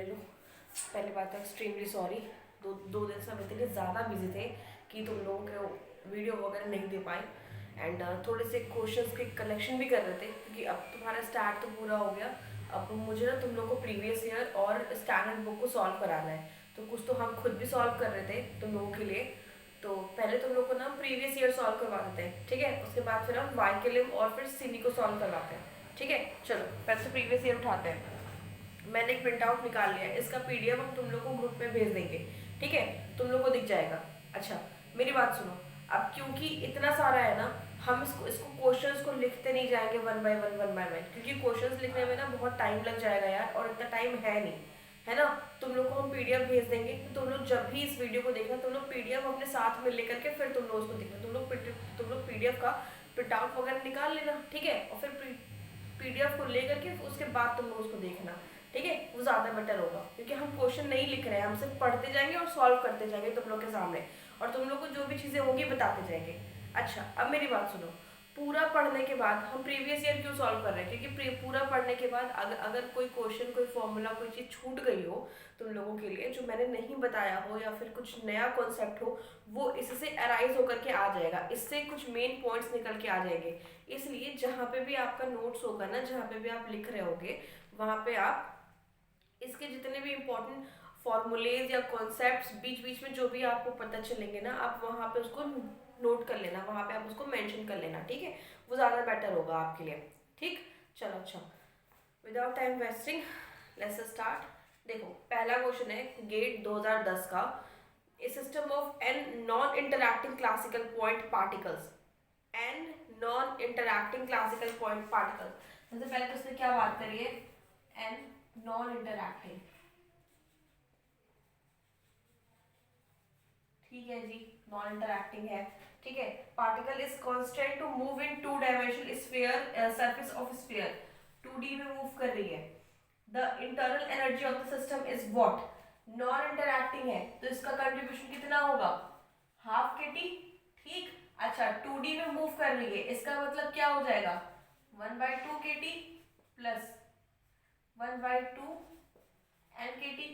ले लो। पहली बात तो एक्सट्रीमली सॉरी, दो दिन से हम इतने ज़्यादा बिजी थे कि तुम लोगों को वीडियो वगैरह नहीं दे पाए। एंड थोड़े से क्वेश्चंस के कलेक्शन भी कर रहे थे क्योंकि अब तुम्हारा स्टार्ट तो पूरा हो गया। अब मुझे ना तुम लोग को प्रीवियस ईयर और स्टैंडर्ड बुक को सॉल्व कराना है, तो कुछ तो हम खुद भी सॉल्व कर रहे थे तुम लोगों के लिए। तो पहले तुम लोग को ना प्रीवियस ईयर सॉल्व करवा देते हैं, ठीक है? उसके बाद फिर हम वाई के लिम और फिर सीनी को सॉल्व करवाते हैं, ठीक है? चलो पहले तो प्रीवियस ईयर उठाते हैं। मैंने एक प्रिंट आउट निकाल लिया है, इसका पीडीएफ हम तुम लोग को ग्रुप में भेज देंगे, ठीक है? तुम लोग को दिख जाएगा। अच्छा, मेरी बात सुनो। अब क्योंकि इतना सारा है ना, हम इसको इसको क्वेश्चंस को लिखते नहीं जाएंगे वन बाय वन, क्योंकि क्वेश्चंस लिखने में ना बहुत टाइम लग जाएगा यार, और इतना टाइम है नहीं, है ना? तुम लोग को हम पीडीएफ भेज देंगे, तो तुम लोग जब भी इस वीडियो को देखना, तुम लोग पीडीएफ अपने साथ में लेकर के फिर तुम लोग उसको देखना। तुम लोग पीडीएफ का प्रिंट आउट वगैरह निकाल लेना, ठीक है? और फिर पीडीएफ को लेकर के उसके बाद तुम लोग उसको देखना, ठीक है? वो ज़्यादा बेटर होगा, क्योंकि हम क्वेश्चन नहीं लिख रहे हैं, हम सिर्फ पढ़ते जाएंगे और सॉल्व करते जाएंगे तुम लोग के सामने, और तुम लोग को जो भी चीज़ें होंगी बताते जाएंगे। अच्छा, अब मेरी बात सुनो। पूरा पढ़ने के बाद हम प्रीवियस ईयर क्यों सॉल्व कर रहे हैं? क्योंकि पूरा पढ़ने के बाद अगर अगर कोई क्वेश्चन, कोई फॉर्मूला, कोई चीज़ छूट गई हो तुम लोगों के लिए, जो मैंने नहीं बताया हो, या फिर कुछ नया कॉन्सेप्ट हो, वो इससे अराइज होकर के आ जाएगा, इससे कुछ मेन पॉइंट्स निकल के आ जाएंगे। इसलिए जहाँ पे भी आपका नोट्स होगा ना, जहाँ पे भी आप लिख रहे होगे, वहाँ पे आप इसके जितने भी इम्पोर्टेंट फॉर्मूलेज या कॉन्सेप्ट्स बीच बीच में जो भी आपको पता चलेंगे ना, आप वहाँ पे उसको नोट कर लेना, वहाँ पे आप उसको मेंशन कर लेना, ठीक है? वो ज़्यादा बेटर होगा आपके लिए, ठीक? चलो अच्छा, without time wasting let's start. देखो, पहला क्वेश्चन है गेट 2010 का। A system of N non interacting classical point particles, N non interacting classical point particles. सबसे पहले तो उसने क्या बात करी है? एन नॉन इंटरैक्टिंग, ठीक है जी, नॉन इंटरैक्टिंग है, ठीक है? Particle is constant to move in two dimensional sphere, surface of sphere 2D में मूव कर रही है। The internal energy of the system is what? Non interacting है, तो इसका कंट्रीब्यूशन कितना होगा? हाफ के टी, ठीक? अच्छा, 2D में मूव कर रही है, इसका मतलब क्या हो जाएगा? 1/2 के टी प्लस 1/2 एन के टी।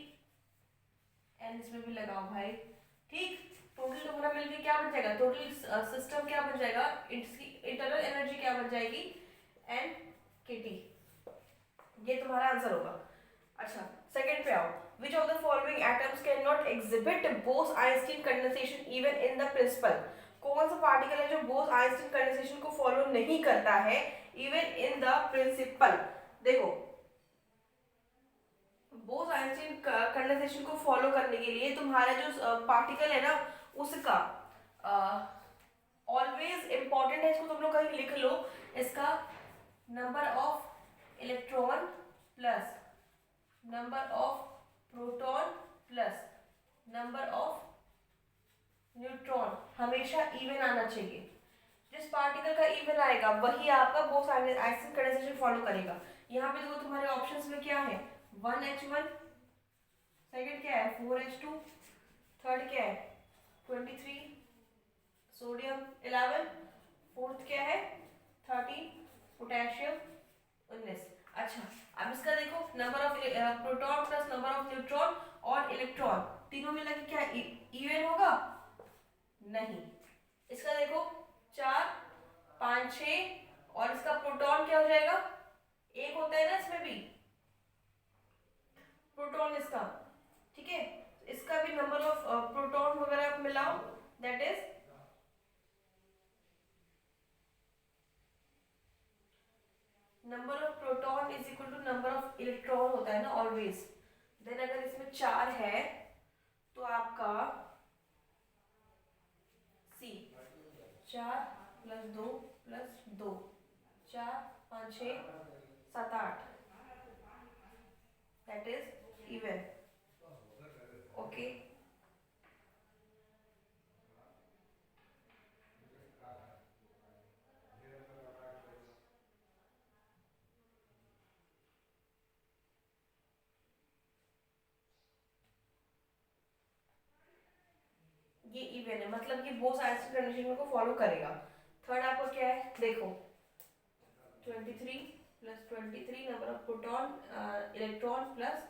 एन इसमें भी लगाओ भाई, ठीक? टोटल तुम्हारा मिलके क्या बन जाएगा? टोटल सिस्टम क्या बन जाएगा? इसकी इंटरनल एनर्जी क्या बन जाएगी? एन के टी। ये तुम्हारा आंसर होगा। अच्छा, सेकंड पे आओ। Which of the following atoms can not exhibit Bose Einstein condensation even in the principle? कौन सा पार्टिकल है जो बोस आइंस्टीन कंडेंसेशन को फॉलो नहीं करता है इवन इन द प्रिंसिपल? देखो, बोस आइंस्टीन कंडेंसेशन को फॉलो करने के लिए तुम्हारा जो पार्टिकल है ना, उसका ऑलवेज इंपॉर्टेंट है, इसको तुम लोग कहीं लिख लो। इसका number of electron plus number of proton plus number of neutron हमेशा इवन आना चाहिए। जिस पार्टिकल का इवन आएगा वही आपका बोस आइंस्टीन कंडेंसेशन फॉलो करेगा। यहाँ पे देखो तुम्हारे ऑप्शंस में क्या है? 1H1, सेकंड क्या है? 4H2, थर्ड क्या है? 23 सोडियम 11, फोर्थ क्या है? 13 पोटेशियम 19। अच्छा, अब इसका देखो, number of proton plus number of neutron और इलेक्ट्रॉन तीनों मिला के क्या इवन होगा? नहीं। इसका देखो, 4 5 6, और इसका प्रोटॉन क्या हो जाएगा? एक होता है ना इसमें भी प्रोटॉन इसका, ठीक है? इसका भी नंबर ऑफ प्रोटॉन वगैरह आप मिलाओ, that is number of proton is equal to number of electron होता है ना ऑलवेज। देन अगर इसमें 4 है तो आपका सी, 4 plus 2 plus 2, 4 5 6 7 8, that is even, okay? ये इवन है, मतलब कि बोस आइंस्टीन कंडीशन को फॉलो करेगा। थर्ड आपको क्या है? देखो, 23 plus 23 number of proton electron plus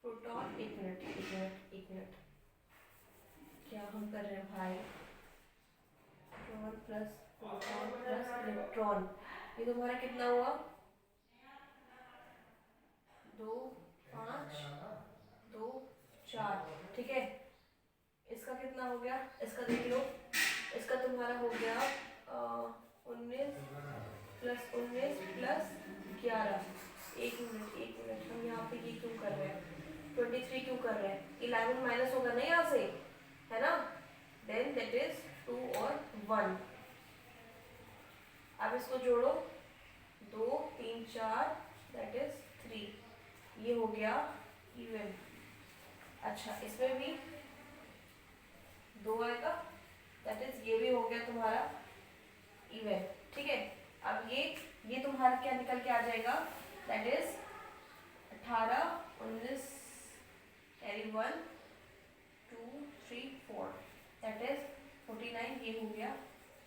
proton, एक मिनट एक मिनट एक मिनट, क्या हम कर रहे हैं भाई? Proton plus proton plus electron, ये तुम्हारा कितना हुआ? 2 5 2 4, ठीक है। इसका कितना हो गया? इसका देख लो, इसका तुम्हारा हो गया 19 प्लस 19 प्लस 11। एक मिनट हम यहाँ पे ये क्यों कर रहे हैं? 23 क्यों कर रहे हैं? 11 माइनस होगा ना यहाँ से, है ना? देन दैट इज 2 और 1। अब इसको जोड़ो, 2 3 4 दैट इज 3, ये हो गया इवन। अच्छा इसमें भी 2 आएगा, दैट इज ये भी हो गया तुम्हारा इवन, ठीक है। अब ये तुम्हारा क्या निकल के आ जाएगा? That is 18 19 carry 1 2 3 4 that is 49, ये हो गया।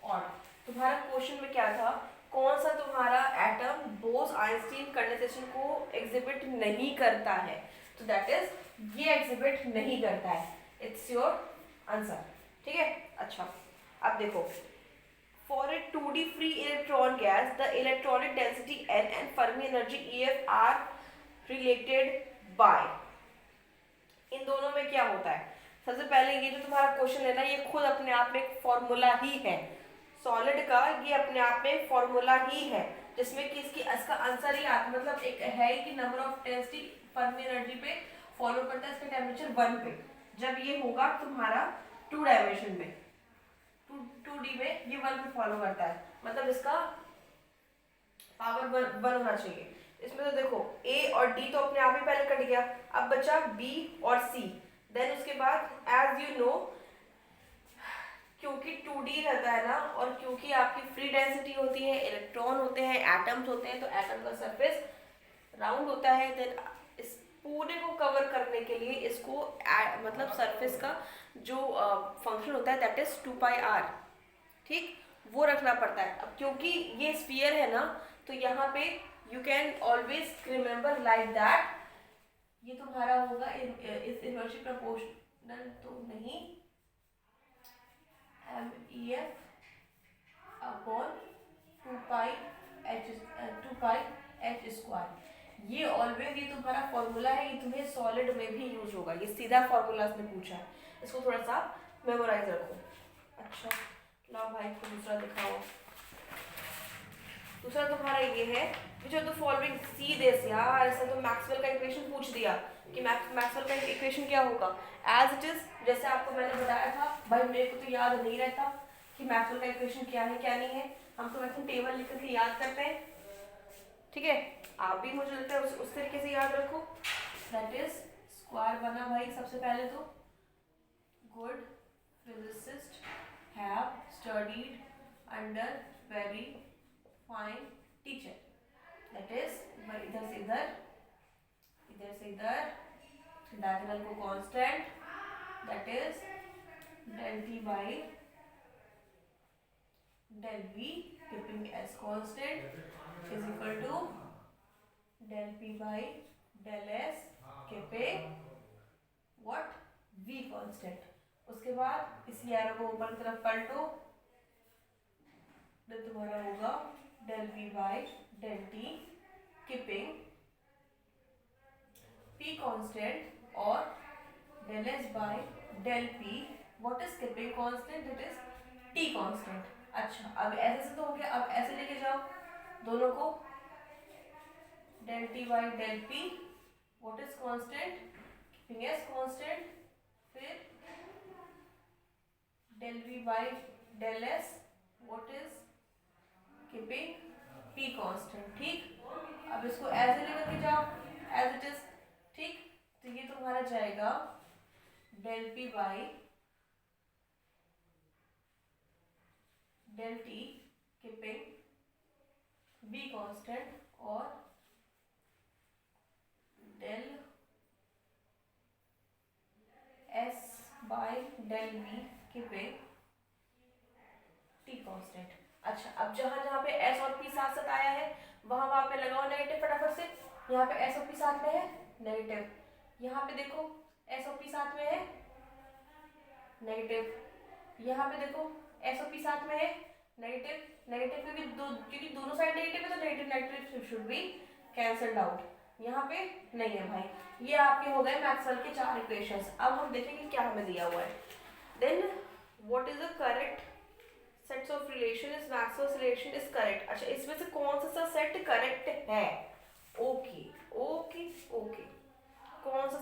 और तुम्हारा क्वेश्चन में क्या था? कौन सा तुम्हारा एटम बोस-आइंस्टीन कंडेंसेशन को एग्जिबिट नहीं करता है? तो दैट इज ये एग्जिबिट नहीं करता है। इट्स योर आंसर, ठीक है। अच्छा अब देखो, for a 2D free electron gas the electronic density n and Fermi energy EF are related by, इन दोनों में क्या होता है? सबसे पहले ये जो तुम्हारा क्वेश्चन है ना, ये खुद अपने आप में एक फॉर्मूला ही है सॉलिड का, ये अपने आप में फॉर्मूला ही है जिसमें कि इसका आंसर ही आता, मतलब एक है कि number of density Fermi energy पे फॉलो करता है इसका टेम्परेचर 1 पे। जब ये होगा तुम्हारा 2 डायमेंशन में, 2D में, ये 1 पे फॉलो करता है, मतलब इसका पावर 1 होना चाहिए। इसमें तो देखो A और D तो अपने आप ही पहले कट गया, अब बचा B और C। देन उसके बाद एज यू नो, क्योंकि 2D रहता है ना, और क्योंकि आपकी फ्री डेंसिटी होती है, इलेक्ट्रॉन होते हैं, एटम्स होते हैं, तो एटम का सरफेस राउंड होता है। देन इस पूरे को कवर करने के लिए इसको मतलब सरफेस का जो फंक्शन होता है दैट इज 2πr, ठीक, वो रखना पड़ता है। अब क्योंकि ये स्फीयर है ना, तो यहाँ पे you can always remember like that, ये तुम्हारा होगा इस इनवर्सली प्रोपोर्शनल तो नहीं, MEF अपॉन 2πh²। ये ऑलवेज, ये तुम्हारा फॉर्मूला है, ये तुम्हें सॉलिड में भी यूज होगा, ये सीधा फॉर्मूला इसने पूछा है, इसको थोड़ा सा मेमोराइज रखो। अच्छा लाओ भाई को दूसरा दिखाओ। दूसरा तुम्हारा ये है विच of the following see this, यार ऐसा तो मैक्सवेल का इक्वेशन पूछ दिया कि मैक्सवेल का इक्वेशन क्या होगा एज इट इज, जैसे आपको मैंने बताया था भाई, मेरे को तो याद नहीं रहता कि मैक्सवेल का इक्वेशन क्या है क्या नहीं है, हम तो मैक्सिमम टेबल लिख करके याद करते हैं, ठीक है। आप भी मुझे लगता है उस तरीके से याद रखो। दैट इज स्क्वायर बना भाई सबसे पहले तो, good physicist have studied under very fine teacher, that is इधर से इधर, इधर से इधर, डायगोनल को constant, that is del t by del v keeping s constant is equal to del p by del s keeping what v constant। उसके बाद इस एरो को ऊपर की तरफ पलटो, तो तुम्हारा होगा del v by del t keeping p constant और del s by del p what is keeping constant, that is t constant। अच्छा अब ऐसे से तो हो गया, अब ऐसे लेके जाओ दोनों को, del t by del p what is constant, keeping s constant, फिर del v by del s what is keeping p constant, ठीक। अब इसको ऐसे लेकर के जाओ एज इट इज, ठीक, तो ये तुम्हारा जाएगा del p by del t keeping b constant और del s by del v keeping t constant। अच्छा अब जहां जहां पे s और p साथ साथ आया है वहां वहां पे लगाओ नेगेटिव फटाफट से, यहाँ पे s और p साथ में है नेगेटिव, यहाँ पे देखो SOP साथ में है नेगेटिव, यहाँ पे देखो SOP साथ में है नेगेटिव नेगेटिव, क्योंकि दोनों साइड नेगेटिव है तो negative negative should be cancelled out. यहाँ पे नहीं है भाई। ये आपके हो गए मैक्सवेल के 4 इक्वेशंस। अब हम देखेंगे क्या हमें दिया हुआ है। Then what is the correct sets of relation is Maxwell's relation is correct. अच्छा, इसमें से कौन सा सेट करेक्ट है? ओके ओके ओके, कौन सा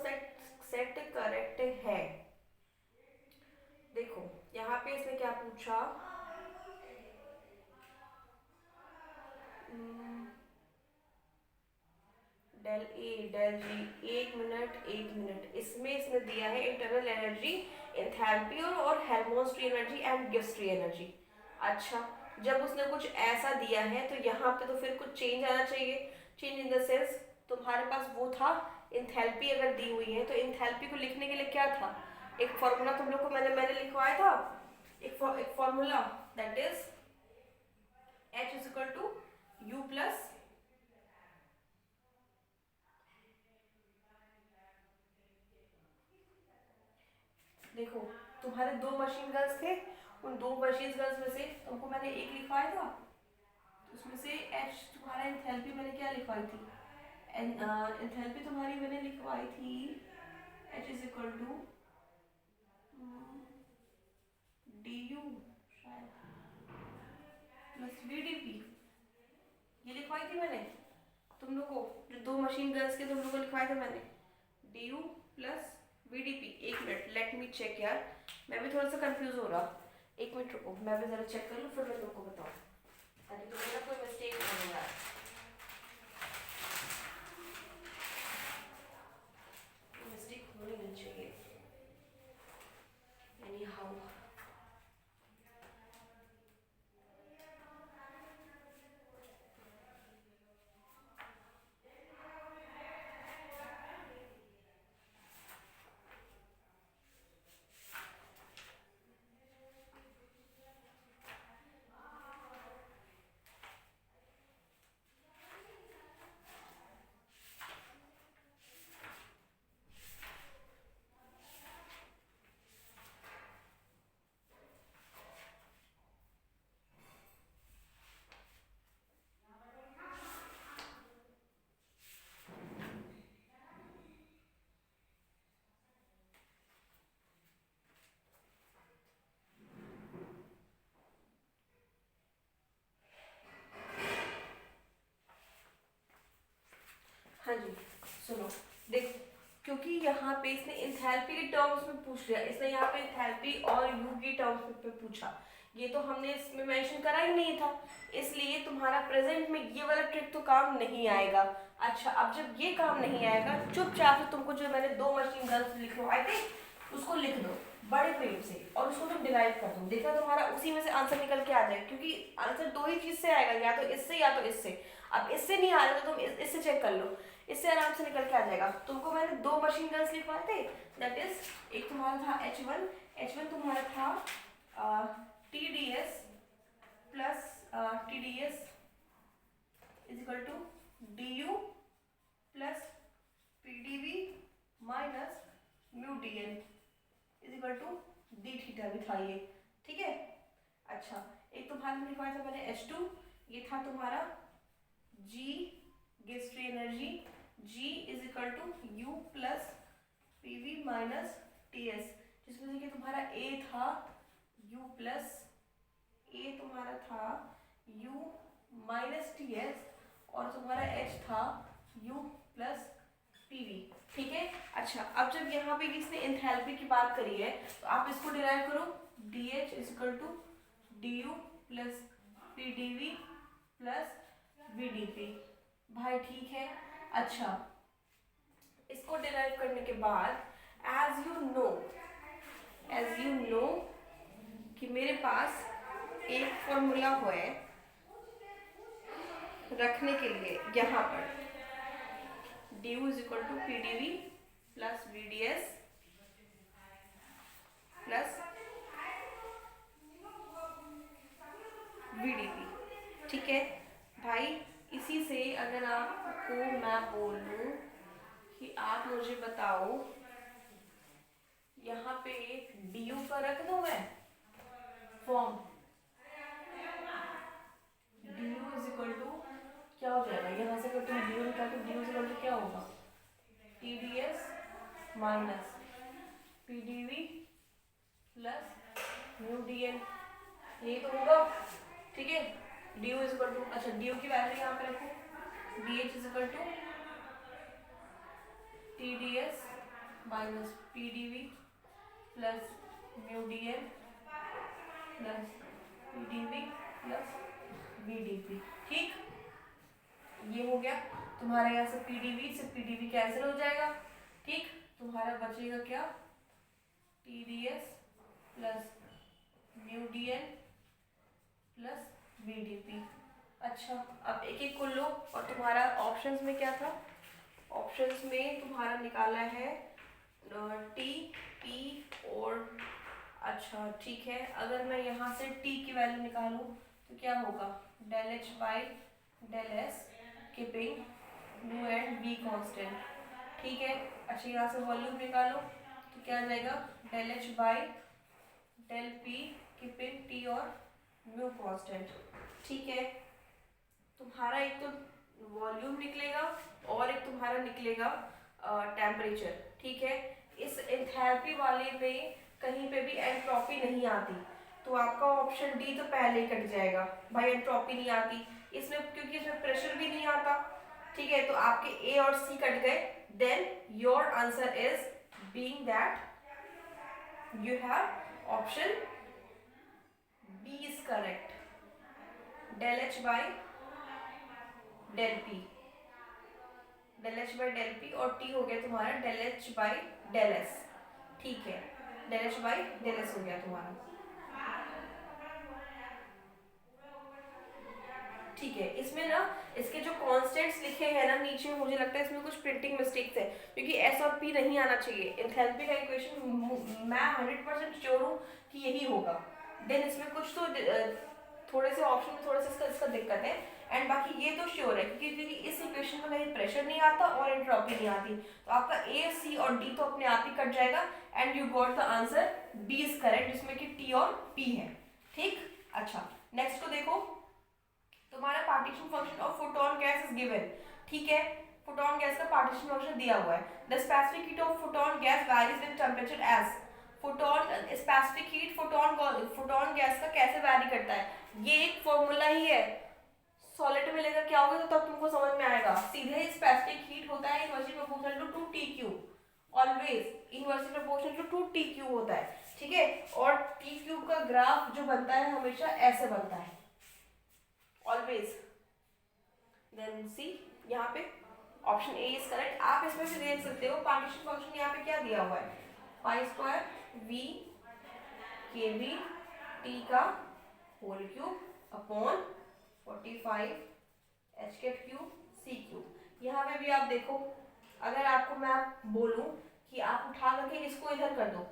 सेट करेक्ट है? देखो यहाँ पे इसने क्या पूछा, डेल ए डेल जी। एक मिनट, इसमें इसने दिया है इंटरनल एनर्जी, एंथैल्पी और Helmholtz free energy and Gibbs free energy. अच्छा, जब उसने कुछ ऐसा दिया है तो यहाँ पे तो फिर कुछ चेंज आना चाहिए। चेंज इन द सेंस तुम्हारे पास वो था इंथैल्पी अगर दी हुई है तो इंथैल्पी को लिखने के लिए क्या था, एक फॉर्मूला तुम लोग को मैंने लिखवाया था, एक formula that is H is equal to U plus, देखो तुम्हारे 2 मशीन गन्स थे, उन 2 मशीन गन्स में से तुमको मैंने एक लिखवाया था, उसमें से H तुम्हारा एंथैल्पी मैंने क्या लिखवाई थी, एंथैल्पी तुम्हारी मैंने लिखवाई थी H is equal to DU शायद प्लस VDP, ये लिखवाई थी मैंने तुम लोग को, जो 2 मशीन गन्स के तुम लोग को लिखवाए थे मैंने, DU प्लस VDP। एक मिनट, लेट मी चेक यार, मैं भी थोड़ा सा कंफ्यूज हो रहा, एक मिनट रुको, मैं भी जरा चेक कर लूँ फिर मैं तुमको बताऊँ ताकि तुम्हें ना कोई मिस्टेक नहीं यार। मिस्टेक होनी नहीं चाहिए एनी हाउ। हाँ जी, सुनो, देखो क्योंकि यहाँ पे इसने इंथैल्पी के टर्म्स में पूछ लिया, इसने यहाँ पे इंथैल्पी और यू की टर्म्स में पूछा, ये तो हमने इसमें मेंशन करा ही नहीं था, इसलिए तुम्हारा प्रेजेंट में ये वाला ट्रिक तो काम नहीं आएगा। अच्छा, अब जब ये काम नहीं आएगा, चुपचाप से तुमको जो मैंने 2 मशीन गन्स लिखवाए थे उसको लिख दो बड़े पेज से और उसको तुम डिराइव कर दो, देखा तुम्हारा उसी में से आंसर निकल के आ जाए, क्योंकि आंसर 2 ही चीज से आएगा, या तो इससे या तो इससे। अब इससे नहीं आ रहा तो तुम इससे चेक कर लो, इससे आराम से निकल के आ जाएगा। तुमको मैंने 2 मशीन गन्स लिखवाए थे, दैट इज एक तुम्हारा था H1 तुम्हारा था TDS plus TDS is equal to DU plus PDV minus μDN is equal to D theta भी था ये, ठीक है। अच्छा, एक तुम्हारा लिखवाया था मैंने H2, ये था तुम्हारा G gives free energy, G is equal to U plus PV minus TS, जिसमें से कि तुम्हारा A था U प्लस A तुम्हारा था U माइनस TS और तुम्हारा H था U प्लस PV, ठीक है। अच्छा, अब जब यहाँ पे इसने एंथैल्पी की बात करी है तो आप इसको डिराइव करो, DH is equal to DU plus PDV plus VDP, भाई ठीक है। अच्छा, इसको डिराइव करने के बाद एज यू नो कि मेरे पास एक फॉर्मूला है रखने के लिए, यहाँ पर DU is equal to PDV plus VDS plus VDP, ठीक है भाई। इसी से अगर आपको मैं बोल लूँ कि आप मुझे बताओ, यहाँ पे डी यू का रख दूं मैं form, D U is equal to क्या हो जाएगा, यहाँ से अगर तुम डी यू निकालो तो D U is equal to क्या होगा, T D S minus P D V plus mu D N, यही तो होगा, ठीक है। D U is equal to, अच्छा डी यू की वैल्यू यहाँ पे रखो, D H is equal to T D S minus P D V plus mu D N plus P D V plus B D P, ठीक। ये हो गया तुम्हारा, यहाँ से पी डी वी से पी डी वी कैंसिल हो जाएगा, ठीक। तुम्हारा बचेगा क्या, T D S plus mu D N plus B D P. अच्छा अब एक एक को लो, और तुम्हारा ऑप्शंस में क्या था, ऑप्शंस में तुम्हारा निकाला है टी पी और, अच्छा ठीक है, अगर मैं यहाँ से टी की वैल्यू निकालूँ तो क्या होगा, del H by del S keeping mu and B constant, ठीक है। अच्छा यहाँ से वॉल्यूम निकालो तो क्या आ जाएगा, del H by del P keeping T और म्यू कांस्टेंट, ठीक है। तुम्हारा एक तो वॉल्यूम निकलेगा और एक तुम्हारा निकलेगा टेम्परेचर, ठीक है। इस एंथैल्पी वाले में कहीं पे भी एंट्रोपी नहीं आती, तो आपका ऑप्शन डी तो पहले ही कट जाएगा, भाई एंट्रोपी नहीं आती इसमें, क्योंकि इसमें प्रेशर भी नहीं आता, ठीक है। तो आपके ए और सी कट गए, then your answer is being that you have option B is correct, del H by del P, del H by del P, और टी हो गया तुम्हारा del H by del S, ठीक है, del H by del S हो गया तुम्हारा, ठीक है। इसमें ना इसके जो कांस्टेंट्स लिखे हैं ना नीचे, मुझे लगता है इसमें कुछ प्रिंटिंग मिस्टेक्स है, क्योंकि एस और पी नहीं आना चाहिए। एंथैल्पी का इक्वेशन मैं 100% श्योर हूँ कि यही होगा, देन इसमें कुछ तो थोड़े से ऑप्शन में थोड़ा सा इसका दिक्कत है, एंड बाकी ये तो श्योर है क्योंकि इस इक्वेशन में कहीं प्रेशर नहीं आता और एंट्रोपी नहीं आती, तो आपका ए सी और डी तो अपने आप ही कट जाएगा, and you got the answer B is correct, जिसमें कि टी और पी है, ठीक। अच्छा नेक्स्ट को देखो, तुम्हारा partition function of photon gas is given, ठीक है। फोटोन गैस का पार्टीशन फंक्शन दिया हुआ है, the specific heat of photon gas varies with temperature as, photon specific heat photon gas का कैसे वैरी करता है, ये एक फॉर्मूला ही है, सॉलिड में लेकर क्या होगा तो तब तुमको समझ में आएगा, सीधे स्पेसिफिक हीट होता है inversely proportional to 2 always inversely proportional to 2 होता है, ठीक है। और टी क्यूब का ग्राफ जो बनता है हमेशा ऐसे बनता है ऑलवेज, देन सी यहाँ पे ऑप्शन ए इज करेक्ट। आप इसमें से देख सकते हो पार्टीशन फंक्शन यहाँ पे क्या दिया हुआ है, pi square V K V T का whole cube upon 45 H cut cube C cube. यहाँ पे भी आप देखो, अगर आपको मैं बोलूं कि आप उठा करके इसको इधर कर दो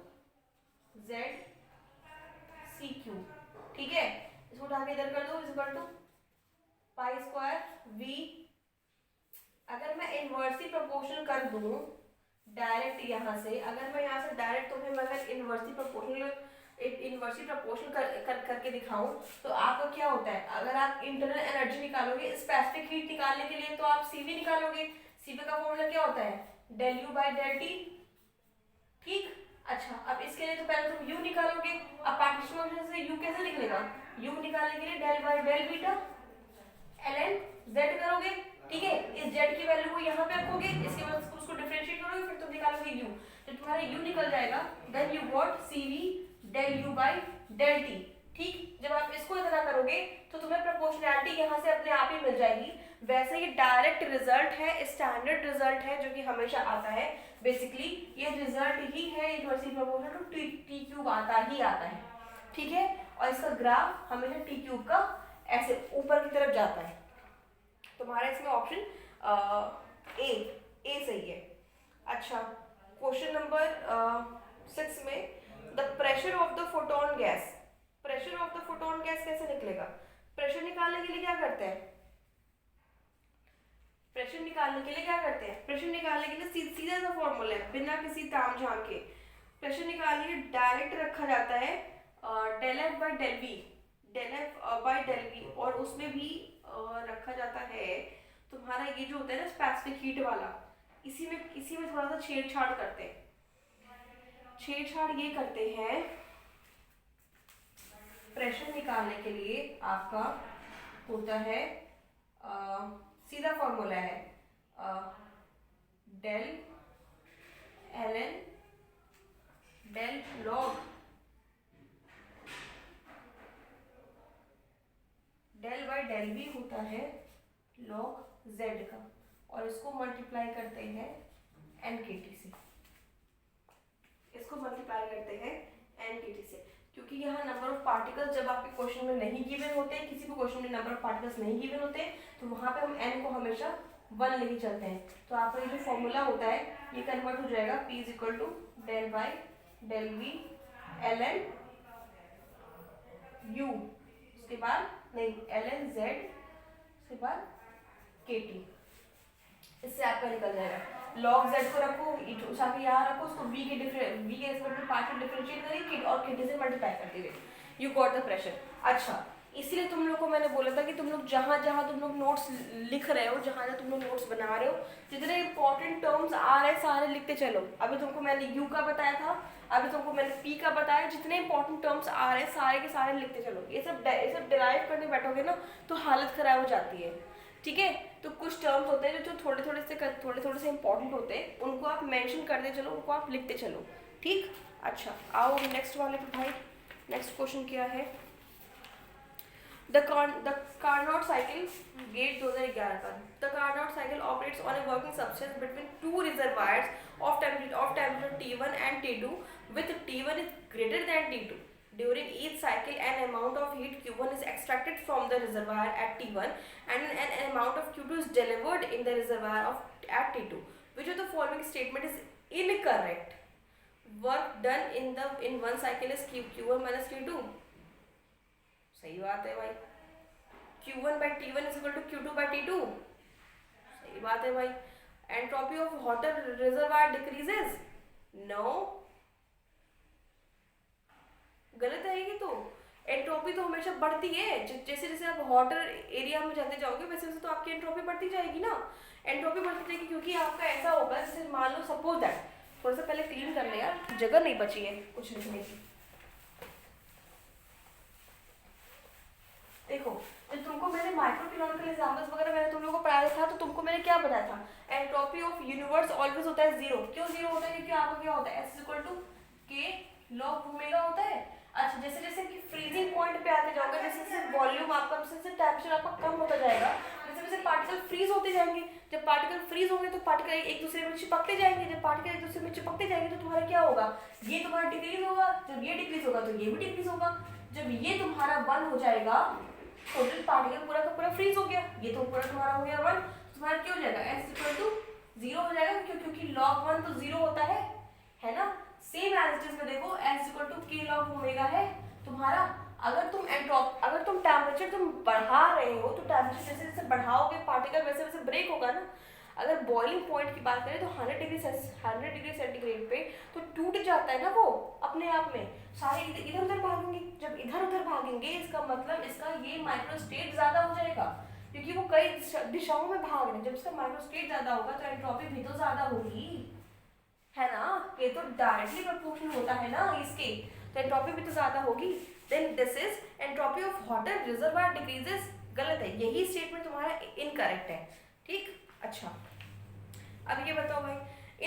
जेड सी क्यूब, ठीक है, इसको उठा के इधर कर दो is equal to pi square V, अगर मैं इनवर्सली प्रोपोर्शनल कर दूं डायरेक्ट यहाँ से, अगर मैं यहाँ से डायरेक्ट तुम्हें मगर इनवर्सली प्रोपोर्शनल करके दिखाऊं तो आपका क्या होता है, अगर आप इंटरनल एनर्जी निकालोगे स्पेसिफिक हीट निकालने के लिए तो आप सीवी निकालोगे, सीवी का फॉर्मूला क्या होता है, del you by del T, ठीक। अच्छा अब इसके लिए तो पहले तुम यू निकालोगे, अब पार्टीशन फंक्शन से यू कैसे निकलेगा, यू निकालने के लिए del by del beta ln z करोगे, ठीक है, इस z की वैल्यू को यहाँ पे रखोगे, इसके बाद उसको डिफरेंशिएट करोगे, फिर तुम निकालोगे u, जब तुम्हारा u निकल जाएगा then you got cv del u by del t, ठीक। जब आप इसको इतना करोगे तो तुम्हें प्रोपोर्शनैलिटी यहाँ से अपने आप ही मिल जाएगी। वैसे ये डायरेक्ट रिजल्ट है, स्टैंडर्ड रिजल्ट है जो कि हमेशा आता है, बेसिकली ये रिजल्ट ही है inversely proportional to T cube आता है, ठीक है। और इसका ग्राफ हमेशा टी क्यूब का ऐसे ऊपर की तरफ जाता है। तुम्हारा इसमें ऑप्शन ए सही है। अच्छा क्वेश्चन नंबर 6 में the pressure of the photon gas, pressure of the photon gas कैसे निकलेगा, प्रेशर निकालने के लिए क्या करते हैं, प्रेशर निकालने के लिए क्या करते हैं, प्रेशर निकालने के लिए सीधा सा फॉर्मूला है, बिना किसी ताम झाम के। प्रेशर निकालने के लिए डायरेक्ट रखा जाता है del F by del V, del F by del V, और उसमें भी रखा जाता है तुम्हारा ये जो होता है ना स्पेसिफिक हीट वाला, इसी में थोड़ा सा छेड़छाड़ करते हैं। छेड़छाड़ ये करते हैं, प्रेशर निकालने के लिए आपका होता है सीधा फॉर्मूला है del L N del log del by del V होता है लॉग जेड का, और इसको मल्टीप्लाई करते हैं एन के टी से, इसको मल्टीप्लाई करते हैं एन के टी से, क्योंकि यहाँ नंबर ऑफ पार्टिकल्स जब आपके क्वेश्चन में नहीं गिवन होते हैं, किसी भी क्वेश्चन में नंबर ऑफ पार्टिकल्स नहीं गिवन होते, तो वहाँ पे हम n को हमेशा 1 लेके चलते हैं। तो आपका ये जो फॉर्मूला होता है ये कन्वर्ट हो जाएगा P is equal to del by del V L N U, उसके बाद नहीं एल एन जेड, उसके बाद के टी, इससे आपका निकल जाएगा। लॉग जेड को रखो, उठा के यहाँ रखो, उसको वी के रिस्पेक्ट में पार्ट में डिफरेंशिएट करिए और के से मल्टीप्लाई करते हुए यू गॉट द प्रेशर। अच्छा, इसीलिए तुम लोग को मैंने बोला था कि तुम लोग जहाँ जहाँ तुम लोग नोट्स लिख रहे हो, जहाँ जहाँ तुम लोग नोट्स बना रहे हो, जितने इंपॉर्टेंट टर्म्स आ रहे हैं सारे लिखते चलो। अभी तुमको मैंने यू का बताया था, अभी तुमको मैंने पी का बताया, जितने इंपॉर्टेंट टर्म्स आ रहे हैं सारे के सारे लिखते चलो। ये सब डिराइव करने बैठोगे ना तो हालत खराब हो जाती है, ठीक है। तो कुछ टर्म्स होते हैं जो थोड़े थोड़े से इंपॉर्टेंट होते हैं, उनको आप मेंशन करते चलो, उनको आप लिखते चलो, ठीक। अच्छा, आओ नेक्स्ट वाले पे भाई। नेक्स्ट क्वेश्चन क्या है, द कार्नोट साइकिल, गेट 2011 का। The Carnot cycle operates on a working substance between two reservoirs of temperature T1 and T2 with T1 is greater than T2. During each cycle, an amount of heat Q1 is extracted from the reservoir at T1 and an amount of Q2 is delivered in the reservoir at T2. Which of the following statement is incorrect? Work done in one cycle is Q1 minus Q2. सही बात है भाई। Q1 by T1 is equal to Q2 by T2. सही बात है भाई। Entropy of water reservoir decreases? No. गलत है ये तो। एंट्रोपी तो हमेशा बढ़ती है, जैसे जैसे आप वाटर एरिया में जाते जाओगे वैसे वैसे तो आपकी एंट्रोपी बढ़ती जाएगी ना। एंट्रोपी बढ़ती जाएगी क्योंकि आपका ऐसा होगा, जैसे मान लो सपोज दैट, थोड़ा सा पहले क्लीन कर ले यार, जगह नहीं बची है कुछ लिखने की। देखो, जब तुमको मैंने माइक्रोइकोनॉमिकल एग्जांपल्स वगैरह मैंने तुम लोगों को पढ़ाया था, तो तुमको मैंने क्या बताया था, एंट्रोपी ऑफ यूनिवर्स ऑलवेज होता है जीरो। क्यों जीरो होता है? क्योंकि आपका क्या होता है, S equal to K log omega होता है। अच्छा, जैसे जैसे कि फ्रीजिंग पॉइंट पे आते जाओगे, जैसे जैसे वॉल्यूम आपका, जैसे टेम्परेचर आपका कम होता जाएगा, वैसे वैसे पार्टिकल फ्रीज होते जाएंगे। जब पार्टिकल फ्रीज होंगे तो पार्टिकल एक दूसरे में चिपकते जाएंगे। जब पार्टिकल एक दूसरे में चिपकते जाएंगे तो तुम्हारा क्या होगा, ये तुम्हारा डिक्रीज होगा। जब ये डिक्रीज होगा तो ये भी डिक्रीज होगा। जब ये तुम्हारा 1 हो जाएगा, टोटल पार्टिकल पूरा का पूरा फ्रीज हो गया, ये तो पूरा तुम्हारा हो गया 1, तुम्हारा क्या हो जाएगा, S इक्वल टू 0 हो जाएगा। क्योंकि log 1 तो 0 होता है ना। सेम एज इट इज में देखो, S equal to k log omega है तुम्हारा। अगर तुम टेम्परेचर तुम बढ़ा रहे हो तो टेम्परेचर जैसे जैसे बढ़ाओगे पार्टिकल वैसे वैसे ब्रेक होगा ना। अगर बॉइलिंग पॉइंट की बात करें तो 100 डिग्री सेंटीग्रेड पे तो टूट जाता है ना वो अपने आप में, सारे इधर उधर भागेंगे। जब इधर उधर भागेंगे इसका मतलब इसका ये माइक्रोस्टेट ज्यादा हो जाएगा, क्योंकि वो कई दिशाओं में भाग रहे हैं। जब इसका माइक्रोस्टेट ज्यादा होगा तो एंट्रोपी भी तो ज्यादा होगी, है ना। ये तो डायरेक्टली प्रोपोर्शनल होता है ना इसके, तो एंट्रोपी भी तो ज्यादा होगी। Then this is entropy of water reservoir decreases, गलत है, यही स्टेटमेंट तुम्हारा इनकरेक्ट है, ठीक। अच्छा, अब ये बताओ भाई,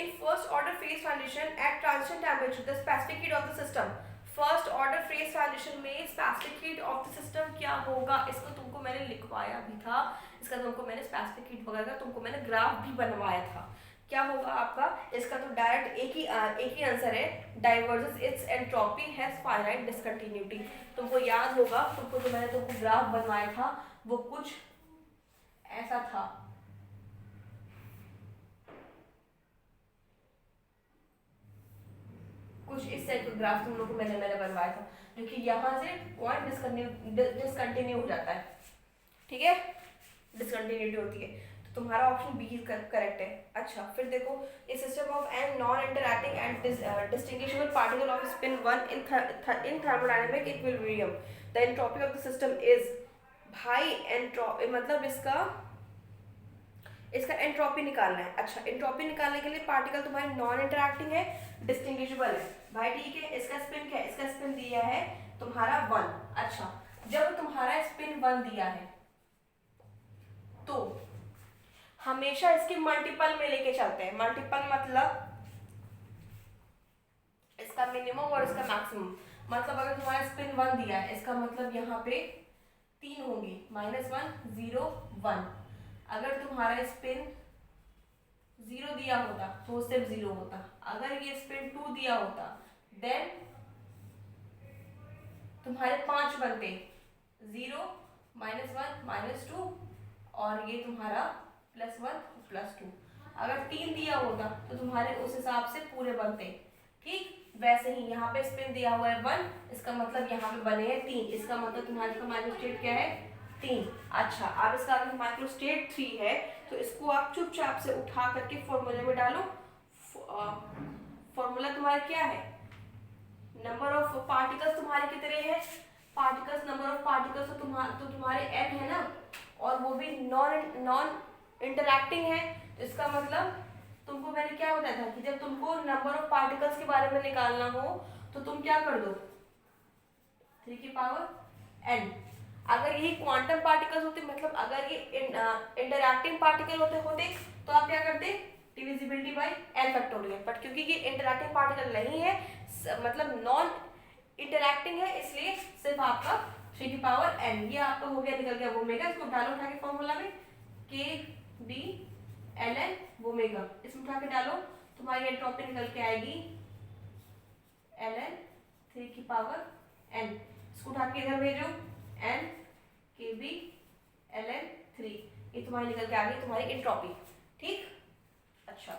in first order phase transition at transition temperature the specific heat of the system. First order phase transition में specific heat of the system क्या होगा, इसको तुमको मैंने लिखवाया भी था, इसका तुमको मैंने स्पेसिफिक हीट वगैरह का तुमको मैंने ग्राफ भी बनवाया था। क्या होगा आपका, इसका तो डायरेक्ट एक ही आंसर है, divergence it's entropy has finite discontinuity. तुमको याद होगा, तुमको जो मैंने तुमको ग्राफ बनवाया था वो कुछ ऐसा था, कुछ इस टाइप का ग्राफ तुम लोग को मैंने बनवाया था, जो कि यहाँ से पॉइंट डिसकंटिन्यू हो जाता है, ठीक है, डिसकंटिन्यूटी होती है। तो तुम्हारा ऑप्शन बी करेक्ट है। अच्छा, फिर देखो, a system of N non interacting and distinguishable particle of spin 1 in thermodynamic equilibrium, the entropy of the system is. भाई मतलब इसका एंट्रोपी निकालना है। अच्छा, एंट्रोपी निकालने के लिए पार्टिकल तुम्हारी नॉन इंटरैक्टिंग है, डिस्टिंग्विशेबल है। भाई ठीक है, इसका स्पिन क्या है? इसका स्पिन दिया है तुम्हारा 1। अच्छा, जब तुम्हारा स्पिन 1 दिया है तो हमेशा इसके मल्टीपल में लेके चलते हैं। मल्टीपल मतलब इसका मिनिमम और इसका मैक्सिमम। मतलब अगर तुम्हारा स्पिन 1 दिया है, इसका मतलब यहाँ पे 3 होंगी, -1 0 1। अगर तुम्हारा स्पिन 0 दिया होता तो सिर्फ 0 होता। अगर ये स्पिन 2 दिया होता देन तुम्हारे 5 बनते, 0 -1 -2 और ये तुम्हारा +1 +2। अगर 3 दिया होता तो तुम्हारे उस हिसाब से पूरे बनते। ठीक वैसे ही यहाँ पे स्पिन दिया हुआ है 1, इसका मतलब यहाँ पे बने हैं 3, इसका मतलब तुम्हारे का माइक्रोस्टेट क्या है? 3। अच्छा, अब इसका अगर माइक्रोस्टेट 3 है तो इसको आप चुपचाप से उठा करके फॉर्मूले में डालो। फॉर्मूला तुम्हारा क्या है? नंबर ऑफ पार्टिकल्स तुम्हारे कितने हैं? पार्टिकल्स, नंबर ऑफ पार्टिकल्स तो तुम्हारे n है ना, और वो भी नॉन इंटरैक्टिंग है। तो इसका मतलब तुमको मैंने क्या बताया था कि जब तुमको नंबर ऑफ पार्टिकल्स के बारे में निकालना हो तो तुम क्या कर दो? 3 की पावर n। अगर यही क्वांटम पार्टिकल्स होते, मतलब अगर ये इंटरैक्टिंग पार्टिकल होते तो आप क्या करते? Divisibility bye n factorial. But क्योंकि ये इंटरैक्टिंग पार्टिकल नहीं है, मतलब नॉन इंटरैक्टिंग है, इसलिए सिर्फ आपका 3 की पावर n। ये आपका हो गया, निकल गया ओमेगा। इसको डालो उठा के फॉर्मूला में, k b ln ओमेगा। इसमें उठा के डालो, तुम्हारी एंट्रोपी निकल के आएगी ln 3 की पावर n। इसको उठा के इधर भेजो, n k b ln 3। ये तुम्हारी निकल के आ गई तुम्हारी एंट्रोपी। ठीक, अच्छा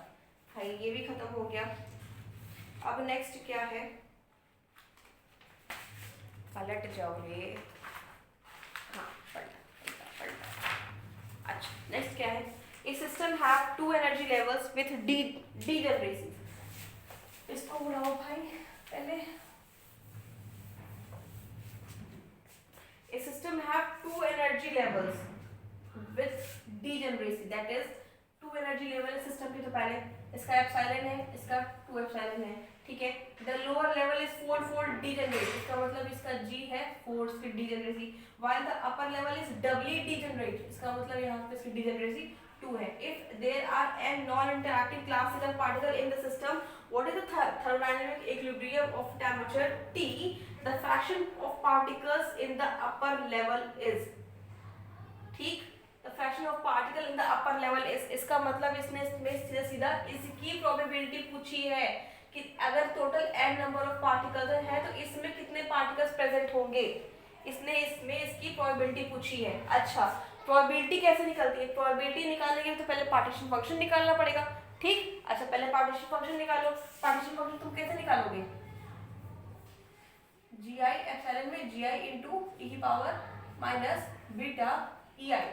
भाई ये भी खत्म हो गया। अब नेक्स्ट क्या है? पलट जाओ रे, हाँ पलटा। अच्छा, नेक्स्ट क्या है? A system have 2 energy levels with degeneracy. इसको उड़ाओ भाई पहले। A system have 2 energy levels with degeneracy, that is 2 energy level system की। तो पहले इसका एप्सिलॉन है, इसका 2 एप्सिलॉन है। ठीक है, the lower level is 4-fold degenerate, इसका मतलब इसका g है 4 की degeneracy, while the upper level is doubly degenerate, इसका मतलब यहाँ पे इसकी डीजेनरेसी 2 है। If there are n non interacting classical particle in the system, what is the thermodynamic equilibrium of temperature T, the fraction of particles in the upper level is. ठीक, the fraction of particle in the upper level is, इसका मतलब इसने सीधा सीधा इसकी probability पूछी है कि अगर total n number of particles है तो इसमें कितने पार्टिकल्स प्रेजेंट होंगे। इसने इसमें इसकी प्रोबेबिलिटी पूछी है। अच्छा, प्रोबेबिलिटी कैसे निकलती है? प्रोबेबिलिटी निकालने के लिए तो पहले पार्टीशन फंक्शन निकालना पड़ेगा। ठीक, अच्छा पहले पार्टीशन फंक्शन निकालो। पार्टीशन फंक्शन तुम कैसे निकालोगे? जी आई एप्सिलॉन में जी आई इंटू ई की पावर माइनस बीटा ई आई।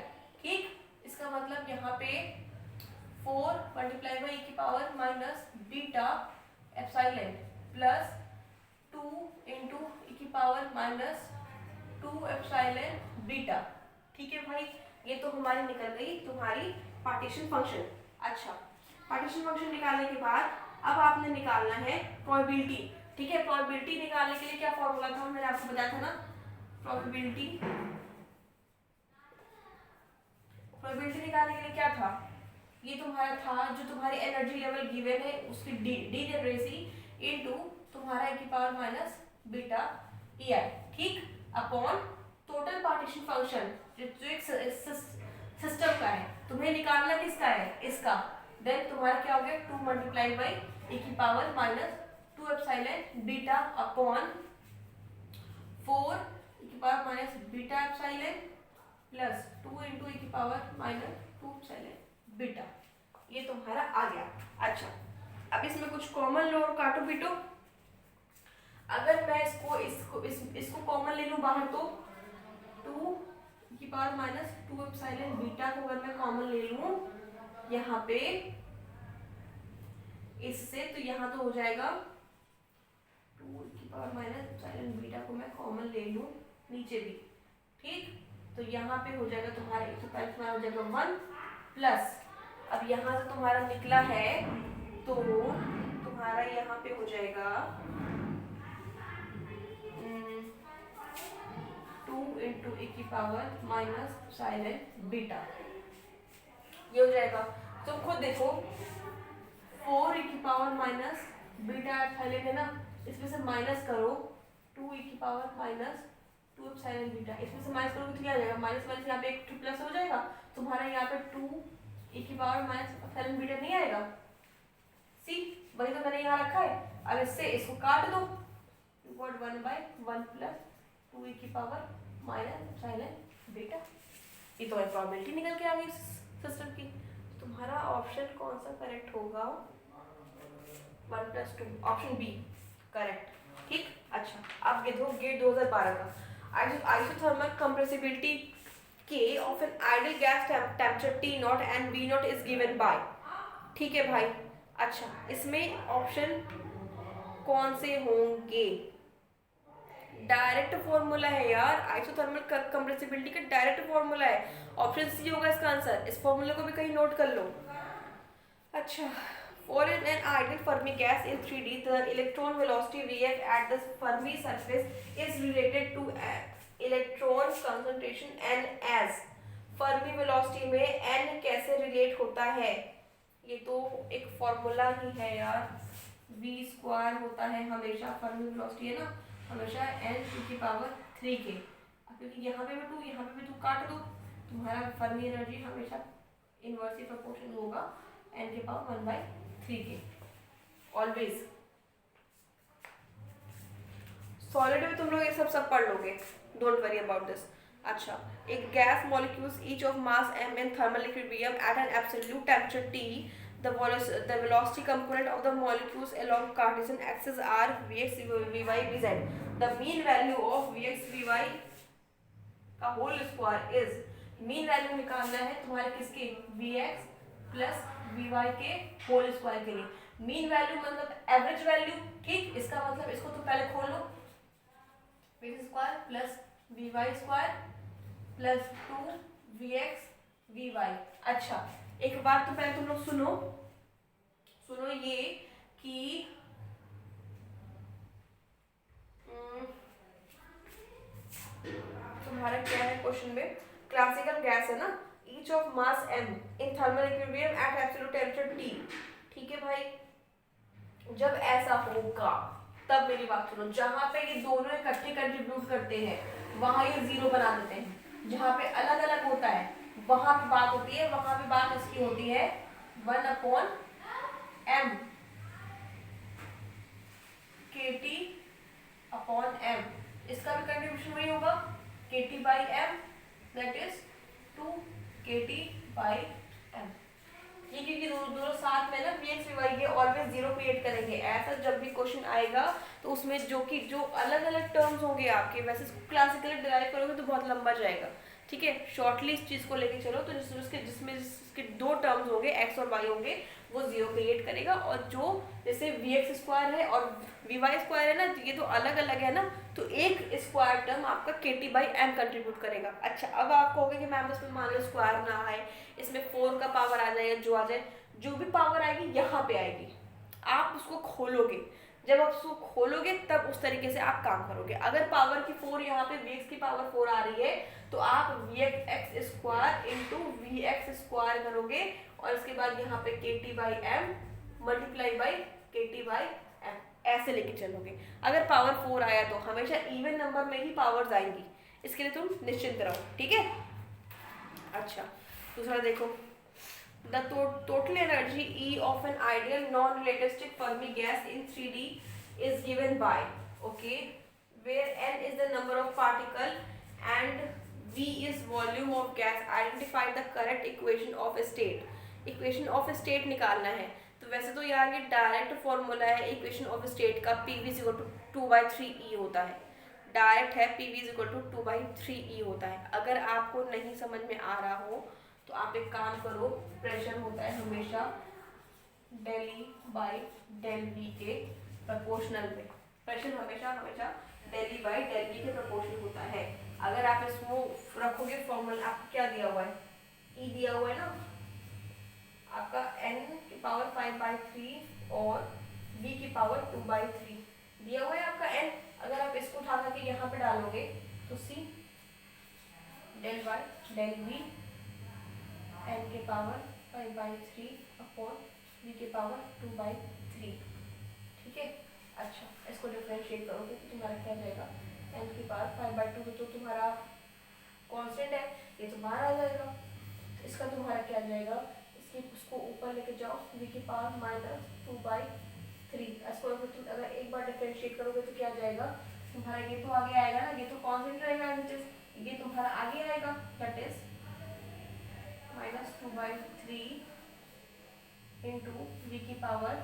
ठीक, इसका मतलब यहाँ पे 4 मल्टीप्लाई बाई ई की power minus beta epsilon plus 2 into E की पावर माइनस 2 एप्सिलॉन बीटा। ठीक है भाई, ये तो हमारी निकल गई तुम्हारी पार्टीशन फंक्शन। अच्छा, पार्टीशन फंक्शन निकालने के बाद अब आपने निकालना है प्रोबेबिलिटी। ठीक है, प्रोबेबिलिटी निकालने के लिए क्या फॉर्मूला था? मैंने आपको बताया था ना, प्रोबेबिलिटी निकालने के लिए क्या था? ये तुम्हारा था जो तुम्हारी एनर्जी लेवल गिवन है उसकी डीजेनरेसी इनटू तुम्हारा e की पावर माइनस बीटा ई आई। ठीक, अपॉन टोटल पार्टीशन फंक्शन जो एक सिस्टम का है, तुम्हें निकालना किसका है? इसका। देन तुम्हारा क्या हो गया? 2 मल्टीप्लाई बाई e की power minus 2 epsilon beta upon 4 e की power minus beta epsilon plus 2 into E की पावर माइनस 2 एप्सिलॉन बीटा। ये तुम्हारा आ गया। अच्छा, अब इसमें कुछ कॉमन लो और काटो पीटो। अगर मैं इसको कॉमन ले लूं बाहर तो 2 की पावर माइनस 2 एप्सिलॉन बीटा को अगर मैं कॉमन ले लूं यहाँ पे इससे, तो यहाँ तो हो जाएगा 2 की पावर माइनस एप्सिलॉन बीटा को मैं कॉमन ले लूं नीचे भी, ठीक। तो यहाँ पे हो जाएगा तुम्हारा, एक तो पहले तुम्हारा हो जाएगा 1 प्लस, अब यहाँ से तुम्हारा निकला है तो तुम्हारा यहाँ पे हो जाएगा 2 इंटू ए की पावर माइनस एप्सिलॉन बीटा, ये हो जाएगा। तो खुद देखो 4 e की पावर माइनस बीटा एप्सिलॉन है ना, इसमें से माइनस करो 2 e की पावर माइनस 2 एप्सिलॉन बीटा, इसमें से माइनस करोगे तो क्या आ जाएगा, माइनस माइनस यहाँ पे एक प्लस हो जाएगा, तुम्हारा यहाँ पे 2 e की पावर माइनस एप्सिलॉन बीटा नहीं आएगा। सी वही तो मैंने यहाँ रखा है। अब इससे इसको काट दो, 1/1 प्लस 2 e की पावर माइनस एप्सिलॉन बीटा, ये तो प्रोबेबिलिटी निकल के आ गई सिस्टम की। तुम्हारा ऑप्शन कौन सा करेक्ट होगा, 1 + 2, ऑप्शन बी करेक्ट, ठीक। अच्छा अब देखो गेट 2012 का आइसोथर्मल कंप्रेसिबिलिटी के of an ideal gas temperature T not and B not is given by, ठीक है भाई। अच्छा इसमें ऑप्शन कौन से होंगे, डायरेक्ट फॉर्मूला है यार, आइसोथर्मल कंप्रेसिबिलिटी का डायरेक्ट फॉर्मूला है, ऑप्शन सी होगा इसका आंसर। इस फॉर्मूले को भी कहीं नोट कर लो। अच्छा for an ideal Fermi gas in 3D the electron velocity Vf at the Fermi surface is related to electron concentration n as, Fermi velocity में n कैसे रिलेट होता है, ये तो एक फॉर्मूला ही है यार, v² होता है हमेशा, फर्मी वेलोसिटी है ना हमेशा n की पावर 3 के, क्योंकि यहाँ पे भी 2 यहाँ पे भी 2 काट दो, तुम्हारा फर्मी एनर्जी हमेशा इनवर्सली प्रोपोर्शनल होगा n के पावर 1/3 के, ऑलवेज। सॉलिड में तुम लोग ये सब पढ़ लोगे, डोंट वरी अबाउट दिस। अच्छा एक gas molecules each of mass m in thermal equilibrium at an absolute temperature T, the velocity component of the molecules along Cartesian axis are Vx, Vy, Vz. The mean value of Vx, Vy का whole square is, mean value निकालना है तुम्हारे किसके, Vx plus Vy के whole square के लिए। Mean value मतलब average value, ठीक। इसका मतलब इसको तो पहले खोल लो, Vx² plus Vy² plus 2Vx Vy। अच्छा एक बात तो पहले तुम लोग सुनो ये कि तुम्हारा क्या है क्वेश्चन में, क्लासिकल गैस है ना, each of mass m in thermal equilibrium at absolute temperature T, ठीक है भाई। जब ऐसा होगा तब मेरी बात सुनो, जहां पे ये दोनों इकट्ठे कंट्रीब्यूट करते हैं वहां ये 0 बना देते हैं, जहां पे अलग अलग होता है वहां पे बात होती है, वहां पे बात इसकी होती है 1/m kT/m, इसका भी कंट्रीब्यूशन वही होगा kT/m, दैट इज 2 kT/m। ये क्योंकि दोनों साथ में ना Vx Vy के ऑलवेज 0 क्रिएट करेंगे, ऐसा जब भी क्वेश्चन आएगा तो उसमें जो अलग अलग टर्म्स होंगे आपके, वैसे इसको क्लासिकली डिराइव करोगे तो बहुत लंबा जाएगा, ठीक है। शॉर्टली इस चीज को लेके चलो, तो जिसमें इसके 2 टर्म्स होंगे x और y होंगे वो 0 क्रिएट करेगा, और जो जैसे Vx² है और Vy² है ना, ये तो अलग अलग है ना, तो एक स्क्वायर टर्म आपका kT/m कंट्रीब्यूट करेगा। अच्छा अब आपको होगा कि मैम इसमें मान लो स्क्वायर ना आए, इसमें 4 का पावर आ जाए, जो आ जाए, जो भी पावर आएगी यहाँ पे आएगी, आप उसको खोलोगे, जब आप उसको खोलोगे तब उस तरीके से आप काम करोगे। अगर पावर की 4 यहाँ पे Vx की पावर 4 आ रही है तो आप Vx² इंटू Vx² करोगे, और इसके बाद यहाँ पे kT/m मल्टीप्लाई बाई kT/m ऐसे लेके चलोगे। अगर पावर 4 आया तो हमेशा इवन नंबर में ही पावर्स आएंगी, इसके लिए तुम निश्चिंत रहो, ठीक है। अच्छा दूसरा देखो, the total energy E of an ideal non-relativistic Fermi gas in 3D is given by, okay, where n is the number of particle and V is volume of gas. Identify the correct equation of a state. Equation of a state निकालना है, तो वैसे तो यार ये direct formula है equation of state का, PV = 2/3E होता है, डायरेक्ट है, P V is equal to 2/3 E होता है। अगर आपको नहीं समझ में आ रहा हो तो आप एक काम करो, प्रेशर होता है हमेशा del E by del V के प्रपोर्शनल में। प्रेशर हमेशा हमेशा del E by del V के प्रपोर्शनल होता है। अगर आप इसको रखोगे फॉर्मूला, आपको क्या दिया हुआ है, ई दिया हुआ है ना, आपका n की पावर 5/3 और v की पावर 2/3 दिया हुआ है आपका n। अगर आप इसको उठा करके यहाँ पे डालोगे तो c del by del v n की पावर 5/3 अपॉन v की पावर 2/3, ठीक है। अच्छा, इसको डिफरेंशिएट करोगे तो तुम्हारा क्या जाएगा, n की पावर 5/2 तो तुम्हारा कांस्टेंट है, ये तो बाहर आ जाएगा। इसका तुम्हारा क्या जाएगा, इसकी उसको ऊपर लेके जाओ, v की पावर -2/3। इसको तुम अगर एक बार डिफरेंशिएट करोगे तो क्या जाएगा तुम्हारा, ये तो आगे आएगा ना, ये तो कांस्टेंट रहेगा, ये तुम्हारा आगे आएगा, दैट इज -2/3 इंटू v की पावर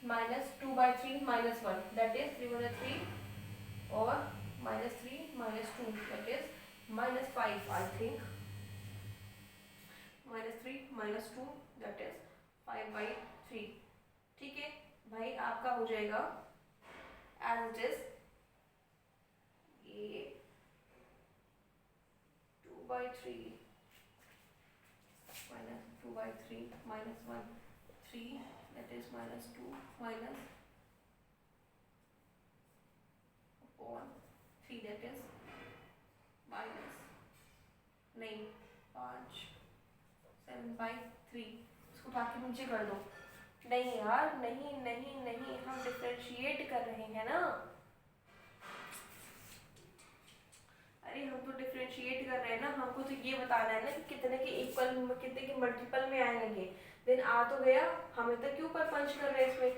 -2/3 -1, दैट इज 3/3 और -3 -2, that is -5 I think, -3 -2 that is 5/3, ठीक है भाई। आपका हो जाएगा एज इट इज ये 2/3 -2/3 -1 3 that is -2 minus upon 3 that is minus नहीं 5 7/3। इसको उठा के नीचे कर दो। नहीं यार, नहीं नहीं नहीं, हम डिफरेंशिएट कर रहे हैं ना, अरे हम तो डिफरेंशिएट कर रहे हैं ना, हमको तो ये बताना है ना कि कितने के इक्वल, कितने के मल्टीपल में आएंगे। देन आ तो गया, हमें तो क्यों पर पंच कर रहे हैं इसमें,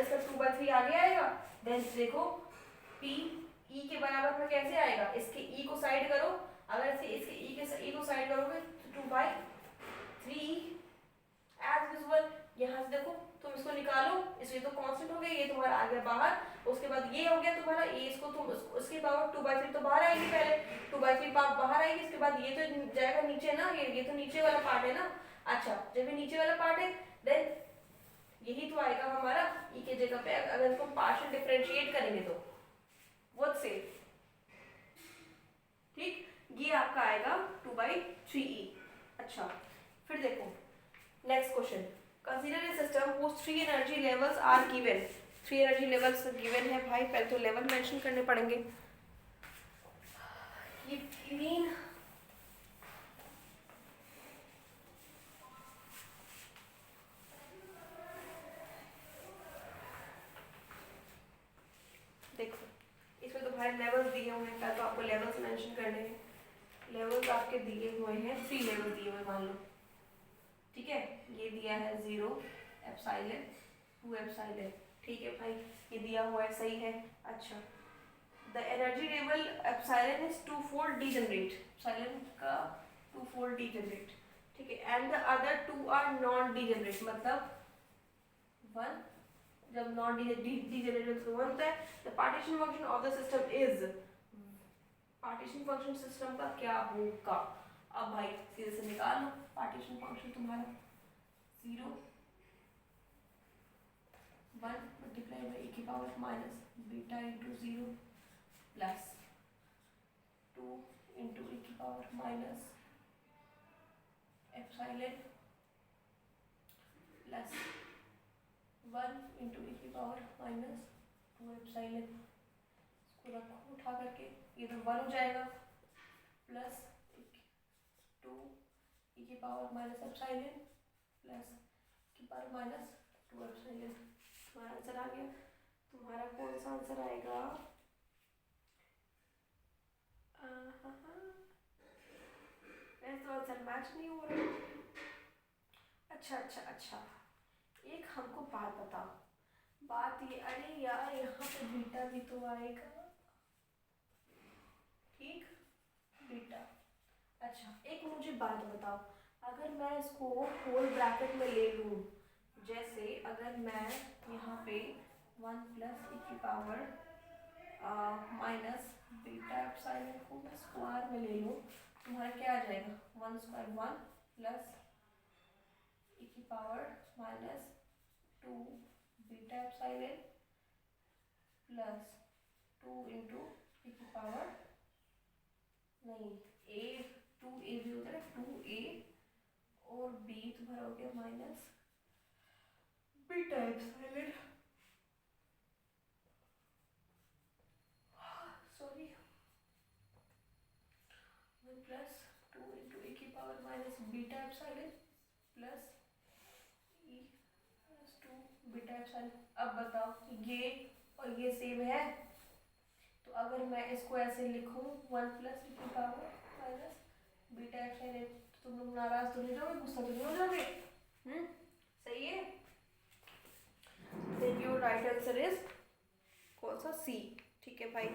इसका 2/3 आगे आएगा। देन देखो p e के बराबर में कैसे आएगा, इसके e को साइड करो, अगर इसके e को साइड करोगे तो 2/3 एज यूजुअल। यहाँ से देखो तुम इसको निकालो, इसलिए तो कांस्टेंट हो गया, ये तुम्हारा आ गया बाहर। उसके बाद ये हो गया तुम्हारा, ये इसको तुम उसके पावर 2/3 तो बाहर आएगी, पहले 2/3 बाहर आएगी, इसके बाद ये तो जाएगा नीचे ना, ये तो नीचे वाला पार्ट है ना। अच्छा, जब ये नीचे वाला पार्ट है देन यही तो आएगा हमारा ई के जगह पे, अगर इसको पार्शियल डिफरेंशिएट करेंगे तो वो से, ठीक, ये आपका आएगा 2/3e। अच्छा, फिर देखो next question, consider a system whose 3 energy levels are given. 3 energy levels given है भाई, पहले तो लेवल मेंशन करने पड़ेंगे। ये मीन देखो इसमें तो भाई लेवल्स दिए हुए हैं, तो आपको लेवल्स मेंशन करने हैं। लेवल्स आपके दिए हुए हैं, 3 लेवल दिए हुए मान लो, ठीक है। ये दिया है 0 एप्सिलॉन 2 एप्सिलॉन, ठीक है भाई, ये दिया हुआ है, सही है। अच्छा, the energy level epsilon is 2-fold degenerate, epsilon का 2-fold डीजनरेट, ठीक है। And the other 2 are non degenerate, मतलब 1 जब नॉन डीजनरेट तो 1 होता है। The partition function of the system is, partition function system का क्या होगा। अब भाई सीधे से निकाल लो पार्टीशन फंक्शन तुम्हारा, 0 1 मल्टीप्लाई बाई e की power minus beta into 0 plus 2 into e की power minus epsilon plus 1 into e की पावर माइनस 2 एप्सिलॉन। इसको रखो उठा करके, ये तो 1 हो जाएगा, प्लस 2 e की पावर माइनस एप्सिलॉन प्लस की पावर माइनस 2 एप्सिलॉन। तुम्हारा आंसर आ गया। तुम्हारा कौन सा आंसर आएगा, वैसे तो आंसर मैच नहीं हो रहा। अच्छा अच्छा अच्छा, एक हमको बात बताओ, बात ये, अरे यार यहाँ पे बीटा भी तो आएगा, ठीक, बीटा। अच्छा, एक मुझे बात बताओ, अगर मैं इसको होल ब्रैकेट में ले लूँ, जैसे अगर मैं यहाँ पे 1 प्लस e की पावर माइनस बीटा एप्सिलॉन को मैं स्क्वायर में ले लूँ, तुम्हारा क्या आ जाएगा, 1 स्क्वायर 1 प्लस e की power minus 2 beta epsilon plus 2 into e की पावर, नहीं a 2a भी होता है 2a और b तुम्हारा हो गया minus beta epsilon, sorry 1 plus 2 into A की power minus beta epsilon plus e plus 2 beta epsilon. अब बताओ ये और ये सेम है, तो अगर मैं इसको ऐसे लिखूं 1 प्लस e की पावर माइनस बीटा एप्सिलॉन, तो तुम लोग नाराज तो नहीं रहोगे, गुस्सा तो नहीं हो जाओगे? सही है। Then your right answer is कौन सा, सी। ठीक है भाई।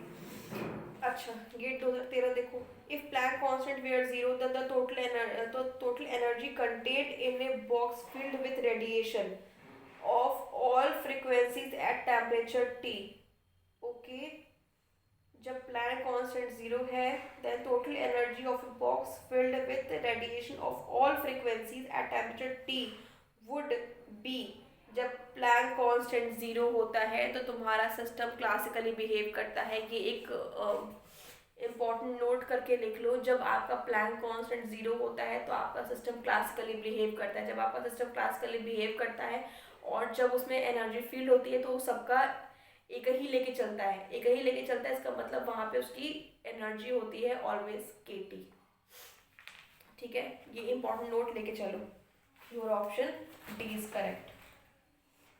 अच्छा गेट 2013 देखो, if Planck constant were 0 then the total energy contained in a box filled with radiation of all frequencies at temperature T। Okay, जब प्लैंक कांस्टेंट 0 है then total energy of a box filled with radiation of all frequencies at temperature T would be. जब Planck constant 0 होता है तो तुम्हारा system classically behave करता है। ये एक इम्पॉर्टेंट नोट करके लिख लो, जब आपका प्लैंक कांस्टेंट 0 होता है तो आपका सिस्टम क्लासिकली बिहेव करता है। जब आपका सिस्टम क्लासिकली बिहेव करता है और जब उसमें एनर्जी फील्ड होती है तो सबका एक ही लेके चलता है, एक ही लेके चलता है। इसका मतलब वहाँ पे उसकी एनर्जी होती है ऑलवेज kT। ठीक है, ये इंपॉर्टेंट नोट लेके चलो। Your option D is correct.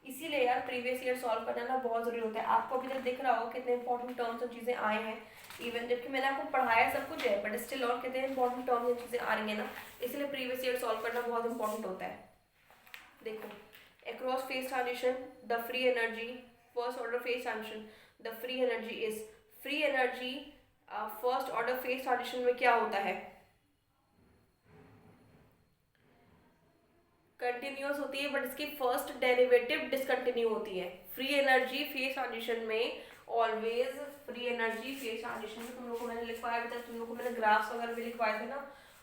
इसीलिए यार प्रीवियस ईयर सॉल्व करना ना बहुत जरूरी होता है। आपको अभी तक दिख रहा होगा कितने इंपॉर्टेंट टर्म्स और चीज़ें आए हैं, इवन जबकि मैंने आपको पढ़ाया सब कुछ है, बट स्टिल और कितने इंपॉर्टेंट टर्म्स और चीज़ें आ रही है ना, इसलिए प्रीवियस ईयर सॉल्व करना बहुत इंपॉर्टेंट होता है। देखो, across phase transition the free energy, first order phase transition the free energy is, free energy first order phase transition में क्या होता है, कंटिन्यूअस होती है, बट इसकी फर्स्ट डेरिवेटिव डिसकंटिन्यू होती है। फ्री एनर्जी फेज ट्रांजिशन में always, free energy phase transition में तुम लोगों को मैंने लिखवाया अभी तक, तुम लोगों को मैंने ग्राफ्स वगैरह भी लिखवाए थे ना,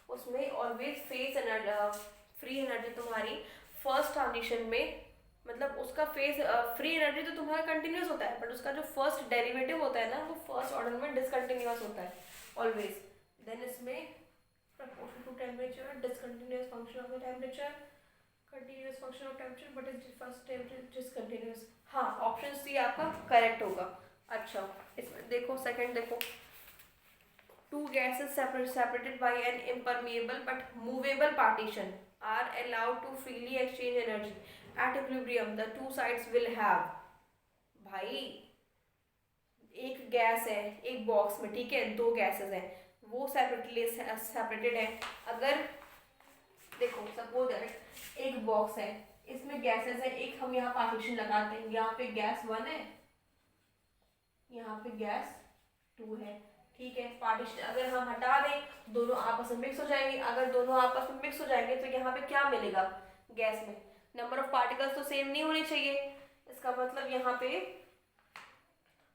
उसमें always phase energy, free energy तुम्हारी फर्स्ट ट्रांजिशन में, मतलब उसका फेज, फ्री एनर्जी तो तुम्हारा कंटिन्यूस होता है, बट उसका जो फर्स्ट डेरिवेटिव होता है ना वो फर्स्ट ऑर्डर में डिसकंटिन्यूस होता है ऑलवेज। देन इसमें proportional to temperature, discontinuous function of the temperature, continuous function of temperature, but is first temperature discontinuous। हाँ, ऑप्शन सी आपका करेक्ट होगा। अच्छा इसमें देखो, सेकंड देखो, two gases separated by an impermeable but movable partition are allowed to freely exchange energy at equilibrium the two sides will have। भाई एक gas है एक बॉक्स में, ठीक है, दो गैसेस हैं, वो सेपरेटेड है। अगर देखो सपोज एक बॉक्स है, इसमें गैसेस है, एक हम यहाँ पार्टीशन लगाते हैं, यहाँ पे गैस 1 है, यहाँ पे गैस 2 है, ठीक है। पार्टीशन अगर हम हटा दें, दोनों आपस में मिक्स हो जाएंगे। अगर दोनों आपस में मिक्स हो जाएंगे तो यहाँ पे क्या मिलेगा, गैस में नंबर ऑफ पार्टिकल्स तो सेम नहीं होनी चाहिए। इसका मतलब यहाँ पे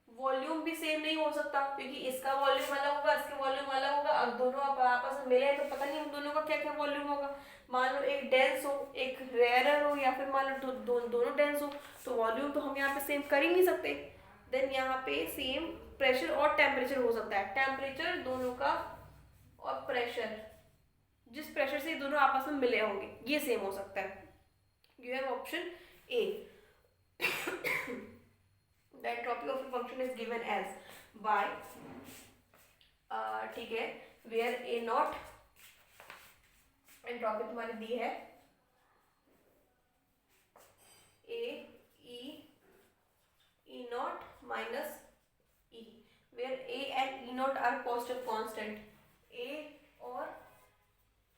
वॉल्यूम भी सेम नहीं हो सकता, क्योंकि इसका वॉल्यूम अलग होगा, इसका वॉल्यूम अलग होगा। अब दोनों आपस में मिले तो पता नहीं उन दोनों का क्या क्या वॉल्यूम होगा। मान लो एक डेंस हो एक रेयरर हो, या फिर मान लो दोनों डेंस हो, तो वॉल्यूम तो हम यहाँ पे सेम कर ही नहीं सकते। देन यहाँ पे सेम प्रेशर और टेम्परेचर हो सकता है, टेम्परेचर दोनों का और प्रेशर, जिस प्रेशर से दोनों आपस में मिले होंगे ये सेम हो सकता है। You have option A. The entropy of a function is given as by ठीक है, where a naught एंट्रोपी तुम्हारी दी है a e naught minus e, where a and e naught are positive constant, a और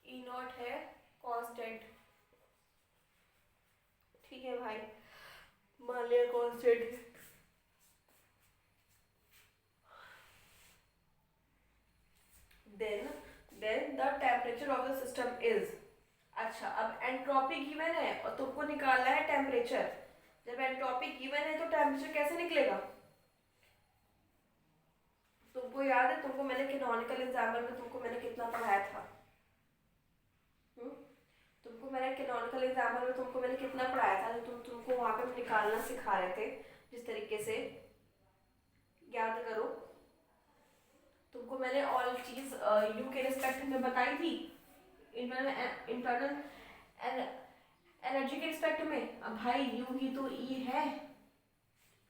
e naught है constant, ठीक है भाई, मान लिया constant है। then the temperature of the system is। अच्छा अब एंट्रोपी गिवन है और तुमको निकालना है टेम्परेचर। जब एंट्रोपी गिवन है तो टेम्परेचर कैसे निकलेगा, तुमको याद है, तुमको मैंने कैनोनिकल एग्जाम्पल में तुमको मैंने कितना पढ़ाया था? हम्म? तुमको मैंने कैनोनिकल एग्जाम्पल में तुमको मैंने कितना पढ़ाया था? तुमको वहाँ पे निकालना सिखा रहे थे जिस तरीके से, याद करो। तुमको मैंने ऑल चीज यू के रिस्पेक्ट में बताई थी, इंटरनल एनर्जी के रिस्पेक्ट में। अब भाई यू ही तो ई है,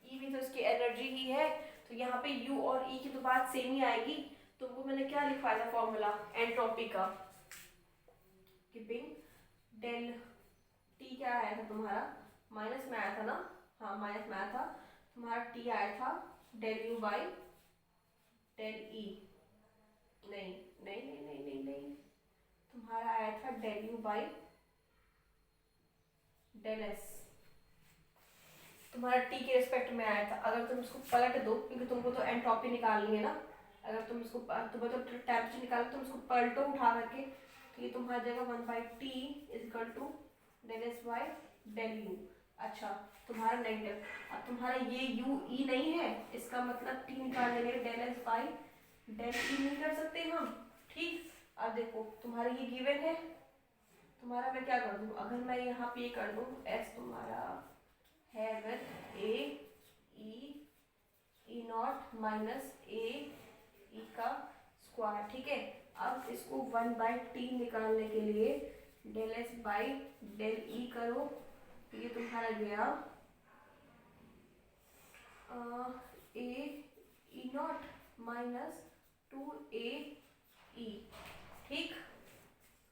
ई भी तो इसकी एनर्जी ही है, तो यहाँ पे यू और ई की तो बात सेम ही आएगी। तुमको मैंने क्या लिखवाया था फॉर्मूला एंट्रोपी का? कीपिंग डेल टी क्या आया था तुम्हारा? माइनस में आया था ना? हाँ माइनस में आया था तुम्हारा। टी आया था del you by del E. नहीं नहीं नहीं नहीं नहीं नहीं, तुम्हारा आया था del you by del S. तुम्हारा टी के रिस्पेक्ट में आया था। अगर तुम इसको पलट दो, क्योंकि तुमको तो एंट्रोपी निकालनी है ना, अगर तुम इसको तुम्हें तो टेम्परेचर निकालो, तुम इसको पलटो उठा करके, तो ये तुम्हारा जाएगा 1/T is equal to del S by del U. अच्छा तुम्हारा नेगेटिव, अब तुम्हारा ये यू ई नहीं है, इसका मतलब टी निकालने के लिए del S by del E नहीं कर सकते हम, ठीक। अब देखो तुम्हारा ये गिवन है, तुम्हारा मैं क्या कर दूँ, अगर मैं यहाँ पे ये कर दूँ, एस तुम्हारा है with A E naught minus A E का स्क्वायर, ठीक है। अब इसको 1/T निकालने के लिए del S by del E करो, तो ये तुम्हारा गया ए ई नॉट माइनस 2a ई, ठीक।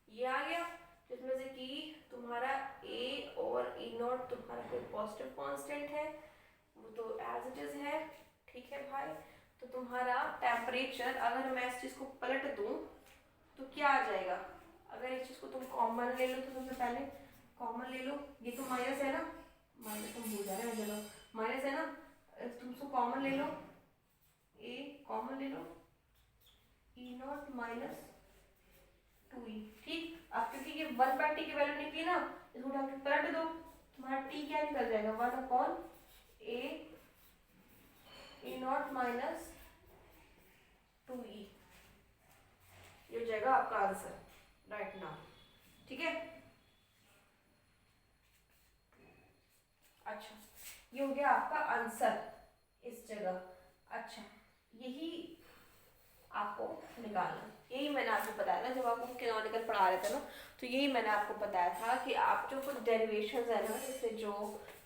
ये आ गया, जिसमें से कि तुम्हारा a और ई नॉट तुम्हारा कोई पॉजिटिव कांस्टेंट है, वो तो एज इट इज है, ठीक है भाई। तो तुम्हारा टेम्परेचर, अगर मैं इस चीज़ को पलट दूँ तो क्या आ जाएगा? अगर इस चीज़ को तुम कॉमन ले लो, तो सबसे पहले कॉमन ले लो, ये तो माइनस है ना, माइनस तुम भूल जा रहे हो, चलो माइनस है ना, तुम इसको कॉमन ले लो, a कॉमन ले लो, ई नॉट माइनस 2e, ठीक। अब क्योंकि ये 1/T की वैल्यू निकली ना, इसको उठा के पलट दो, तुम्हारा t क्या निकल जाएगा? 1/a ई नॉट माइनस 2e, ये हो जाएगा आपका आंसर राइट नाउ, ठीक है। अच्छा ये हो गया आपका आंसर इस जगह। अच्छा यही आपको निकालना, यही मैंने आपको बताया था जब आपको कैनोनिकल पढ़ा रहे थे ना, तो यही मैंने आपको बताया था कि आप जो कुछ डेरिवेशंस है ना, जैसे जो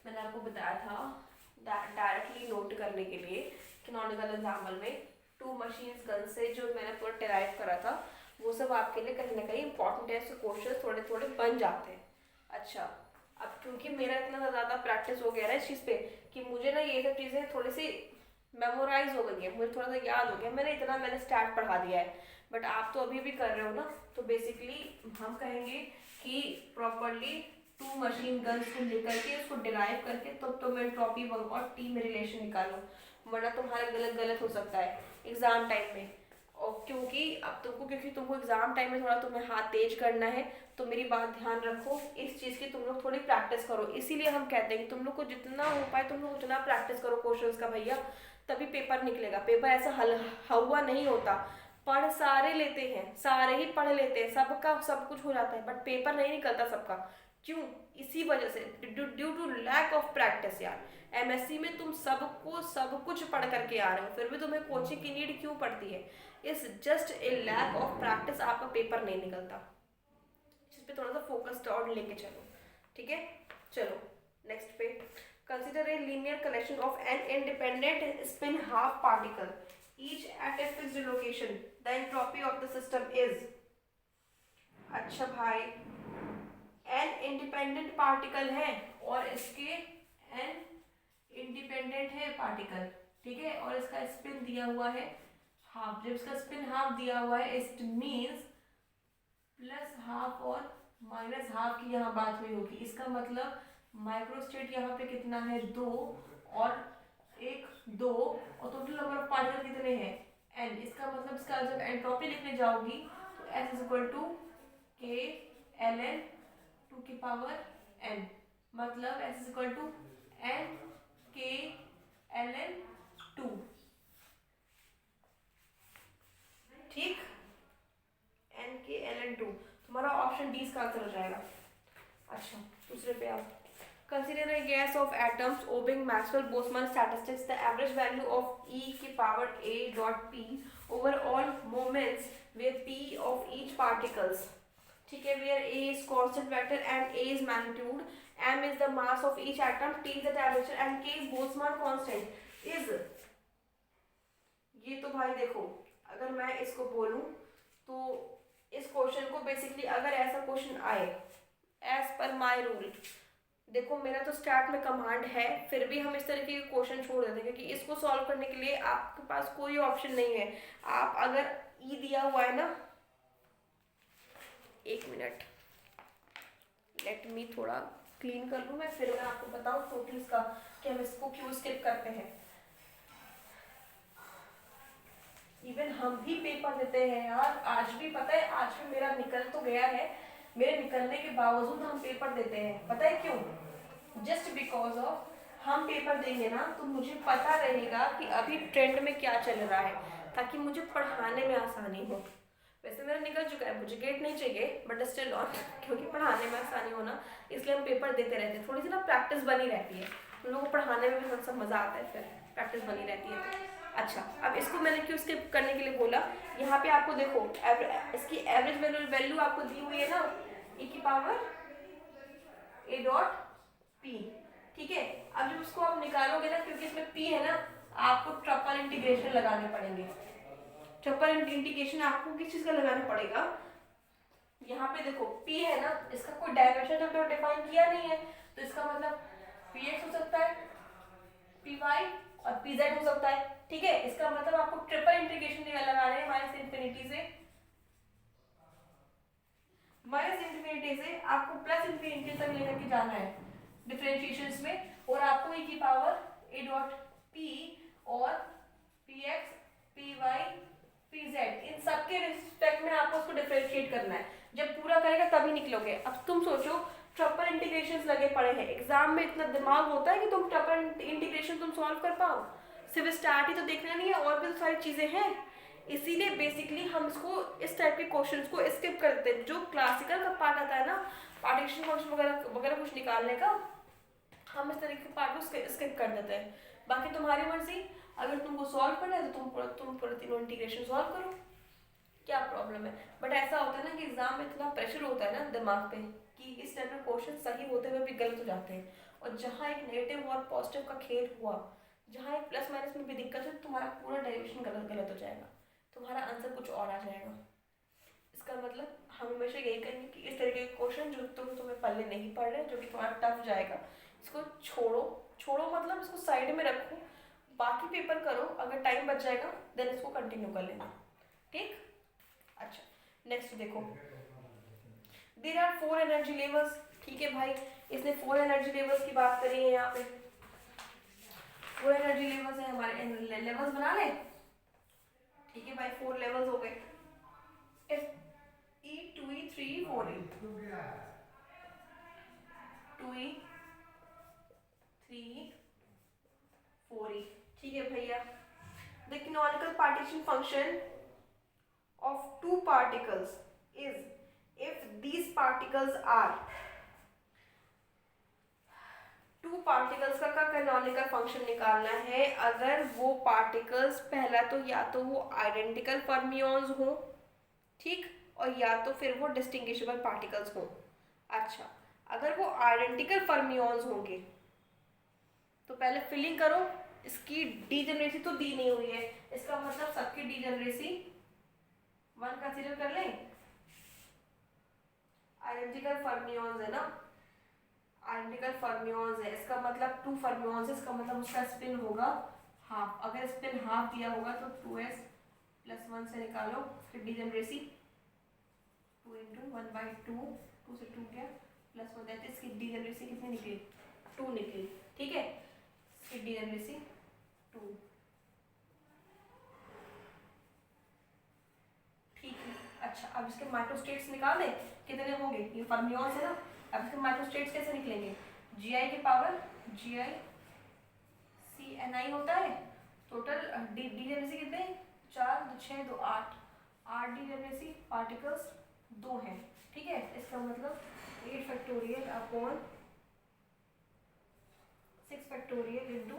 मैंने आपको बताया था डायरेक्टली नोट करने के लिए कैनोनिकल एग्जाम्पल में, टू मशीन्स गन से जो मैंने पूरा डिराइव करा था, वो सब आपके लिए कहीं ना कहीं इंपॉर्टेंट है, क्वेश्चन थोड़े थोड़े बन जाते हैं। अच्छा अब क्योंकि मेरा इतना ज़्यादा प्रैक्टिस हो गया है इस चीज़ पे कि मुझे ना ये सब चीज़ें थोड़ी सी मेमोराइज हो गई है, मुझे थोड़ा सा याद हो गया, मैंने स्टार्ट पढ़ा दिया है, बट आप तो अभी भी कर रहे हो ना, तो बेसिकली हम कहेंगे कि प्रॉपरली टू मशीन गन्स को लेकर के उसको डिराइव करके तब तो मैं एंट्रोपी और टी में रिलेशन निकालो, वरना तुम्हारा गलत गलत हो सकता है एग्जाम टाइम में। और क्योंकि तुमको एग्जाम टाइम में थोड़ा तुम्हें हाथ तेज करना है, तो मेरी बात ध्यान रखो, इस चीज़ की तुम लोग थोड़ी प्रैक्टिस करो। इसीलिए हम कहते हैं कि तुम लोग को जितना हो पाए तुम लोग उतना प्रैक्टिस करो क्वेश्चंस का भैया, तभी पेपर निकलेगा। पेपर ऐसा हुआ नहीं होता, पढ़ सारे लेते हैं, सारे ही पढ़ लेते हैं, सबका सब कुछ हो जाता है, बट पेपर नहीं निकलता सबका। क्यों? इसी वजह से, due to lack of practice यार। एमएससी में तुम सबको सब कुछ पढ़ करके आ रहे हो, फिर भी तुम्हें कोचिंग की नीड क्यों पड़ती है? Is just a lack of practice आपका पेपर नहीं निकलता। इस पे थोड़ा सा फोकस्ड और लेके चलो, ठीक है। चलो नेक्स्ट पे, consider a linear collection of an independent spin half particle each at a fixed location, the entropy of the system is। अच्छा भाई, n इंडिपेंडेंट पार्टिकल है और इसके n इंडिपेंडेंट है पार्टिकल, ठीक है, और इसका स्पिन दिया हुआ है हाफ। जब इसका स्पिन हाफ दिया हुआ है, इट मीन्स प्लस हाफ और माइनस हाफ की यहाँ बात हुई होगी। इसका मतलब माइक्रोस्टेट यहाँ पे कितना है? 2 और 2, और टोटल नंबर ऑफ पार्टिकल कितने हैं? n। इसका मतलब इसका जब एंट्रोपी लिखने जाओगी तो s is equal to k ln 2 की पावर n, मतलब s is equal to n k ln 2। इसका आंसर हो जाएगा। अच्छा दूसरे पे आप consider a gas of atoms obeying Maxwell-Boltzmann statistics. The average value of e की power a dot p over all moments where p of each particles, ठीक है, where a is constant vector and a is magnitude, m is the mass of each atom, t is the temperature and k is Boltzmann constant is, ये तो भाई देखो अगर मैं इसको बोलूं तो इस क्वेश्चन को बेसिकली अगर ऐसा क्वेश्चन आए एज पर माई रूल, देखो मेरा तो स्टार्ट में कमांड है, फिर भी हम इस तरीके के क्वेश्चन छोड़ देते हैं क्योंकि इसको सॉल्व करने के लिए आपके पास कोई ऑप्शन नहीं है। आप अगर ई दिया हुआ है ना, एक मिनट लेट मी थोड़ा क्लीन कर लूँ मैं, फिर मैं आपको बताऊँ टोटल इसका कि हम इसको क्यों स्किप करते हैं। इवन हम भी पेपर देते हैं यार, आज भी पता है, आज भी मेरा निकल तो गया है, मेरे निकलने के बावजूद हम पेपर देते हैं, पता है क्यों? जस्ट बिकॉज ऑफ हम पेपर देंगे ना तो मुझे पता रहेगा कि अभी ट्रेंड में क्या चल रहा है, ताकि मुझे पढ़ाने में आसानी हो। वैसे मेरा निकल चुका है, मुझे गेट नहीं चाहिए बट स्टिल ऑन, क्योंकि पढ़ाने में आसानी होना इसलिए हम पेपर देते रहते हैं। थोड़ी सी ना प्रैक्टिस बनी रहती है, हम लोगों को पढ़ाने में भी थोड़ा सा मज़ा आता है, फिर प्रैक्टिस बनी रहती है। अच्छा अब इसको मैंने क्यों स्किप करने के लिए बोला, यहाँ पे आपको देखो इसकी एवरेज वैल्यू आपको दी हुई है ना, e की पावर a डॉट p, ठीक है। अब जब उसको आप निकालोगे ना, क्योंकि इसमें p है ना, आपको ट्रिपल इंटीग्रेशन लगाने पड़ेंगे। ट्रिपल इंटीग्रेशन आपको किस चीज का लगाना पड़ेगा, यहाँ पे देखो p है ना, इसका कोई डायमेंशन तो डिफाइन किया नहीं है, तो इसका मतलब px हो सकता है, py और pz हो सकता है, ठीक है। इसका मतलब आपको ट्रिपल इंटीग्रेशन लगाना है माइनस इंफिनिटी से आपको प्लस इंफिनिटी तक लेकर के जाना है डिफरेंशिएशंस में, और आपको e की पावर a डॉट p और px py pz इन सब के रिस्पेक्ट में आपको उसको डिफरेंशिएट करना है। जब पूरा करेगा तभी निकलोगे। अब तुम सोचो ट्रिपल इंटीग्रेशंस लगे पड़े हैं, एग्जाम में इतना दिमाग होता है कि तुम ट्रिपल इंटीग्रेशन तुम सॉल्व कर पाओ? सिर्फ स्टार्ट ही तो देखना नहीं है, और भी तो सारी चीजें हैं। इसीलिए बेसिकली हम इसको इस टाइप के क्वेश्चंस को स्किप कर देते हैं। जो क्लासिकल का पार्ट आता है ना, पार्टीशन फंक्शन वगैरह वगैरह कुछ निकालने का, हम इस तरीके के पार्ट को स्किप कर देते हैं। बाकी तुम्हारी मर्जी, अगर तुमको सॉल्व करना है तो तुम पूरा तीनों इंटीग्रेशन सॉल्व करो, क्या प्रॉब्लम है। बट ऐसा होता है ना कि एग्जाम में इतना प्रेशर होता है ना दिमाग पे कि इस टाइप के क्वेश्चन सही होते हुए भी गलत हो जाते हैं, और जहाँ एक नेगेटिव और पॉजिटिव का खेल हुआ, जहाँ एक प्लस माइनस में भी दिक्कत है, तुम्हारा पूरा डेरिवेशन गलत हो जाएगा, तुम्हारा आंसर कुछ और आ जाएगा। इसका मतलब हम हमेशा यही करेंगे कि इस तरीके के क्वेश्चन जो तुम्हें पल्ले नहीं पड़ रहे, जो कि तुम्हारा टफ जाएगा, इसको छोड़ो मतलब इसको साइड में रखो, बाकी पेपर करो, अगर टाइम बच जाएगा देन इसको कंटिन्यू कर लेना, ठीक। अच्छा नेक्स्ट देखो, देयर आर 4 एनर्जी लेवल्स, ठीक है भाई, इसने 4 एनर्जी लेवल्स की बात करी है। यहाँ पे 4 एनर्जी लेवल्स है हमारे, लेवल्स बना ले, ठीक है भाई, 4 लेवल्स हो गए, E 2E 3E 4E 2E 3E 4E, ठीक है भैया। The canonical partition function of two particles is if these particles are, two particles का कैनोनिकल फंक्शन निकालना है अगर वो पार्टिकल्स पहला तो या तो वो आइडेंटिकल फर्मियंस हो, ठीक, और या तो फिर वो डिस्टिंग्विशेबल पार्टिकल्स हो। अच्छा अगर वो आइडेंटिकल फर्मियंस होंगे तो पहले फिलिंग करो, इसकी डीजेनरेसी तो दी नहीं हुई है, इसका मतलब सबकी डीजेनरेसी 1 कंसीडर कर लें। आइडेंटिकल फर्मियंस है ना, आइडेंटिकल फर्मियंस है, इसका मतलब 2 फर्मियंस है, इसका मतलब उसका स्पिन होगा हाफ। अगर स्पिन हाफ दिया होगा तो 2s + 1 से निकालो, फिर डीजेनरेसी 2 × 1/2, 2 से 2 गया +1, दैट इज इसकी डीजेनरेसी कितनी निकली, 2 निकली, ठीक है, इसकी डीजेनरेसी 2, ठीक है। अच्छा अब इसके माइक्रोस्टेट्स निकाल दें, कितने होंगे, ये फर्मियंस है ना, अब इसके माइक्रोस्टेट्स कैसे निकलेंगे, Gi की पावर Gi CNI होता है, टोटल डीजेनरेसी कितने, 4 2 6 2 8 डीजेनरेसी पार्टिकल्स 2 है, ठीक है। इसका मतलब 8 factorial upon 6 factorial into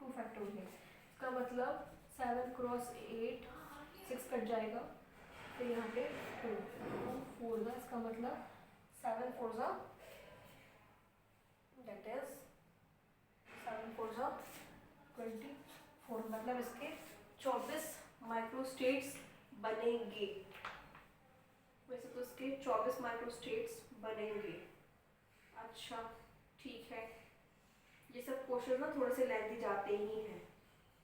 2 factorial. इसका मतलब 7 क्रॉस 8 6 कट जाएगा, फिर यहाँ पे 2 4 का, इसका मतलब 7 4 ज़ा दैट इज 7 4 ज़ा 24, मतलब इसके 24 माइक्रोस्टेट्स बनेंगे। वैसे तो इसके 24 माइक्रोस्टेट्स बनेंगे। अच्छा ठीक है, ये सब क्वेश्चन ना थोड़े से लेंथी जाते ही हैं,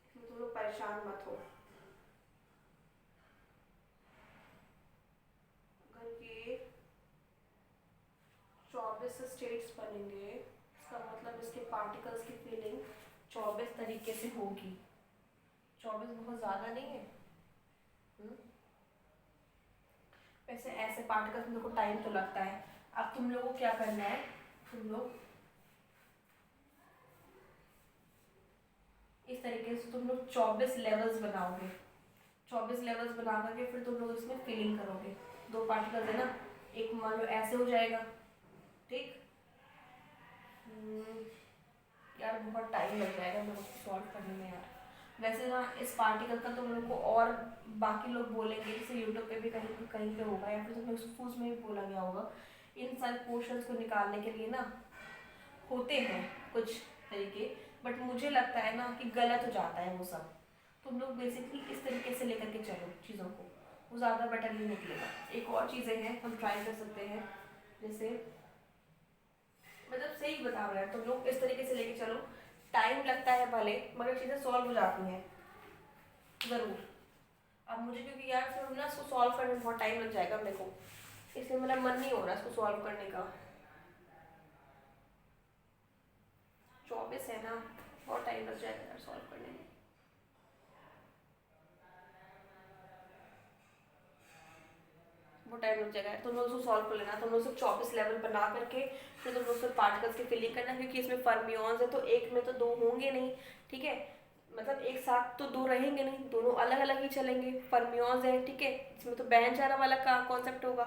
इसमें तुम लोग परेशान मत हो। अगर ये 24 स्टेट्स बनेंगे, इसका मतलब इसके पार्टिकल्स की फिलिंग 24 तरीके से होगी। 24 बहुत ज़्यादा नहीं है। वैसे ऐसे पार्टिकल्स में देखो टाइम तो लगता है। अब तुम लोगों को क्या करना है, तुम लोग इस तरीके से तुम लोग 24 लेवल्स बनाओगे। 24 लेवल्स बना करके फिर तुम लोग इसमें फिलिंग करोगे। 2 पार्टिकल्स है ना, एक मान लो ऐसे हो जाएगा, ठीक। यार बहुत टाइम लग जाएगा मेरे को सॉल्व करने में यार। वैसे ना इस पार्टिकल का तुम लोग को और बाकी लोग बोलेंगे, जैसे यूट्यूब पे भी कहीं पे होगा या फिर तुम्हें स्कूल्स में भी बोला गया होगा, इन सारे पोर्शंस को निकालने के लिए ना होते हैं कुछ तरीके, बट मुझे लगता है ना कि गलत हो जाता है वो सब। तुम लोग बेसिकली इस तरीके से लेकर के चलो चीज़ों को, वो ज़्यादा बेटर नहीं निकलेगा। एक और चीज़ें हैं हम ट्राई कर सकते हैं, जैसे मतलब सही बता रहा है, तुम लोग इस तरीके से लेके चलो, टाइम लगता है भले मगर चीज़ें सॉल्व हो जाती हैं ज़रूर। अब मुझे क्योंकि यार फिर ना इसको सॉल्व करने में बहुत टाइम लग जाएगा मेरे को, इसलिए मेरा मन नहीं हो रहा इसको सॉल्व करने का। 24 है ना, बहुत टाइम लग जाएगा यार सॉल्व करने में। बहुत टाइम लग जाएगा, तुम लोग उसको सॉल्व कर लेना। तुम लोग सिर्फ 24 लेवल बना करके फिर तुम लोग सिर्फ पार्टिकल्स की फिलिंग करना, क्योंकि इसमें फर्मियॉन्स है तो एक में तो 2 होंगे नहीं, ठीक है। मतलब एक साथ तो 2 रहेंगे नहीं, दोनों अलग अलग ही चलेंगे। फर्मियॉन्स है, ठीक है, इसमें तो बैंड चारा वाला का कॉन्सेप्ट होगा।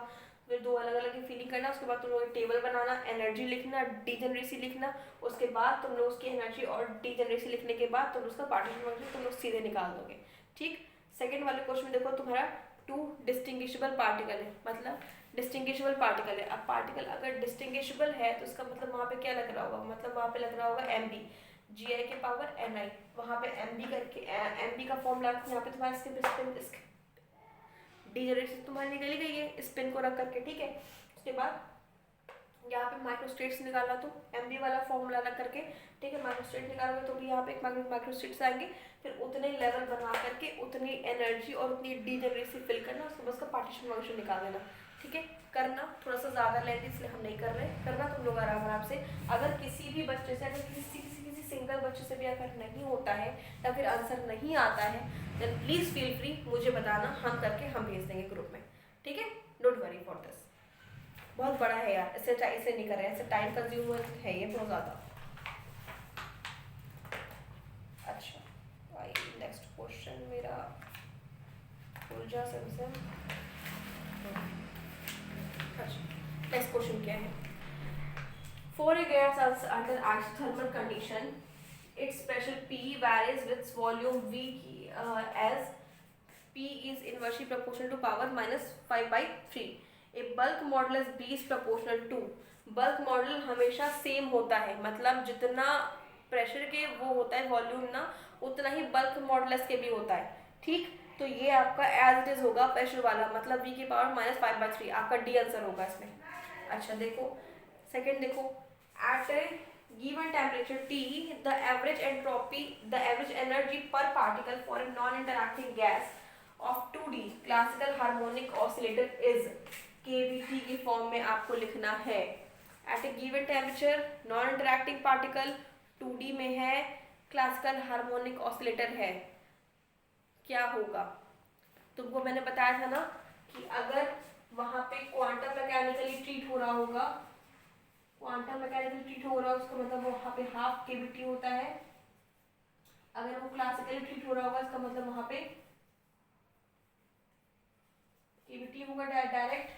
फिर 2 अलग अलग ही फीलिंग करना, उसके बाद तुम लोग टेबल बनाना, एनर्जी लिखना, डीजेनरेसी लिखना, उसके बाद तुम लोग उसकी एनर्जी और डीजेनरेसी लिखने के बाद तुम उसका पार्टीशन तुम लोग सीधे निकाल दोगे, ठीक। सेकेंड वाले क्वेश्चन देखो, तुम्हारा 2 डिस्टिंग्विशेबल पार्टिकल है, मतलब डिस्टिंग्विशेबल पार्टिकल है। अब पार्टिकल अगर डिस्टिंग्विशेबल है तो इसका मतलब वहाँ पे क्या लग रहा होगा, मतलब वहाँ पे लग रहा होगा mb, gi के पावर ni, वहाँ पे mb करके mb का फॉर्मूला यहाँ पे तुम्हारा स्पिन डीजनरेशन तुम्हारी निकल गई है स्पिन को रख करके, ठीक है। उसके बाद यहाँ पे माइक्रोस्टेट्स निकालना, तो mb वाला फॉर्मूला रख करके, ठीक है, माइक्रोस्टेट निकालोगे तो भी यहाँ पे एक माइक्रोस्टेट्स आएंगे, फिर उतने लेवल बना करके उतनी एनर्जी और उतनी डीजनरेसी फिल करना, उसके बाद उसका पार्टीशन फंक्शन निकाल देना, ठीक है। करना थोड़ा सा ज़्यादा लेंथ इसलिए हम नहीं कर रहे, करना तुम लोग आराम आराम से। अगर किसी भी बच्चे से, अगर किसी सिंगल बच्चे से भी अगर नहीं होता है या फिर आंसर नहीं आता है, देन प्लीज़ फील फ्री मुझे बताना, हम करके हम भेज देंगे ग्रुप में, ठीक है। डोंट वरी फॉर दिस, बहुत बड़ा है यार, इसे नहीं कर रहे हैं, इसे टाइम कंज्यूम है ये बहुत ज़्यादा। अच्छा भाई नेक्स्ट क्वेश्चन मेरा ऊर्जा सिमसिम। अच्छा नेक्स्ट क्वेश्चन क्या है, for a gas under isothermal condition its pressure P varies with volume V as P is inversely proportional to power minus 5/3. A bulk modulus B is proportional to, bulk model हमेशा same होता है, मतलब जितना pressure के वो होता है volume ना, उतना ही बल्क मॉडुलस के भी होता है, ठीक। तो ये आपका एज इट इज होगा प्रेशर वाला, मतलब V की पावर -5/3 आपका डी आंसर होगा इसमें। अच्छा देखो सेकेंड देखो, at a given temperature T, the average entropy, the average energy per particle for a non-interacting gas of 2D classical harmonic oscillator is, kBT की फॉर्म में आपको लिखना है। at a given temperature non-interacting particle 2D में है, classical harmonic oscillator है, क्या होगा। तुमको मैंने बताया था ना कि अगर वहां पे क्वांटम मैकेनिकली ट्रीट हो रहा होगा, क्वांटम मैकेनिकल ट्रीट हो रहा है उसका मतलब वहाँ पे हाफ केवीटी होता है, अगर वो क्लासिकली ट्रीट हो रहा होगा इसका मतलब वहाँ पे केवीटी होगा डायरेक्ट,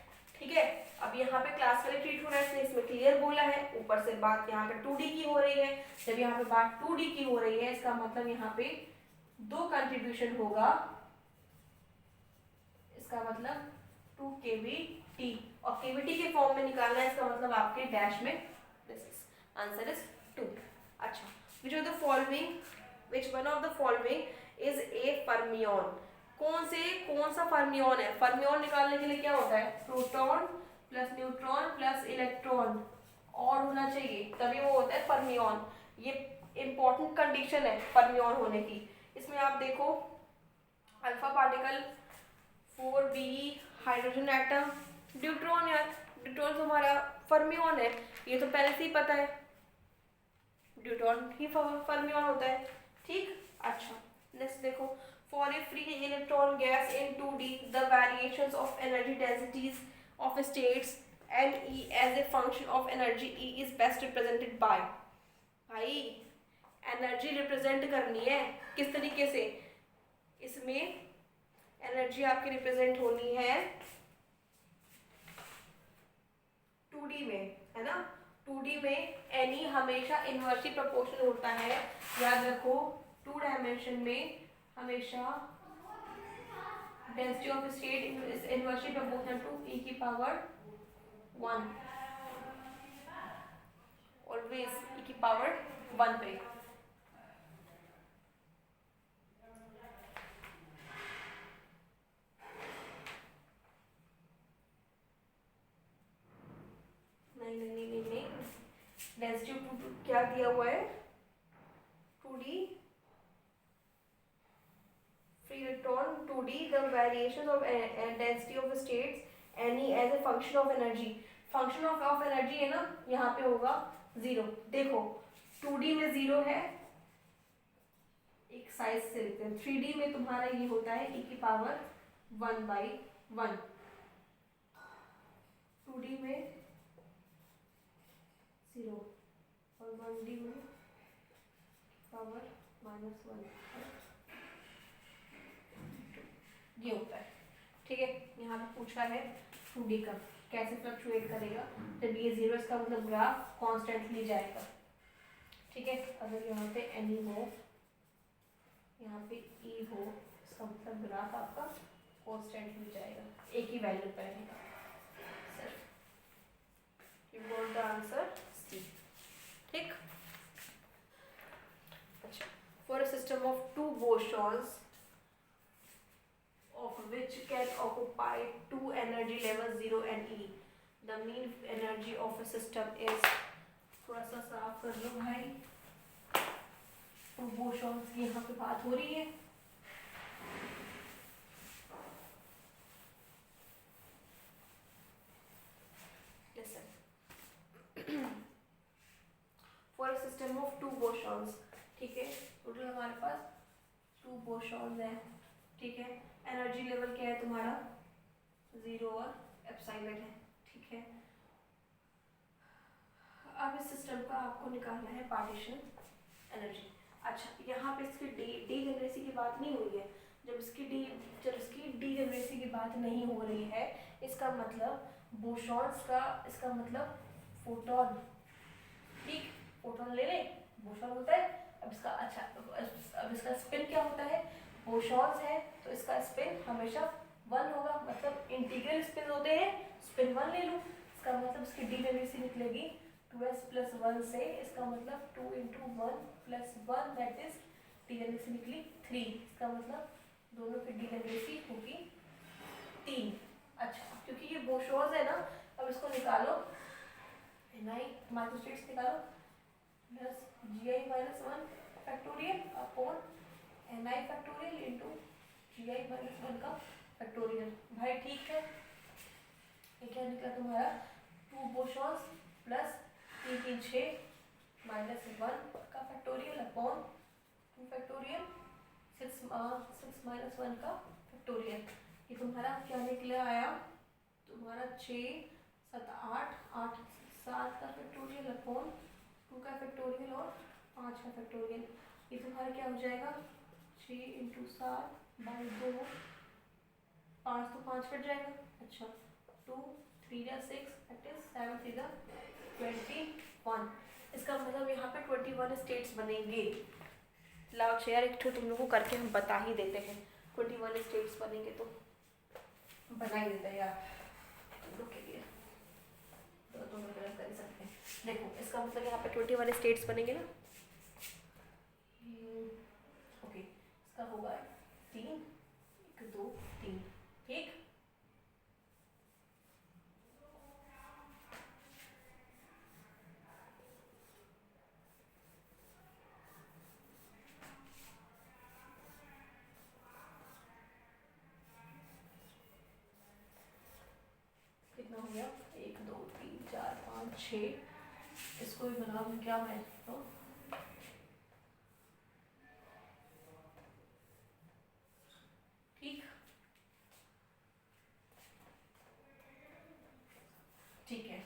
ठीक है। अब यहाँ पे क्लासिकली ट्रीट होना है इसलिए इसमें क्लियर बोला है, ऊपर से बात यहाँ पे 2D की हो रही है। जब यहाँ पे बात 2D की हो रही है इसका मतलब यहाँ पे 2 कंट्रीब्यूशन होगा, इसका मतलब 2 kVT, और kVT के फॉर्म में निकालना है, इसका मतलब आपके डैश में आंसर इज 2। अच्छा, which one of the following is a fermion, कौन सा फर्मियन है? फर्मियन निकालने के लिए क्या होता है? Proton plus neutron plus electron और होना चाहिए, तभी वो होता है फर्मियन। ये इंपॉर्टेंट कंडीशन है फर्मियन होने की। इसमें आप देखो alpha particle, 4b hydrogen atom, deuteron, यार ड्यूट्रॉन हमारा फर्मियन है, ये तो पहले से ही पता है, ड्यूट्रॉन ही फर्मियन होता है। ठीक, अच्छा नेक्स्ट देखो, for a free electron gas in 2D the variations of energy densities of states and E as a function of energy E is best represented by, भाई एनर्जी रिप्रेजेंट करनी है किस तरीके से? इसमें एनर्जी आपकी रिप्रेजेंट होनी है 2D में, है ना। 2D में एनी हमेशा इनवर्सली प्रोपोर्शनल होता है, याद रखो 2 डायमेंशन में हमेशा density of state is inversely proportional to e की पावर 1, ऑलवेज e की पावर 1 पे। नहीं डेंसिटी क्या दिया हुआ है? 2D free electron 2D the variations of density of states any as a function of energy, function of energy है ना, यहाँ पे होगा 0। देखो 2D में 0 है, एक साइज से लिखते हैं, 3D में तुम्हारा ये होता है e की पावर 1/1, 2D में 0 और 1D में पावर -1 ये होता है। ठीक है, यहाँ पे पूछा है 2D का कैसे फ्लक्चुएट करेगा, जब ये 0 इसका मतलब ग्राफ कॉन्स्टेंटली जाएगा। ठीक है, अगर यहाँ पे एनी हो, यहाँ पे ई हो, इसका मतलब ग्राफ आपका कॉन्स्टेंटली जाएगा, एक ही वैल्यू पर रहेगा। Sir you got the answer C. ठीक, अच्छा, for a system of 2 bosons of which can occupy 2 energy levels 0 and E, the mean energy of a system is, थोड़ा सा साफ कर लो भाई, तो बोसॉन्स की यहाँ पे बात हो रही है। For a system of 2 bosons, ठीक है, टोटल हमारे पास 2 bosons हैं। ठीक है, एनर्जी लेवल क्या है तुम्हारा? 0 और एप्सिलॉन है। ठीक है, अब इस सिस्टम का आपको निकालना है पार्टीशन एनर्जी। अच्छा, यहाँ पे इसकी डी जनरेसी की बात नहीं हुई है, जब इसकी डी जनरेसी की बात नहीं हो रही है, इसका मतलब बोसॉन्स का, इसका मतलब फोटोन। ठीक, फोटोन ले ले, बोसॉन होता है। अब इसका अच्छा, अब इसका स्पिन क्या होता है? बोसॉन्स है तो इसका स्पिन हमेशा 1 होगा, मतलब इंटीग्रल स्पिन होते हैं, स्पिन 1 ले लूँ, इसका मतलब इसकी डी जनरेसी निकलेगी 2s + 1 से, इसका मतलब 2 × 1 + 1 दैट इज डी जनरेसी निकली 3, इसका मतलब दोनों की डी जनरेसी होगी 3। अच्छा, क्योंकि ये बोसॉन्स है ना, अब इसको निकालो, Ni माइक्रोस्टेट्स निकालो, plus gi - 1 factorial upon Ni factorial into gi - 1 का फैक्टोरियल। भाई ठीक है, ये क्या निकला तुम्हारा? 2 बोसॉन्स प्लस 3 × 6 -1 का फैक्टोरियल अपॉन 2 फैक्टोरियल 6 - 1 का फैक्टोरियल। ये तुम्हारा क्या निकला आया? तुम्हारा 6 × 7 = 8, 8 × 7 का फैक्टोरियल अपॉन 2 का फैक्टोरियल और 5 का फैक्टोरियल। ये तुम्हारा क्या हो जाएगा? 6 × 7/2, 5 तो 5 कट जाएगा। अच्छा, 2 3 या 6 दैट इज 7 3 जा 21। इसका मतलब यहाँ पे 21 स्टेट्स बनेंगे। लाओ शेयर एक तुम लोगों को करके हम बता ही देते हैं। 21 स्टेट्स बनेंगे तो बना ही देते हैं यार, रुकिए तो तुम लोग कर ही सकते हैं। देखो इसका मतलब यहाँ पे 21 स्टेट्स बनेंगे ना। ओके इसका होगा 3 1 2 3 ठीक। कितना हो गया 1 2 3 4 5 6। इसको भी बनाओ क्या मैं तो ठीक ठीक है।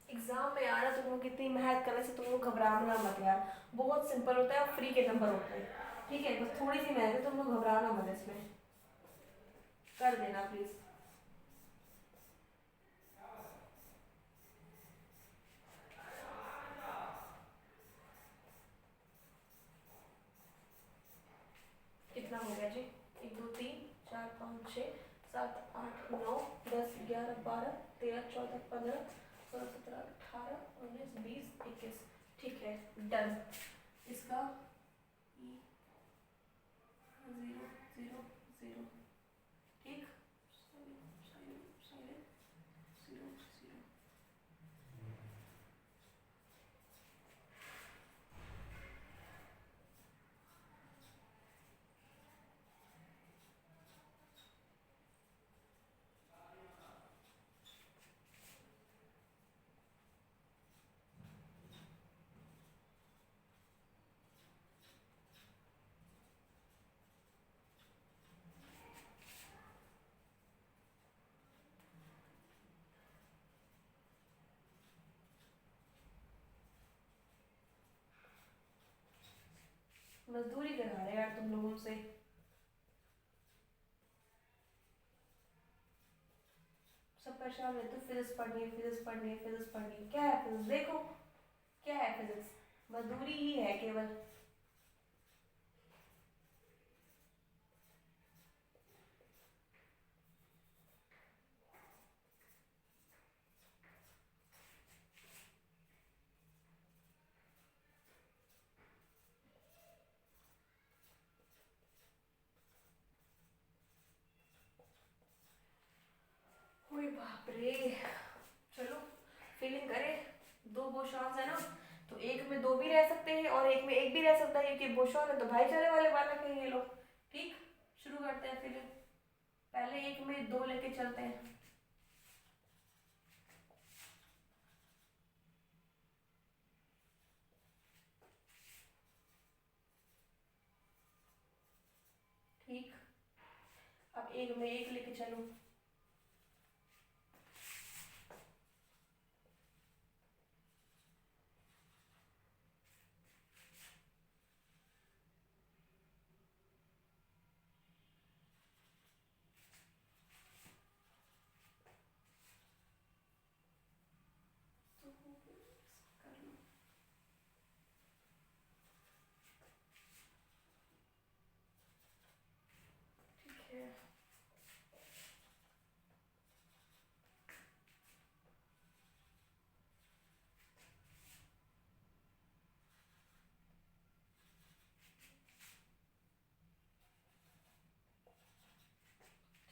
एग्जाम में यार तुम लोग कितनी मेहनत करने से तुम लोग घबराना मत यार, बहुत सिंपल होता है और फ्री के नंबर होते हैं। ठीक है बस थोड़ी सी मेहनत है, तुम लोग घबराना मत, इसमें कर देना प्लीज। कितना हो गया जी 1 2 3 4 5 6 7 8 9 10 11 12 13 14 15 16 17 18 19 20 21। ठीक है डन। इसका 0 0 0 ठीक 0 0 0 0। मजदूरी करा रहे यार तुम लोगों से। सब परेशान रहते हो, फिजिक्स पढ़नी है फिजिक्स पढ़नी है फिजिक्स पढ़नी है। क्या है फिजिक्स देखो, क्या है फिजिक्स, मजदूरी ही है केवल। ओए बाप रे। चलो फीलिंग करें। दो बोशॉन्स है ना, तो एक में दो भी रह सकते हैं और एक में एक भी रह सकता है, क्योंकि बोशॉन है तो भाईचारे वाले बालक हैं ये लोग। ठीक शुरू करते हैं फीलिंग। पहले एक में दो लेके चलते हैं। ठीक अब एक में एक लेके चलो। तो कर लो। ठीक है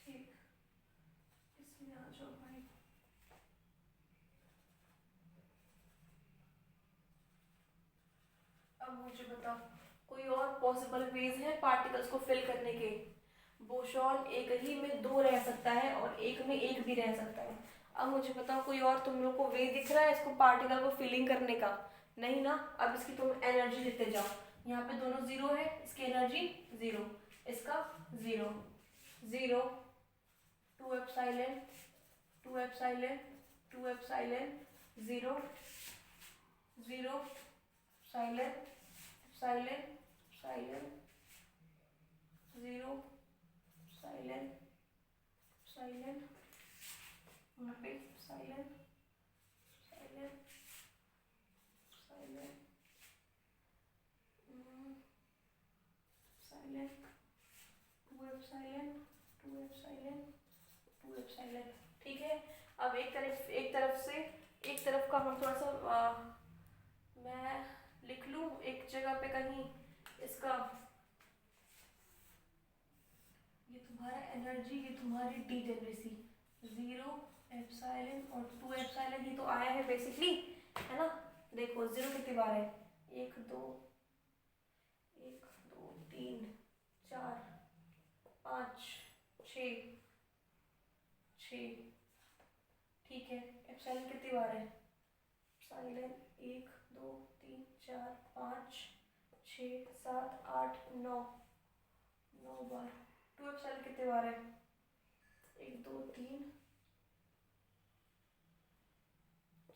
ठीक इसमें आ जाओ भाई। अब मुझे बताओ कोई और पॉसिबल वेज है पार्टिकल्स को फिल करने के। बोसॉन एक ही में दो रह सकता है और एक में एक भी रह सकता है। अब मुझे बताओ कोई और तुम लोग को वे दिख रहा है इसको पार्टिकल को फिलिंग करने का, नहीं ना। अब इसकी तुम एनर्जी लिखते जाओ, यहाँ पे दोनों जीरो है, इसकी एनर्जी जीरो, इसका zero, zero, two epsilon, two epsilon, two epsilon, zero, zero, epsilon, epsilon, epsilon, zero, epsilon, epsilon, यहाँ पे epsilon, epsilon, epsilon, epsilon, two epsilon, two epsilon, two epsilon. ठीक है। अब एक तरफ से एक तरफ का हम थोड़ा सा मैं लिख लूँ एक जगह पे कहीं इसका, ये तुम्हारा एनर्जी, ये तुम्हारी डीजेनरेसी, जीरो एप्सिलॉन और टू एप्सिलॉन, ये तो आया है बेसिकली, है ना। देखो जीरो कितनी बार है, एक दो, एक दो तीन चार पाँच छ, ठीक है। एप्सिलॉन कितनी बार है, एप्सिलॉन एक दो तीन चार पाँच छ सात आठ नौ, नौ बार। टू एप्सिलॉन कितने बार है, एक दो तीन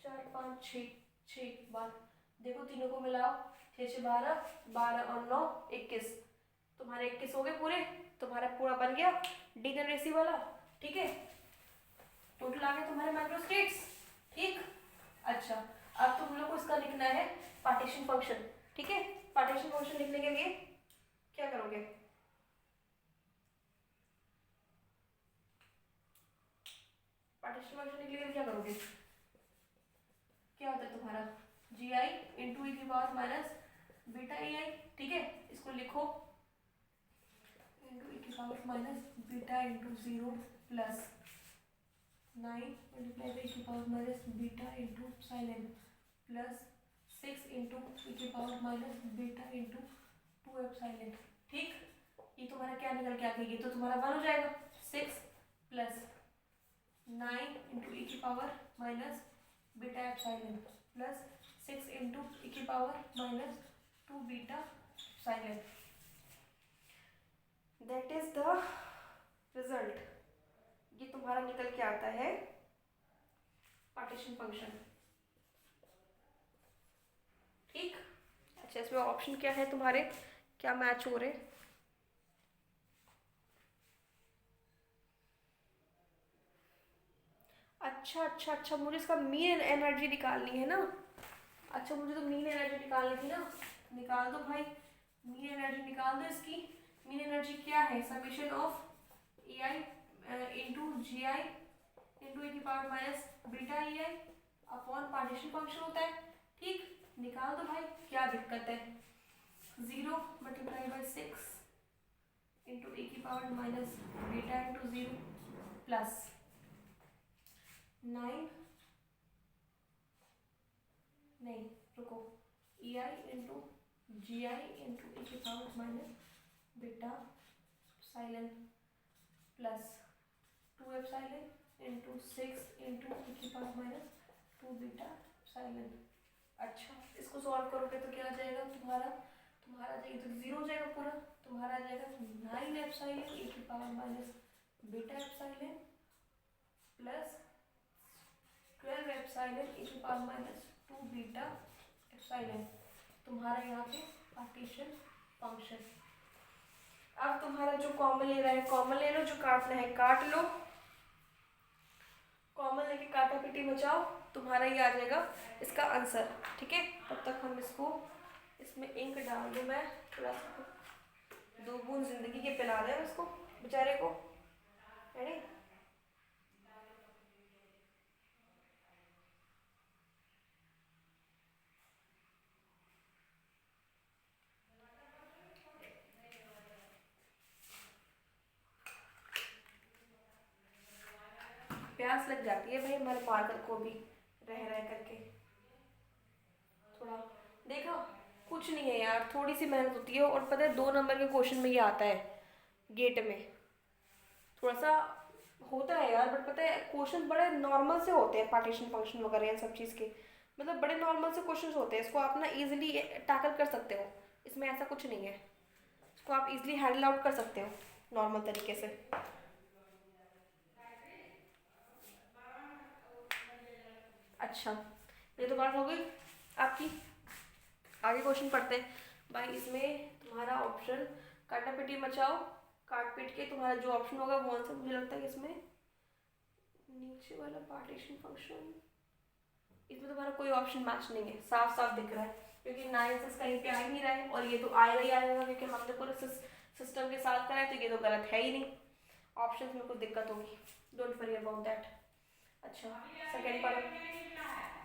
चार पाँच छ बार। देखो तीनों को मिलाओ, छः छः बारह, बारह और नौ 21, तुम्हारे 21 हो गए पूरे, तुम्हारा पूरा बन गया डीजेनरेसी वाला। ठीक है, टोटल आ गए तुम्हारे माइक्रोस्टेट्स। ठीक, अच्छा अब तुम लोग को इसका लिखना है पार्टीशन फंक्शन। ठीक है, पार्टीशन फंक्शन लिखने के लिए क्या करोगे, पार्टीशन फंक्शन लिखने के लिए क्या करोगे, क्या होता है तुम्हारा जी आई इंटू ई की पावर माइनस बीटा ई आई। ठीक है, इसको लिखो इंटू ई की power minus beta into zero plus 9 multiply by E की power minus beta into silent plus 6 into E की power minus beta into two epsilon. ठीक, ये तुम्हारा क्या निकल के आ गया, ये तो तुम्हारा 1 हो जाएगा। 6 प्लस 9 इंटू ई की power minus beta epsilon plus 6 into E की power minus 2 beta epsilon. That is the result. ये तुम्हारा निकल के आता है पार्टीशन फंक्शन। ठीक, अच्छा इसमें ऑप्शन क्या है तुम्हारे, क्या मैच हो रहे, अच्छा मुझे इसका मीन एनर्जी निकालनी है ना। अच्छा मुझे तो मीन एनर्जी निकालनी थी ना, निकाल दो भाई, मीन एनर्जी निकाल दो इसकी। मीन एनर्जी क्या है, summation of A I into G I into E की power minus beta E I upon partition function होता है। ठीक, निकाल दो भाई, क्या दिक्कत है। 0 मल्टीप्लाई बाई 6 इंटू ई की power minus beta into zero plus 9, नहीं रुको, ई I into G I into E की power minus beta epsilon plus 2 epsilon into 6 into E की पावर माइनस 2 बीटा एप्सिलॉन। अच्छा इसको सॉल्व करोगे तो क्या आ जाएगा तुम्हारा, जाएगा तो 0 हो जाएगा पूरा, तुम्हारा आ जाएगा 9 एप्सिलॉन ई की power minus beta epsilon plus 12 epsilon E की पावर माइनस 2 बीटा एप्सिलॉन। तुम्हारा यहाँ पे पार्टीशन फंक्शन। अब तुम्हारा जो कॉमन ले रहा है कॉमन ले लो, जो काटना है काट लो, कॉमन लेके काटा पीटी बचाओ, तुम्हारा ये आ जाएगा इसका आंसर। ठीक है, तब तक हम इसको, इसमें इंक डाल दूँ मैं थोड़ा सा, 2 बूंद जिंदगी के पिला दें उसको बेचारे को, है नहीं। प्यास लग जाती है भाई हमारे मार्कर को भी रह करके, थोड़ा देखो कुछ नहीं है यार, थोड़ी सी मेहनत होती है। और पता है 2 नंबर के क्वेश्चन में ये आता है गेट में, थोड़ा सा होता है यार, बट पता है क्वेश्चन बड़े नॉर्मल से होते हैं पार्टीशन फंक्शन वगैरह इन सब चीज़ के, मतलब बड़े नॉर्मल से क्वेश्चंस होते हैं, इसको आप ना इजीली टैकल कर सकते हो, इसमें ऐसा कुछ नहीं है, इसको आप इजीली हैंडल आउट कर सकते हो नॉर्मल तरीके से। अच्छा, ये तो बात हो गई आपकी। आगे क्वेश्चन पढ़ते हैं भाई। इसमें तुम्हारा ऑप्शन काटा पिटी मचाओ, काट पीट के तुम्हारा जो ऑप्शन होगा वो आंसर। मुझे लगता है कि इसमें नीचे वाला पार्टीशन फंक्शन, इसमें तुम्हारा कोई ऑप्शन मैच नहीं है, साफ साफ दिख रहा है, क्योंकि 9 कहीं पे आ ही नहीं रहा है, और ये तो आएगा ही आएगा, क्योंकि हमने पूरे सिस्टम के साथ करा है, तो ये तो गलत है ही नहीं। ऑप्शन में कुछ दिक्कत होगी, डोंट वरी अबाउट दैट। अच्छा, सेकंड पढ़ो।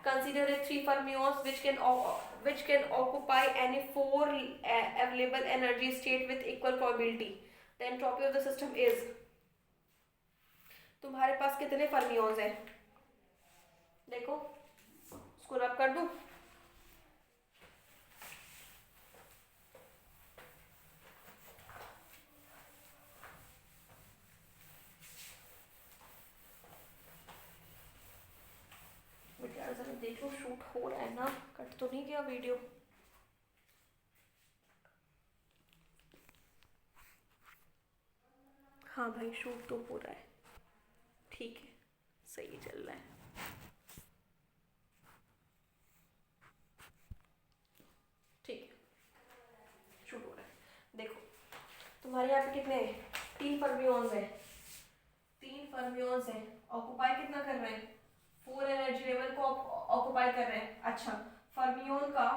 Consider a three fermions which can occupy any four available energy state with equal probability. The entropy of the system is। तुम्हारे पास कितने फर्मियोन्स हैं? देखो, इसको रब कर दूं। बेटा जरा देखो शूट हो रहा है ना, कट तो नहीं गया वीडियो? हाँ भाई, शूट तो हो रहा है, ठीक है, सही चल रहा है। ठीक है, शूट हो रहा है। देखो, तुम्हारे यहाँ पे कितने हैं? 3 फर्मियोन्स हैं, 3 फर्मियोन्स हैं, ऑक्युपाई कितना कर रहे हैं? 4 एनर्जी लेवल को ऑक्युपाई कर रहे हैं। अच्छा, फर्मियोन का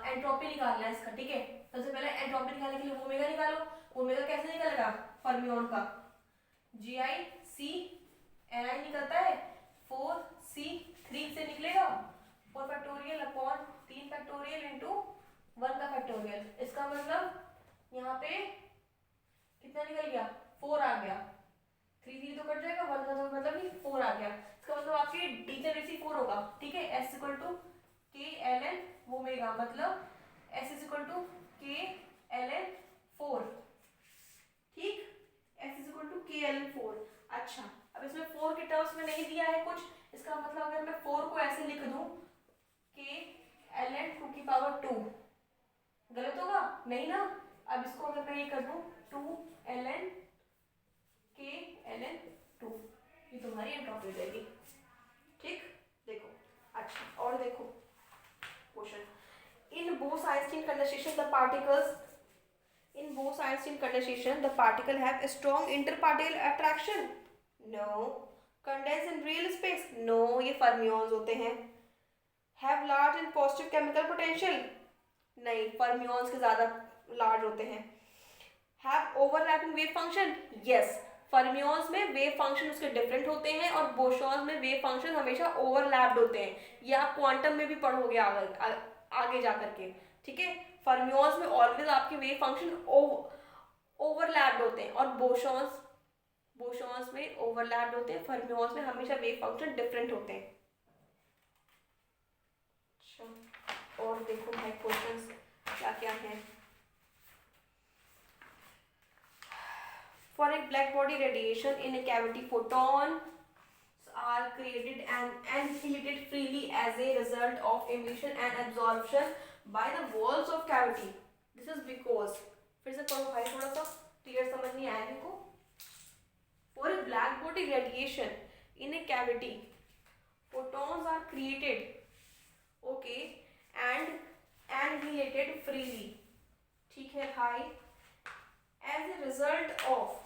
एंट्रोपी निकालना है इसका, ठीक है। सबसे पहले एंट्रोपी निकालने के लिए ओमेगा निकालो। ओमेगा कैसे निकलेगा फर्मियोन का? जी आई सी एन आई निकलता है, 4C3 से निकलेगा, 4 फैक्टोरियल अपॉन 3 फैक्टोरियल इंटू 1 का फैक्टोरियल। इसका मतलब यहाँ पे कितना निकल गया? 4 आ गया। 3 तो कट जाएगा, 1 का तो मतलब नहीं, 4 आ गया। इसका मतलब आपकी डिजेनरेसी 4 होगा, ठीक है। S इक्वल टू के एल एन ओमेगा, मतलब S इक्वल टू के एल एन 4, ठीक। S इक्वल टू के एल एन 4। अच्छा, अब इसमें 4 के टर्म्स में नहीं दिया है कुछ, इसका मतलब अगर मैं 4 को ऐसे लिख दूं के एल एन 2 की पावर 2, गलत होगा? नहीं ना। अब इसको अगर मैं ये कर दूं 2 एल एन के एल एन 2, ये तुम्हारी एंट्रोपी हो जाएगी, ठीक। देखो, अच्छा और देखो question. In Bose-Einstein condensation the particles, in Bose-Einstein condensation the particle have a strong interparticle attraction? No. Condense in real space? No, ये fermions होते हैं। Have large and positive chemical potential? नहीं, fermions के ज़्यादा large होते हैं। Have overlapping wave function? Yes. Fermions में wave function उसके डिफरेंट होते हैं, और बोसॉन्स में वेव फंक्शन हमेशा ओवरलैप्ड होते हैं। ये आप क्वांटम में भी पढ़ोगे आगे जा करके, ठीक है। फर्मियोन्स में ऑलवेज आपके वेव फंक्शन ओवरलैप्ड होते हैं, और बोसॉन्स में ओवरलैप्ड होते हैं। फर्मियोन्स में हमेशा वेव फंक्शन डिफरेंट होते हैं। अच्छा, और देखो भाई क्वेश्चंस क्या क्या हैं। For a black body radiation in a cavity, photons are created and annihilated freely as a result of emission and absorption by the walls of cavity. This is because, फिर से पढ़ो भाई, थोड़ा सा क्लियर समझ नहीं आया मेरे को। For a black body radiation in a cavity, photons are created, okay, and annihilated freely, ठीक है भाई, as a result of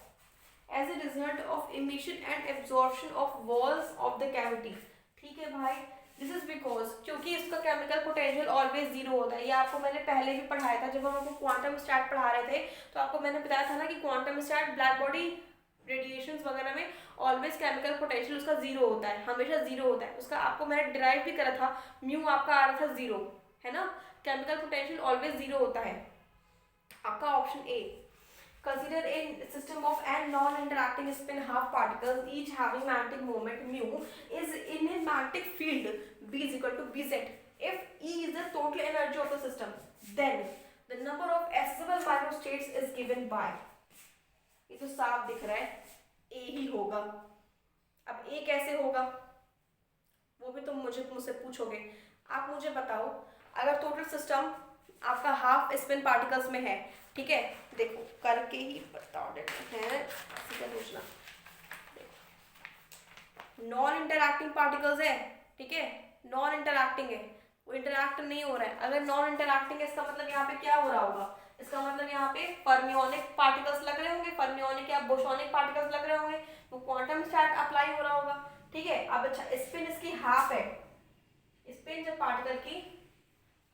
emission and absorption of walls of the cavity, ठीक है भाई। दिस इज बिकॉज, क्योंकि इसका केमिकल पोटेंशियल ऑलवेज जीरो होता है। ये आपको मैंने पहले भी पढ़ाया था, जब हम आपको क्वांटम स्टैट पढ़ा रहे थे, तो आपको मैंने बताया था ना कि quantum stat black body radiations वगैरह में ऑलवेज केमिकल पोटेंशियल उसका जीरो होता है, हमेशा जीरो होता है उसका। आपको मैंने डिराइव भी करा था, म्यू आपका आ रहा था जीरो, है ना। केमिकल पोटेंशियल ऑलवेज जीरो होता है। आपका option A. Consider a system of n non-interacting spin half particles, each having magnetic moment mu is in a magnetic field B is equal to Bz. If E is the total energy of the system, then the number of accessible microstates is given by, ये तो साफ दिख रहा है A ही होगा। अब A कैसे होगा वो भी तुम मुझसे पूछोगे। आप मुझे बताओ, अगर टोटल सिस्टम आपका हाफ स्पिन पार्टिकल्स में है, ठीक है, देखो करके ही बता देते हैं, सीधा पूछना। नॉन इंटरैक्टिंग पार्टिकल्स है, ठीक है, नॉन इंटरैक्टिंग है, वो इंटरैक्ट नहीं हो रहा है। अगर नॉन इंटरैक्टिंग है, इसका मतलब यहाँ पे क्या हो रहा होगा, इसका मतलब यहाँ पे फर्मियोनिक पार्टिकल्स लग रहे होंगे, फर्मियोनिक या बोसोनिक पार्टिकल्स लग रहे होंगे, तो क्वांटम स्टैट अप्लाई हो रहा होगा, ठीक है। अब अच्छा, स्पिन इसकी हाफ है, स्पिन जब पार्टिकल की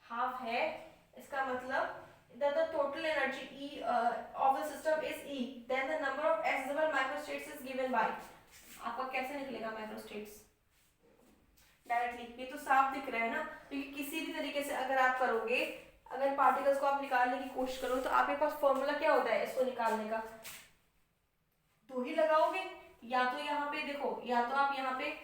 हाफ है, इसका मतलब that the total energy E of the system is E, then the number of accessible microstates is given by, आपका कैसे निकलेगा माइक्रोस्टेट्स डायरेक्टली, ये तो साफ दिख रहा है ना, क्योंकि किसी भी तरीके से अगर आप करोगे, अगर पार्टिकल्स को आप निकालने की कोशिश करो, तो आपके पास फॉर्मूला क्या होता है इसको निकालने का, दो ही लगाओगे, या तो यहाँ पे देखो, या तो आप यहाँ पे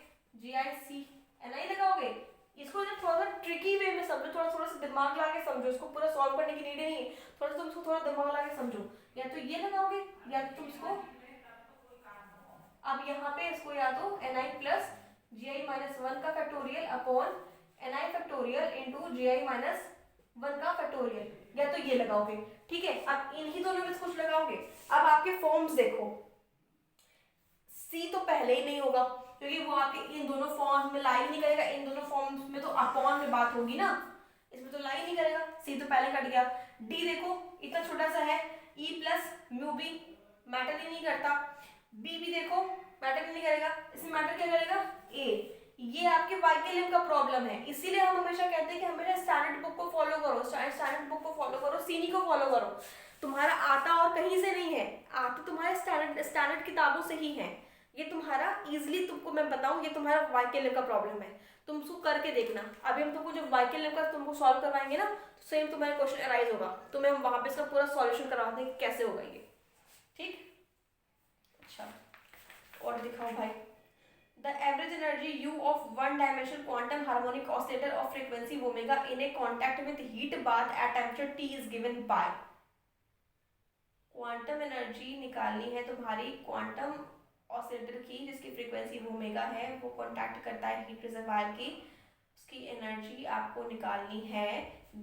GICNI लगाओगे। इसको जब थोड़ा सा ट्रिकी वे में समझो, थोड़ा सा दिमाग लगा के समझो, इसको पूरा सॉल्व करने की नीड नहीं है, थोड़ा सा तुम इसको थोड़ा दिमाग लगा के समझो, या तो ये लगाओगे, या तो तुम इसको अब यहाँ पे इसको या तो Ni प्लस GI-1 का factorial upon Ni factorial into GI-1 का फैक्टोरियल, या तो ये लगाओगे, ठीक है। अब इन्हीं दोनों में से कुछ लगाओगे। अब आपके फॉर्म्स देखो, C तो पहले ही नहीं होगा, क्योंकि वो आपके इन दोनों फॉर्म्स में लाई नहीं करेगा, इन दोनों फॉर्म्स में तो अपॉन में बात होगी ना, इसमें तो लाई नहीं करेगा, C तो पहले कट गया। D देखो इतना छोटा सा है, E plus mu B matter ही नहीं करता, B भी देखो मैटर नहीं करेगा, इसमें मैटर क्या करेगा A। ये आपके वाइकेलियम का प्रॉब्लम है, इसीलिए हम हमेशा कहते हैं कि हमेशा स्टैंडर्ड बुक को फॉलो करो, स्टैंडर्ड बुक को फॉलो करो, सीनी को फॉलो करो। तुम्हारा आता और कहीं से नहीं है, आता तुम्हारे स्टैंडर्ड किताबों से ही है। ये तुम्हारा इजीली, तुमको मैं बताऊं, ये तुम्हारा वाइकेलियम का प्रॉब्लम है, तुम उसको करके देखना। अभी हम तुमको जो वाइकेलियम का तुमको सॉल्व करवाएंगे ना, तो सेम तुम्हारा क्वेश्चन अराइज होगा, तुम्हें हम वहां पे इसका पूरा सॉल्यूशन करवाते हैं कैसे होगा ये, ठीक। अच्छा, और दिखाओ भाई, the average energy U of one dimensional quantum harmonic oscillator of frequency omega in a contact with heat bath at temperature T is given by, quantum energy निकालनी है तुम्हारी क्वांटम ऑसिलेटर की, जिसकी फ्रीक्वेंसी ओमेगा है, वो contact करता है heat reservoir की, उसकी एनर्जी आपको निकालनी है।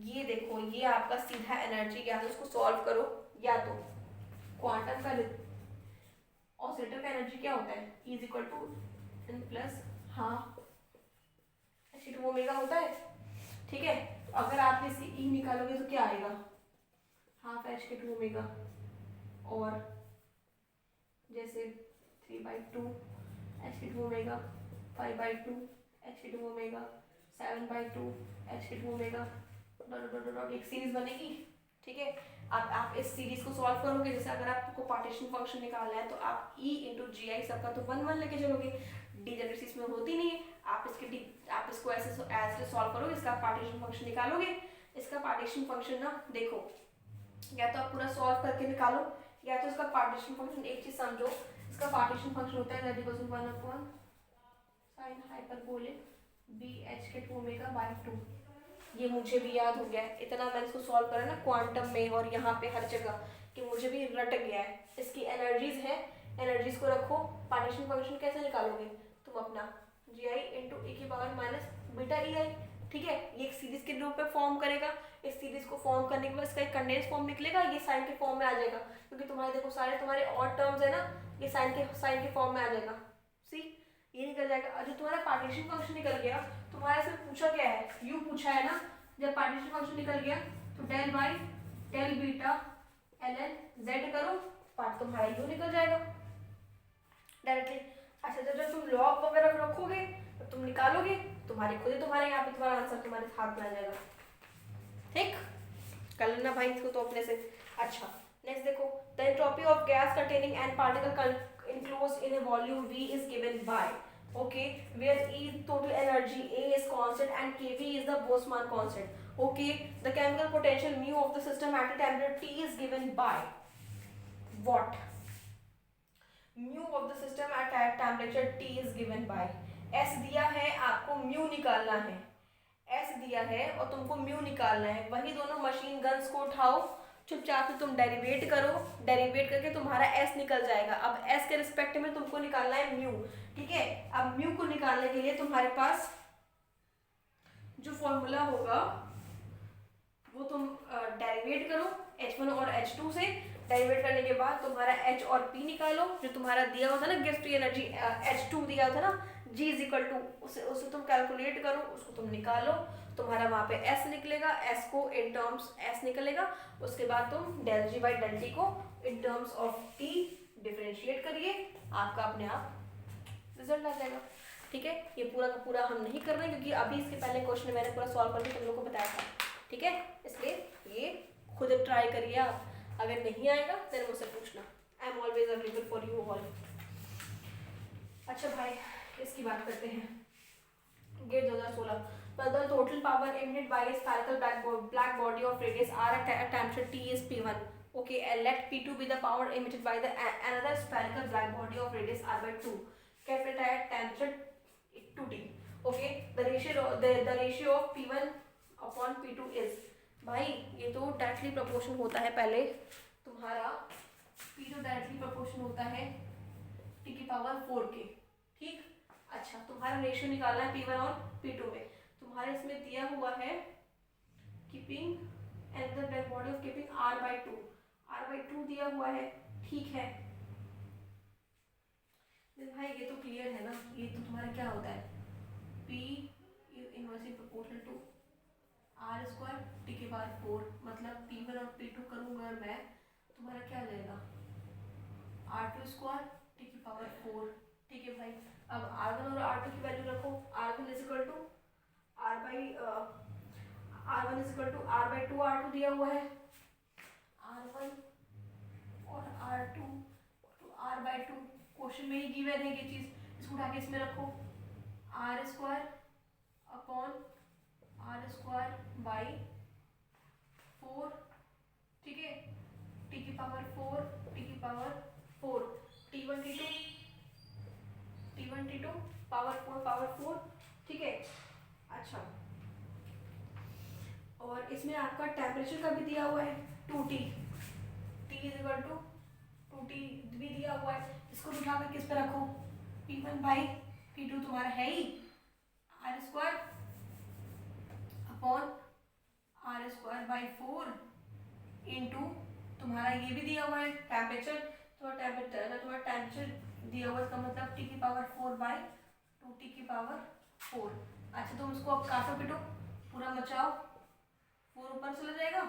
ये देखो, ये आपका सीधा एनर्जी, या तो उसको सॉल्व करो, या तो क्वांटम का ऑसिलेटर का एनर्जी क्या होता है, E is equal to n plus half h omega होता है, ठीक है। अगर आप इसकी E निकालोगे तो क्या आएगा, हाफ h ओमेगा, और जैसे 3/2 h omega, 5/2 h omega, 7/2 h omega, एक सीरीज बनेगी, ठीक है। अब आप इस सीरीज को सॉल्व करोगे, जैसे अगर आपको पार्टीशन फंक्शन निकालना है, तो आप E इंटू GI सबका तो 1 लेके चलोगे, डिजेनरेसी इसमें होती नहीं है, आप इसको ऐसे सॉल्व करो, इसका पार्टीशन फंक्शन निकालोगे। इसका पार्टीशन फंक्शन ना देखो, या तो आप पूरा सॉल्व करके निकालो, या तो इसका पार्टीशन फंक्शन, एक चीज समझो, इसका पार्टीशन फंक्शन होता है z = 1 upon sin hyperbolic BH omega by 2। ये मुझे भी याद हो गया है, इतना मैंने इसको सॉल्व करा ना क्वांटम में और यहाँ पे हर जगह, कि मुझे भी रट गया है। इसकी एनर्जीज है, एनर्जीज को रखो, पार्टीशन फंक्शन कैसे निकालोगे तुम अपना, GI इंटू e⁻βEi, ठीक है। ये एक सीरीज के रूप में फॉर्म करेगा, इस सीरीज को फॉर्म करने के बाद इसका एक कंडेंस फॉर्म निकलेगा, ये साइन के फॉर्म में आ जाएगा, क्योंकि तुम्हारे देखो सारे तुम्हारे ऑड टर्म्स है ना, ये साइन के फॉर्म में आ जाएगा, सी ये निकल जाएगा। और जो तुम्हारा पार्टीशन फंक्शन निकल गया, तुम्हारे से पूछा क्या है, यू पूछा है ना, जब पार्टीशन फंक्शन निकल गया तो del by del beta ln z करो, पार्ट तुम्हारा यू निकल जाएगा डायरेक्टली। अच्छा, जब तुम लॉग वगैरह रखोगे तो तुम निकालोगे, तुम्हारे खुद ही तुम्हारे यहाँ पे तुम्हारा आंसर तुम्हारे हाथ में आ जाएगा, ठीक। कर लेना भाई इसको तो अपने से। अच्छा, नेक्स्ट देखो, the entropy of gas containing N particle enclosed in a volume V is given by, okay, where E total energy, A is constant and Kv is the Boltzmann constant, okay. The chemical potential mu of the system at a temperature T is given by what, mu of the system at a temperature T is given by, S दिया है, आपको mu निकालना है, S दिया है और तुमको mu निकालना है, वही दोनों मशीन गन्स को उठाओ, चुपचाप से तुम डेरिवेट करो, डेरिवेट करके तुम्हारा S निकल जाएगा। अब S के रिस्पेक्ट में तुमको निकालना है म्यू, ठीक है। अब म्यू को निकालने के लिए तुम्हारे पास जो फॉर्मूला होगा वो तुम डेरिवेट करो H1 और H2 से। डेरिवेट करने के बाद तुम्हारा H और P निकालो, जो तुम्हारा दिया हुआ था ना गिफ्ट एनर्जी H2 दिया था ना, G इज इक्वल टू, उसे तुम कैलकुलेट करो, उसको तुम निकालो, तुम्हारा वहाँ पे S निकलेगा, S को इन टर्म्स S निकलेगा, उसके बाद तुम del G by del T को in terms of T differentiate करिए, आपका अपने आप रिजल्ट आ जाएगा। ठीक है, ये पूरा का पूरा हम नहीं कर रहे क्योंकि अभी इसके पहले क्वेश्चन मैंने पूरा सॉल्व करके तुम लोग को बताया था। ठीक है, इसलिए ये खुद ट्राई करिए आप, अगर नहीं आएगा फिर मुझसे पूछना, I am always available for you all. अच्छा भाई, इसकी बात करते हैं। GATE 2016, the total power emitted by a spherical black body of radius r at temperature T is P1. Okay, and let P2 be the power emitted by the another spherical black body of radius r by 2. Kept at temperature 2T. Okay, the ratio of P1 upon P2 is, भाई ये तो directly proportion होता है, पहले तुम्हारा P2 directly proportion होता है T की पावर 4 के। ठीक, अच्छा तुम्हारा रेशियो निकालना है P1 और P2 में। तुम्हारे इसमें दिया हुआ है keeping and the body of keeping r/2 दिया हुआ है। ठीक है भाई, ये तो क्लियर है ना, ये तो तुम्हारा क्या होता है P inversely proportional to r square T की पावर 4, मतलब P1 और P2 करूँगा मैं, तुम्हारा क्या आ जाएगा r2 स्क्वायर T की पावर 4। ठीक है भाई, अब r1 और r2 की वैल्यू रखो, r1 is equal to r/2 r2 दिया हुआ है, r1 और r2 तो r/2 क्वेश्चन में ही गिवन है ये चीज, इसको उठा के इसमें रखो, r square upon r square by 4। ठीक है, t की पावर 4 t की पावर 4 t1 t2 पावर 4। ठीक है, अच्छा और इसमें आपका टेम्परेचर का भी दिया हुआ है 2T, T is equal to 2T भी दिया हुआ है, इसको उठा कर किस पे रखो P1 बाई P2 तुम्हारा है ही r square upon r square by 4 into तुम्हारा ये भी दिया हुआ है टेम्परेचर, तुम्हारा टेम्परेचर दिया हुआ है, इसका मतलब T की पावर 4 बाई 2T की पावर 4। अच्छा तुम इसको अब काटो पीटो, पूरा मचाओ, 4 ऊपर चला जाएगा,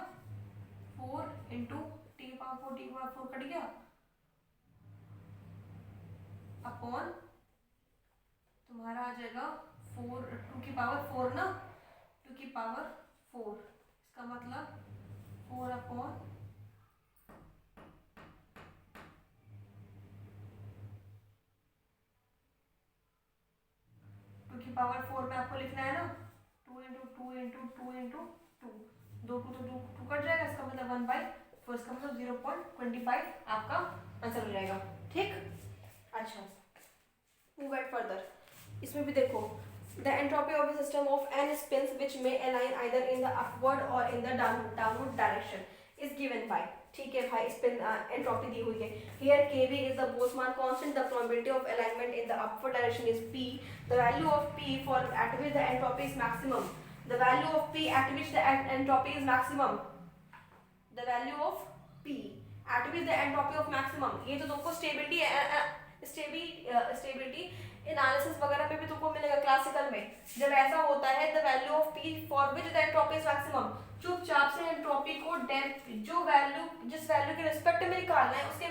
4 इंटू टी की पावर 4, टी की पावर 4 कट गया, अपॉन तुम्हारा आ जाएगा 4 2 की पावर 4 ना, 2 की पावर 4, इसका मतलब 4 अपॉन 2 की पावर 4 में आपको लिखना है ना 2 इंटू 2 इंटू 2 इंटू 2, 2 तो 2 कट जाएगा, इसका मतलब 1/4, इसका मतलब 0.25 आपका आंसर हो जाएगा। ठीक, अच्छा मूव एट फर्दर, इसमें भी देखो the entropy of the system of n spins which may align either in the upward or in the downward direction is given by। ठीक है भाई, स्पिन एंट्रोपी दी हुई है, here kb is the Boltzmann constant, the probability of alignment in the upward direction is p, the value of p for at which the entropy is maximum, the value of p at which the entropy is maximum, the value of p at which the entropy of maximum, ये तो तुमको stability analysis वगैरह में भी तुमको मिलेगा classical में, जब ऐसा होता है the value of P for which the entropy is maximum, चुपचाप से एंट्रोपी को जो वैल्यू जिस वैल्यू के रिस्पेक्ट में निकालना है इसके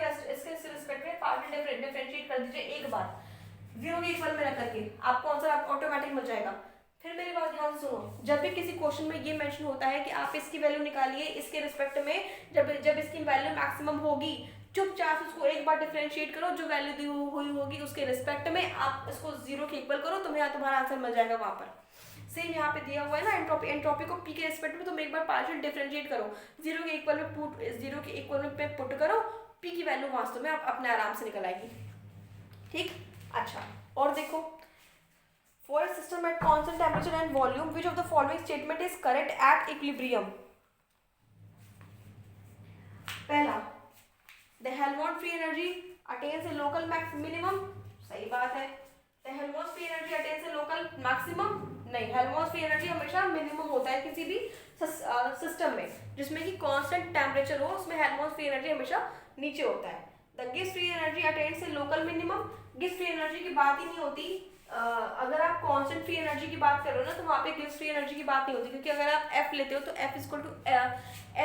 रिस्पेक्ट में पार्शियल डिफरेंशिएट कर दीजिए एक बार, 0 के इक्वल में रख करके आपको आंसर ऑटोमेटिक मिल जाएगा। फिर मेरी बात ध्यान से सुनो, जब भी किसी क्वेश्चन में ये मेंशन होता है कि आप इसकी वैल्यू निकालिए इसके रिस्पेक्ट में, जब इसकी वैल्यू मैक्सिमम होगी चुपचाप उसको एक बार डिफरेंशिएट करो, जो वैल्यू दी हुई होगी उसके रिस्पेक्ट में आप इसको 0 के इक्वल करो, तुम्हारा आंसर मिल जाएगा वहां पर। सेम यहाँ पे दिया हुआ है ना एंट्रोपी को पी के रिस्पेक्ट में तुम एक बार पार्शियल डिफरेंशिएट करो, 0 के इक्वल में पुट करो, पी की वैल्यू वास्तव में अपने आराम से निकल आएगी। ठीक, अच्छा और देखो for a system at constant temperature and volume which of the following statement is correct at equilibrium। पहला, the Helmont free energy attains a local max minimum, सही बात है, the Helmholtz free energy attains A local maximum, नहीं, Helmholtz free energy हमेशा minimum होता है किसी भी सिस्टम में जिसमें कि कांस्टेंट टेम्परेचर हो, उसमें हेल्महोल्ट्ज फ्री एनर्जी हमेशा नीचे होता है। The Gibbs free energy attains A local minimum, Gibbs free energy की बात ही नहीं होती। अगर आप कांस्टेंट फ्री एनर्जी की बात कर रहे हो ना तो वहाँ पे गिब्स फ्री एनर्जी की बात नहीं होती, क्योंकि अगर आप एफ लेते हो तो F equal to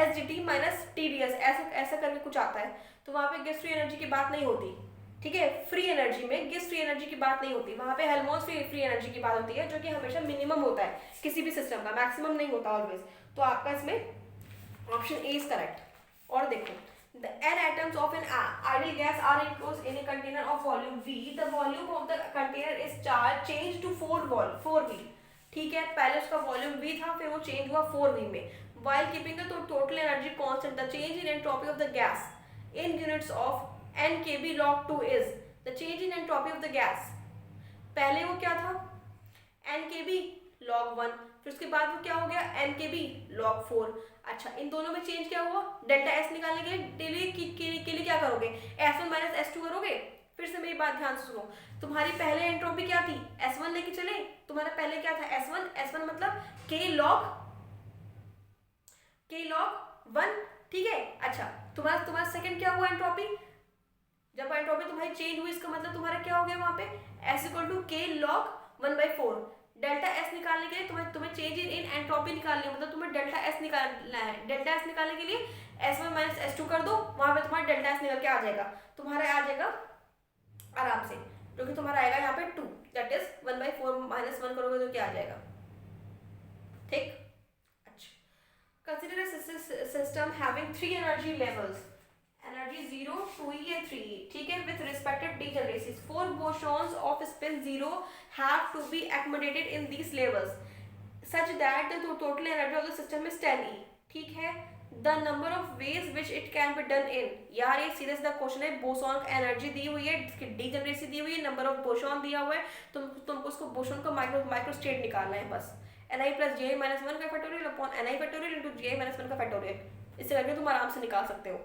S G T minus T D S, ऐसा ऐसा करके कुछ आता है, तो वहाँ पे गिब्स फ्री एनर्जी की बात नहीं होती। ठीक है, फ्री एनर्जी में गिब्स फ्री एनर्जी की बात नहीं होती, वहाँ पे हेल्महोल्ट्ज फ्री एनर्जी की बात होती है, जो कि हमेशा मिनिमम होता है किसी भी सिस्टम का, मैक्सिमम नहीं होता ऑलवेज। तो आपका इसमें ऑप्शन ए इज करेक्ट। और देखो, the n atoms of an ideal gas are enclosed in a container of volume v, the volume of the container is charged changed to 4v। ठीक है, पहले उसका वॉल्यूम v था, फिर वो change हुआ 4v में, while keeping the total energy constant, the change in entropy of the gas in units of nkb log 2 is the change in entropy of the gas। पहले वो क्या था, nkb log 1, फिर उसके बाद वो क्या हो गया, nkb log 4। अच्छा, इन दोनों में चेंज क्या हुआ, डेल्टा एस निकालने के लिए के लिए क्या करोगे, S1 माइनस S2 करोगे। फिर से मेरी बात ध्यान से सुनो, तुम्हारी पहले एंट्रोपी क्या थी, S1 लेके चले, तुम्हारा पहले क्या था S1 मतलब K log 1। ठीक है, अच्छा, तुम्हारा सेकंड क्या हुआ एंट्रोपी, जब एंट्रोपी तुम्हारी चेंज हुई, इसका मतलब तुम्हारा क्या हो गया वहां पे S equal to K log 1/4। Delta S निकालने के लिए तुम्हें चेंज इन एंट्रोपी निकालनी है, मतलब तुम्हें डेल्टा एस निकालना है। डेल्टा एस निकालने के लिए S1 माइनस S2 कर दो, वहां पे तुम्हारा डेल्टा एस निकल के आ जाएगा, तुम्हारा आ जाएगा आराम से, क्योंकि तुम्हारा आएगा यहाँ पे 2, दैट इज 1/4 माइनस 1 करोगे तो क्या आ जाएगा। ठीक, अच्छा, consider a system having 3 energy levels, energy 0, 2e and 3e, ठीक है, with respective degeneracies, 4 bosons of spin 0 have to be accommodated in these levels such that the total energy of the system is 10e। ठीक है, the number of ways which it can be done in, यार ये सीधा सीधा question है, boson का energy दी हुई है, इसकी डीजेनरेसी दी हुई है, नंबर ऑफ बोसॉन दिया हुआ है, तुमको उसको बोसॉन का माइक्रो स्टेट निकालना है बस, ni प्लस ji माइनस 1 का factorial upon ni factorial into ji minus 1 का फैक्टोरियल, इससे करके तुम आराम से निकाल सकते हो।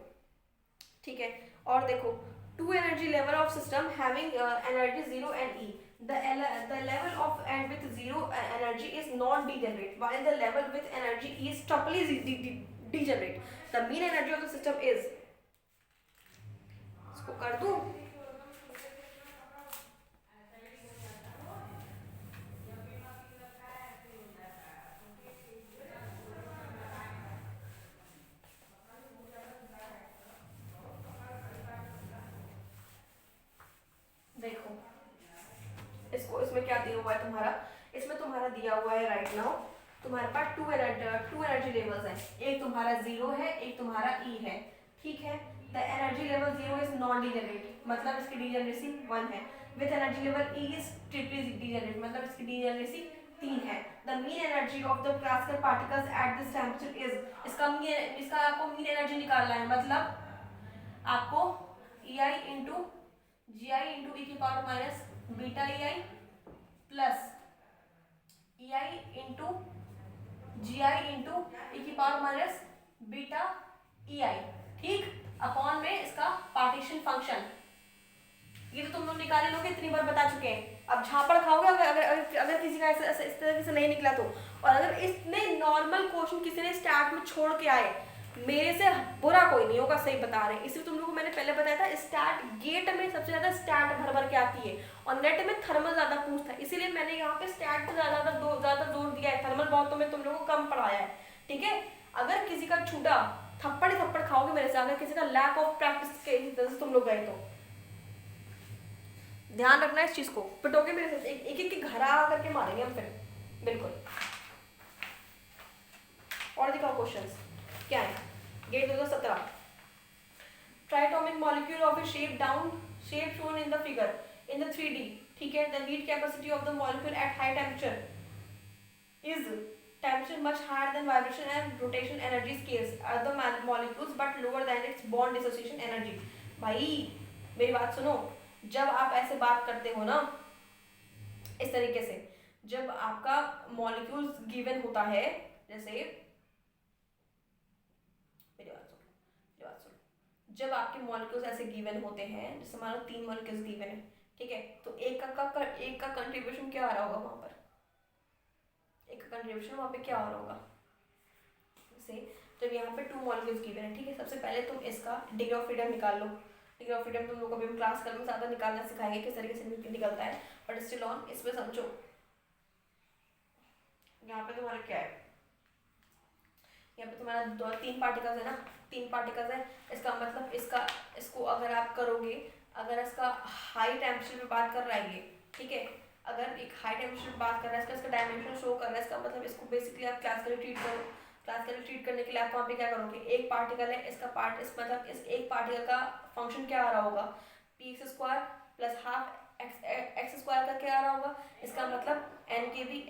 ठीक है, और देखो, 2 energy level of system having energy 0 and e, the level of and with 0 energy is non degenerate, while the level with energy e is doubly degenerate। the mean energy of the system is, इसको कर दूं, देखो इसको, इसमें क्या दिया हुआ है तुम्हारा, इसमें तुम्हारा दिया हुआ है राइट नाउ तुम्हारे पास 2 एनर्जी लेवल्स हैं, एक तुम्हारा 0 है, एक तुम्हारा e है। ठीक है, the energy level 0 is non degenerate, मतलब इसकी डीजेनरेसी 1 है, with energy level e is triply degenerate, मतलब इसकी डीजेनरेसी 3 है। The mean energy of the classical particles at this temperature is, इसका आपको मीन एनर्जी निकालना है, मतलब आपको ei into G I into E की power minus beta E I plus E I into G I into E की power minus beta E आई, ठीक, upon में इसका पार्टीशन फंक्शन, ये तो तुम लोग निकाले लोगे, इतनी बार बता चुके हैं। अब झापड़ खाओगे अगर अगर अगर, अगर किसी का ऐसा इस तरह से नहीं निकला तो, और अगर इतने नॉर्मल क्वेश्चन किसी ने स्टार्ट में छोड़ के आए, मेरे से बुरा कोई नहीं होगा, सही बता रहे हैं। इसलिए तुम लोगों को मैंने पहले बताया था, स्टार्ट गेट में सबसे ज्यादा स्टार्ट भर भर के आती है, और नेट में थर्मल ज्यादा पूछता है, इसीलिए मैंने यहाँ पे स्टार्ट पे ज्यादा जोर दिया है, थर्मल बहुत तो मैं तुम लोगों को कम पढ़ाया है। ठीक है, अगर किसी का छूटा थप्पड़ ही थप्पड़ खाओगे मेरे से, अगर किसी का लैक ऑफ प्रैक्टिस के वजह से तुम लोग गए तो ध्यान रखना इस चीज को, पिटोगे मेरे से, एक एक घर आ करके मारेंगे हम फिर, बिल्कुल। और दिखाओ क्वेश्चंस क्या है, GATE 2017, triatomic molecule of a shape down shape shown in the figure in the 3D। ठीक है, the heat capacity of the molecule at high temperature is temperature much higher than vibration and rotation energy scales are the molecules but lower than its bond dissociation energy। भाई मेरी बात सुनो, जब आप ऐसे बात करते हो ना इस तरीके से, जब आपका मॉलिक्यूल्स गिवन होता है, जैसे मेरी बात सुनो, जब आपके मॉलिक्यूल्स ऐसे गिवन होते हैं, जैसे हमारा 3 मॉलिक्यूल्स गिवन है, ठीक है, तो एक का कंट्रीब्यूशन क्या आ रहा होगा वहां पर, एक का कंट्रीब्यूशन वहां पे क्या आ रहा होगा से। जब यहाँ पे टू मॉलिक्यूल्स गिवन है, ठीक है, सबसे पहले तुम इसका डिग्री ऑफ फ्रीडम निकाल लो। डिग्री ऑफ फ्रीडम तुम लोग को अभी हम क्लास में ज़्यादा निकालना सिखाएंगे किस तरीके से निकलता है, बट स्टिल ऑन इसमें समझो। यहाँ पे तुम्हारा क्या है, यहाँ पे तुम्हारा दो तीन पार्टिकल्स है ना, तीन पार्टिकल्स है, इसका मतलब इसको अगर आप करोगे, अगर इसका हाई टेम्परेचर पे बात कर रहा है ये, ठीक है, अगर एक हाई टेम्परेचर पे बात कर रहा है, इसका डायमेंशन शो कर रहा है, इसका मतलब इसको बेसिकली आप क्लासिकली ट्रीट करो। क्लासिकली ट्रीट करने के लिए आप वहाँ पे क्या करोगे, एक पार्टिकल है, इसका पार्ट इस मतलब इस एक पार्टिकल का फंक्शन क्या आ रहा होगा, P x square plus half x square का क्या आ रहा होगा, इसका मतलब एन के बी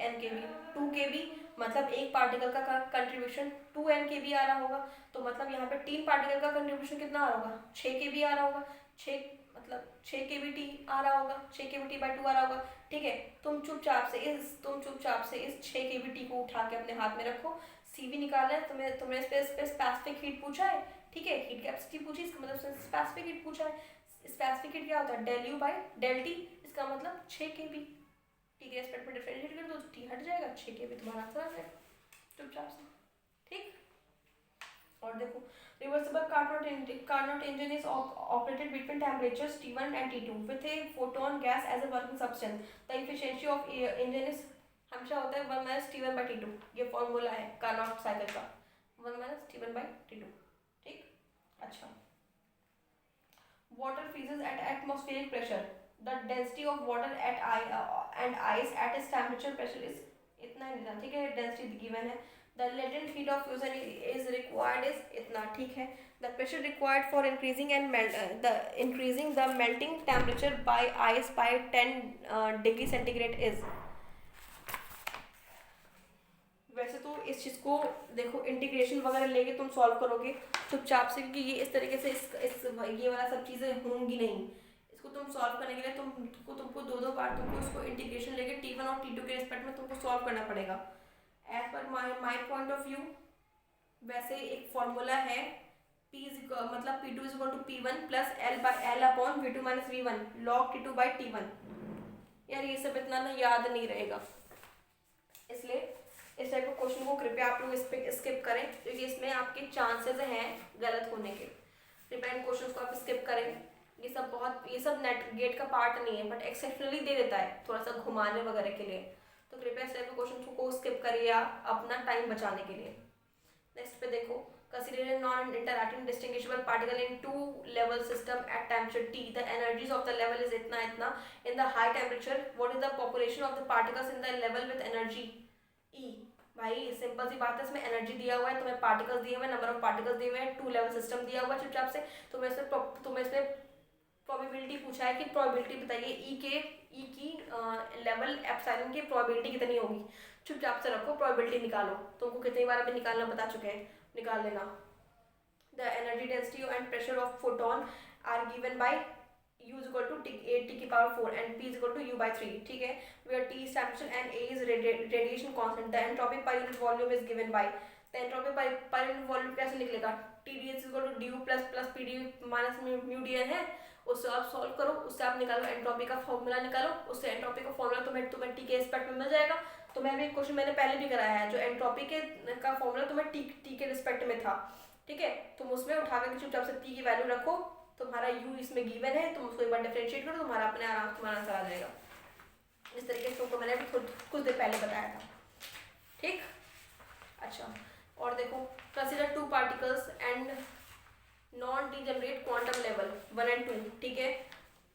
2 kb, मतलब एक पार्टिकल का कंट्रीब्यूशन 2 n kb आ रहा होगा। तो मतलब यहाँ पे तीन पार्टिकल का कंट्रीब्यूशन कितना आ रहा होगा, 6 kb आ रहा होगा, 6 मतलब 6 kbt आ रहा होगा, 6 kbt/2 आ रहा होगा। ठीक है, तुम चुपचाप से इस 6 kbt को उठा के अपने हाथ में रखो, सीवी निकालना है तुम्हें, तुमने इस पे स्पेसिफिक हीट पूछा है, ठीक है, हीट कैपेसिटी पूछी, इसका मतलब स्पेसिफिक हीट पूछा है। स्पेसिफिक हीट क्या होता है, del you by del T, इसका मतलब 6 kb। टी के रेस्पेक्ट में डिफरेंशिएट कर दो, टी हट जाएगा, 6 kb तुम्हारा आंसर आ जाएगा चुपचाप से। ठीक, और देखो, reversible Carnot engine is operated between temperatures T1 and T2 with a photon gas as a working substance. The efficiency of engine is हमेशा होता है 1 - T1/T2, ये फॉर्मूला है कार्नोट साइकिल का, 1 - T1/T2। ठीक, अच्छा, water freezes at atmospheric pressure. The density of water and ice at its temperature pressure is इतना ही था, ठीक है, डेंसिटी गिवन है। The latent heat of fusion is required is इतना, ठीक है। The pressure required for increasing the melting temperature by ice by 10 degree centigrade is। वैसे तो इस चीज़ को देखो इंटीग्रेशन वगैरह लेके तुम सॉल्व करोगे चुपचाप से, क्योंकि ये इस तरीके से ये वाला सब चीज़ें होंगी नहीं। इसको तुम सॉल्व करने के लिए तुमको दो बार तुमको इसको इंटीग्रेशन लेके T1 और T2 के रिस्पेक्ट में तुमको सॉल्व करना पड़ेगा। As per my point of view, वैसे एक फॉर्मूला है मतलब P2 is equal to P1 plus L upon V2 - V1 log T2/T1। यार ये सब इतना ना याद नहीं रहेगा, इसलिए इस टाइप के क्वेश्चन को कृपया आप लोग इस पे स्किप करें, क्योंकि इसमें आपके चांसेस हैं गलत होने के। कृपया इन क्वेश्चन को आप स्किप करें, ये सब नेट गेट का पार्ट नहीं है, बट एक्सेप्शनली दे देता है थोड़ा सा घुमाने वगैरह के लिए, तो कृपया इस टाइप के क्वेश्चन को स्किप करिए आप अपना टाइम बचाने के लिए। नेक्स्ट पे देखो, consider a non-interacting distinguishable particle in two level system at temperature T. The energies of the level is इतना इतना। In the high temperature, what is the population of the particles in the level with energy E? भाई simple सी बात है, इसमें energy दिया हुआ है, तुम्हें पार्टिकल्स दिए हुए हैं, नंबर ऑफ पार्टिकल्स दिए हुए हैं, टू लेवल सिस्टम दिया हुआ है चुपचाप से। तुम्हें इसमें प्रोबेबिलिटी पूछा है कि प्रोबेबिलिटी बताइए ई की लेवल एप्सिलॉन की प्रोबेबिलिटी कितनी होगी। चुपचाप से रखो, प्रोबेबिलिटी निकालो, तुमको कितनी बार अभी निकालना बता चुके हैं, निकाल लेना। The energy density and pressure of photon are given by U is equal to T⁴ and P is equal to U/3, ठीक है, where T is temperature and A is radiation constant. The entropy per unit volume is given by, the entropy per unit volume कैसे निकलेगा, TdS is equal to du plus PD minus mu dn है, उससे आप solve करो, उससे आप निकालो entropy का फॉर्मूला निकालो, उससे एंट्रोपी का फॉर्मूला तुम्हें टी के रिस्पेक्ट में मिल जाएगा। तुम्हें भी क्वेश्चन मैंने पहले भी कराया है, जो एंट्रोपी का फॉर्मूला तुम्हें टी के रिस्पेक्ट में था, ठीक है, तुम उसमें उठा के चुपचाप से पी की वैल्यू रखो, तुम्हारा u इसमें गिवन है, तुम उसको एक बार डिफरेंशिएट करो, तुम्हारा अपने आराम से तुम्हारा आंसर आ जाएगा। इस तरीके से तुमको मैंने अभी कुछ देर पहले बताया था, ठीक। अच्छा, और देखो, consider two particles and non degenerate quantum level 1 and 2, ठीक है,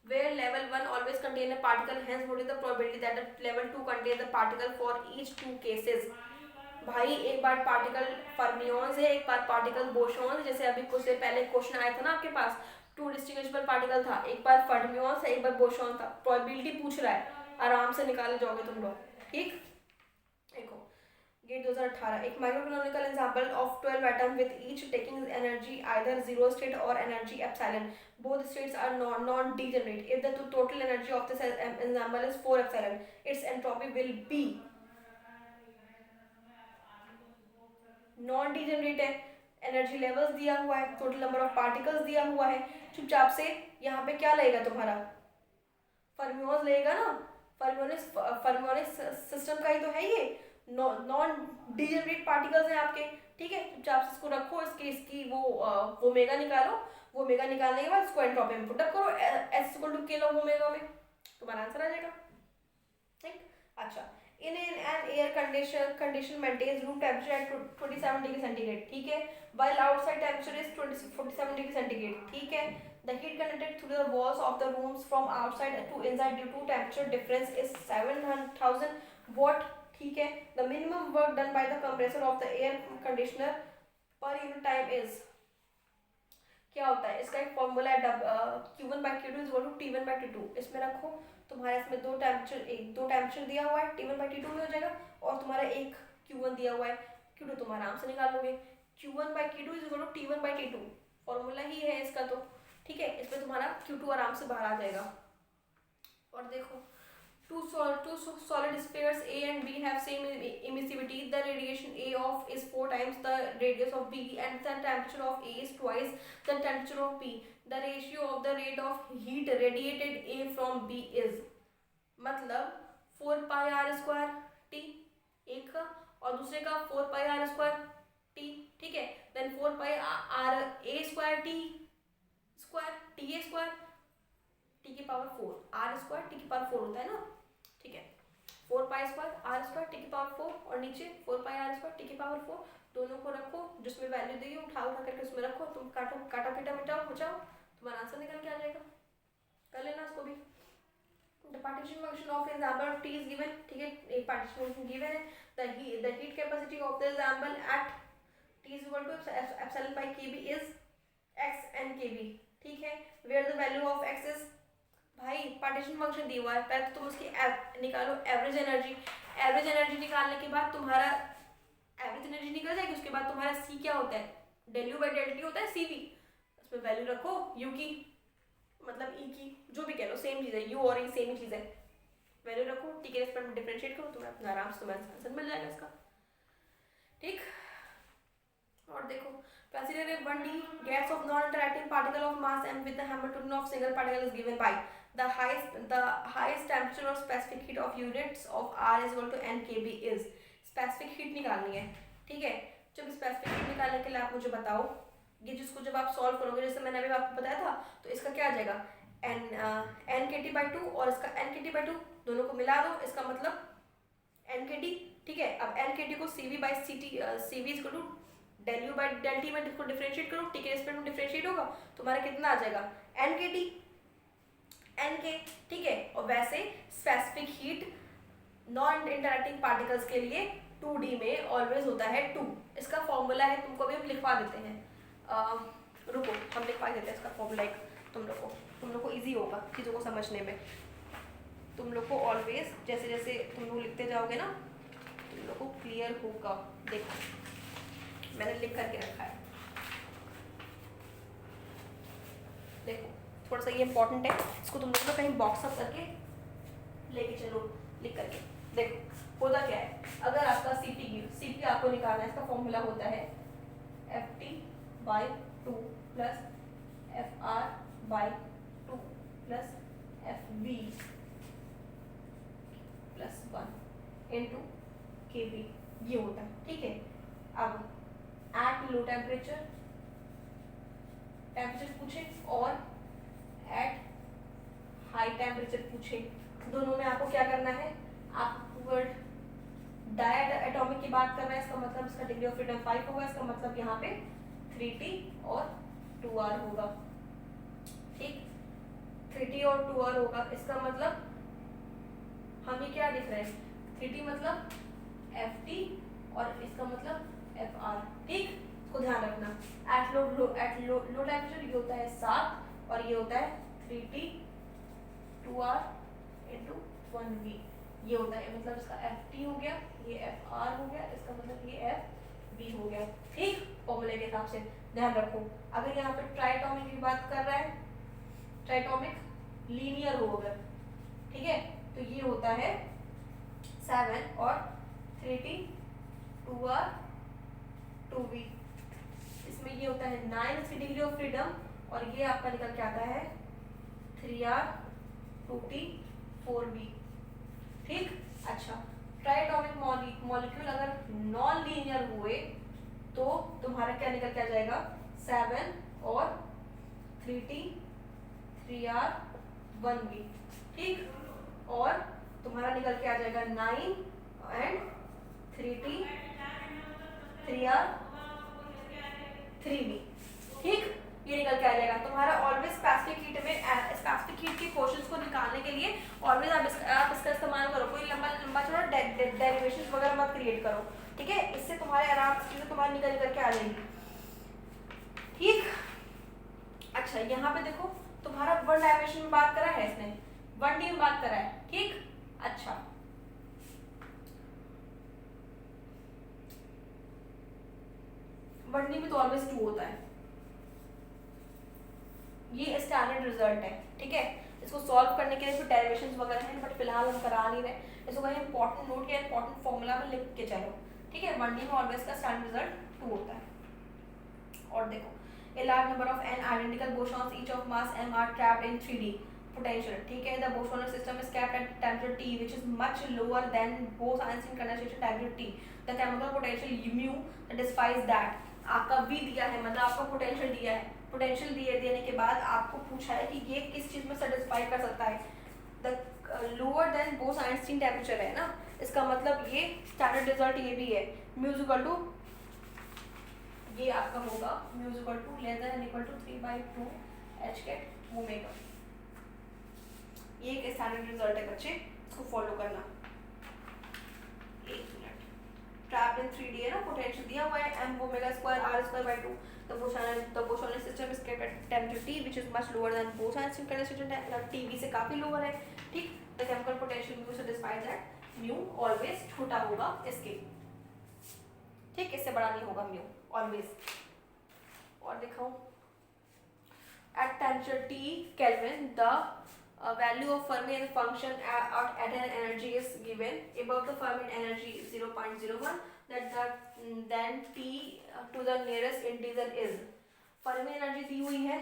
where level 1 always contain a particle, hence what is the probability that the level 2 contains the particle for each two cases। भाई एक बार पार्टिकल फर्मियंस है, एक बार particle bosons, जैसे अभी कुछ देर पहले क्वेश्चन आया था ना आपके पास, टू डिस्टिंग्विशेबल पार्टिकल था, एक बार फर्मियंस है, एक बार बोसॉन था, प्रोबेबिलिटी पूछ रहा है, आराम से निकाले जाओगे तुम लोग, ठीक। देखो, गेट 2018, एक microeconomical example of 12 atom with each taking energy either zero state और energy epsilon, both states are non degenerate, if the total energy of this ensemble is 4 epsilon, its entropy will be non degenerate है, energy levels दिया हुआ है, total number of particles दिया हुआ है, चुपचाप से यहाँ पे क्या लगेगा तुम्हारा फर्मियोन्स लेगा ना, फर्मियोनिक सिस्टम का ही तो है ये, नॉन डिजेनरेट पार्टिकल्स हैं आपके, ठीक है। चुपचाप से इसको रखो, इसकी वो ओमेगा निकालो, वो ओमेगा निकालने के बाद इसको एंट्रोपी में पुट अप करो, S equal to K log omega में, तुम्हारा आंसर आ जाएगा, ठीक। अच्छा, in an air condition maintains room temperature at 27 degree centigrade, ठीक है, while outside temperature is 47 degree centigrade, ठीक है। The heat conducted through the walls of the rooms from outside to inside due to temperature difference is 7000 watt, ठीक है। The minimum work done by the compressor of the air conditioner per unit time is, क्या होता है इसका एक formula है, Q1 by Q2 is equal to T1 by T2, इसमें रखो, तुम्हारे इसमें दो टेम्परेचर दिया हुआ है, T1 by T2 में हो जाएगा, और तुम्हारा एक Q1 दिया हुआ है, Q2 तुम आराम से निकाल लोगे, Q1 by Q2 is equal to T1 by T2, formula ही है इसका तो, ठीक है। इसमें तुम्हारा Q2 आराम से बाहर आ जाएगा। और देखो, two solid spheres A and B have same emissivity. The radiation A of is 4 times the radius of B, and the temperature of A is twice the temperature of B. The ratio of the rate of heat radiated A from B is, मतलब 4 pi r square T एक का, और दूसरे का 4 pi r square T, ठीक है। Then 4 pi r A square T square T A square T की power 4, R square T की पावर 4 होता है ना, ठीक है। 4 pi square R square T की पावर 4, और नीचे 4 पाई आर स्क्वायर टी की पावर 4, दोनों को रखो, जिसमें वैल्यू दी है उठा करके उसमें रखो, तुम काटो, काटा पीटा मिटाओ, बचाओ, तुम्हारा आंसर निकल के आ जाएगा। कर लेना इसको भी। The partition function of example of T is given, ठीक है, एक partition function given है, the heat capacity of the example at T is equal to epsilon by Kb is x and Kb, ठीक है। Where the value of x is, भाई partition function दिया हुआ है, पहले तो तुम उसकी निकालो एवरेज एनर्जी, एवरेज एनर्जी निकालने के बाद तुम्हारा एवरेज एनर्जी निकल जाएगी, उसके बाद तुम्हारा सी क्या होता है, del you by del t होता है, सी वी, उसमें वैल्यू रखो यू की, मतलब ई की, जो भी कह लो सेम चीज़ है, यू और ई सेम ही चीज़ है, वैल्यू रखो, ठीक है, इस पर डिफरेंशिएट करो, तुम्हें अपना आराम से तुम्हारा आंसर मिल जाएगा इसका, ठीक। और देखो, consider a 1D gas of non-interacting particle of mass m with the Hamiltonian of single particle is given by the highest temperature or specific heat of units of R is equal to n kb is, specific heat निकालनी है, ठीक है। जब specific heat निकालने के लिए आप मुझे बताओ, ये जिसको जब आप सॉल्व करोगे, जैसे मैंने अभी आपको बताया था, तो इसका क्या आ जाएगा, n kT by 2 और इसका n kT by 2, दोनों को मिला दो, इसका मतलब n kT, ठीक है। अब n kT को cv by ct, cv is equal to del you by del t में इसको डिफरेंशिएट करो, ठीक है, इस पर डिफरेंशिएट होगा, तुम्हारा कितना आ जाएगा, एन के टी, एन के, ठीक है। और वैसे specific heat non interacting particles के लिए 2D में ऑलवेज होता है 2, इसका फॉर्मूला है, तुमको भी हम लिखवा देते हैं, रुको हम लिखवा देते हैं इसका फॉर्मूला एक, तुम लोग को ईजी होगा चीज़ों को समझने में, तुम लोग को ऑलवेज जैसे जैसे तुम लोग लिखते जाओगे ना, तुम लोग को क्लियर होगा। देखो मैंने लिख करके रखा है, देखो थोड़ा सा ये इंपॉर्टेंट है, इसको तुम लोग कहीं बॉक्स अप करके लेके चलो लिख करके। देखो होता क्या है, अगर आपका सीपी आपको निकालना है, इसका फॉर्मूला होता है ft by 2 plus fr by 2 plus fv plus 1 into kb, ये होता है, ठीक है। अब एट लो टेम्परेचर पूछे और एट हाई टेम्परेचर पूछे, दोनों में आपको क्या करना है, आप डाई एटॉमिक की बात कर रहे हैं, इसका मतलब इसका डिग्री ऑफ फ्रीडम 5 होगा, इसका मतलब यहाँ पे 3t और 2r होगा, ठीक, 3t और 2r होगा, इसका मतलब हम ये क्या लिख रहे हैं, 3t मतलब ft और इसका मतलब fr, ठीक, इसको ध्यान रखना। एट लो टेम्परेचर ये होता है 7 और ये होता है 3t 2r इंटू 1v, ये होता है, मतलब इसका ft हो गया, ये fr हो गया, इसका मतलब ये fv हो गया, ठीक, फॉर्मूले के हिसाब से ध्यान रखो। अगर यहाँ पे ट्राइटोमिक की बात कर रहा है, ट्राइटोमिक लीनियर होगा, ठीक है, तो ये होता है 7 और 3t 2r 2v, इसमें ये होता है 9 डिग्री ऑफ फ्रीडम, और ये आपका निकल के आता है 3r 2t 4b। ठीक, अच्छा ट्राइएटॉमिक मॉलिक्यूल अगर नॉन लीनियर हुए तो तुम्हारा क्या निकल के आ जाएगा 7 और 3t 3r 1b। ठीक, और तुम्हारा निकल के आ जाएगा 9 एंड 3t 3r 3b। ठीक, ये निकल के आ जाएगा तुम्हारा। ऑलवेज स्पेसिफिक हीट में स्पेसिफिक हीट के क्वेश्चंस को निकालने के लिए ऑलवेज आप इसका इस्तेमाल करो। कोई लंबा लंबा चौड़ा डेरिवेशंस वगैरह मत क्रिएट करो। ठीक है, इससे तुम्हारे आराम से चीजें तुम्हारी निकल के आ जाएंगी। ठीक, अच्छा यहाँ पे देखो तुम्हारा वन डायमेंशन में बात करा है इसने, 1D में बात करा है। ठीक, अच्छा 1D में तो ऑलवेज 2 होता है। ये स्टैंडर्ड रिजल्ट है। ठीक है, इसको सॉल्व करने के लिए फिर डेरिवेशंस वगैरह हैं, बट फिलहाल हम करा नहीं रहे। इसको कहीं इंपॉर्टेंट नोट या इंपॉर्टेंट फॉर्मूला में लिख के चलो। ठीक है, 1D में ऑलवेज का स्टैंडर्ड रिजल्ट 2 होता है। और देखो a large number of n identical bosons each of mass m are trapped in 3D potential. ठीक है, the bosonic system is kept at temperature T which is much lower than both ions in condensation temperature T. The chemical potential mu satisfies that. आपका V दिया है, मतलब आपका potential दिया है। Potential देने के बाद आपको पूछा है कि ये किस चीज में सेटिस्फाई कर सकता है। The lower than both Einstein temperature है ना, इसका मतलब ये स्टैंडर्ड रिजल्ट ये भी है। म्यू इज इक्वल टू ये आपका होगा mu is equal to less than equal to 3/2 h cut omega. ये एक स्टैंडर्ड रिजल्ट है बच्चे, इसको फॉलो करना। एक मिनट, ट्रैप्ड इन 3D है ना, पोटेंशियल दिया हुआ है m omega square r square by 2। The bosonic system is kept at temperature T which is much lower than both ions in condensation temperature T से काफी lower है। ठीक, the chemical potential mu satisfies that mu always छोटा होगा इसके। ठीक, इससे बड़ा नहीं होगा mu always। और दिखाऊं at temperature T Kelvin the value of Fermi and function at an energy is given above the Fermi energy 0.01 then T to the nearest integer is। Fermi energy दी हुई है,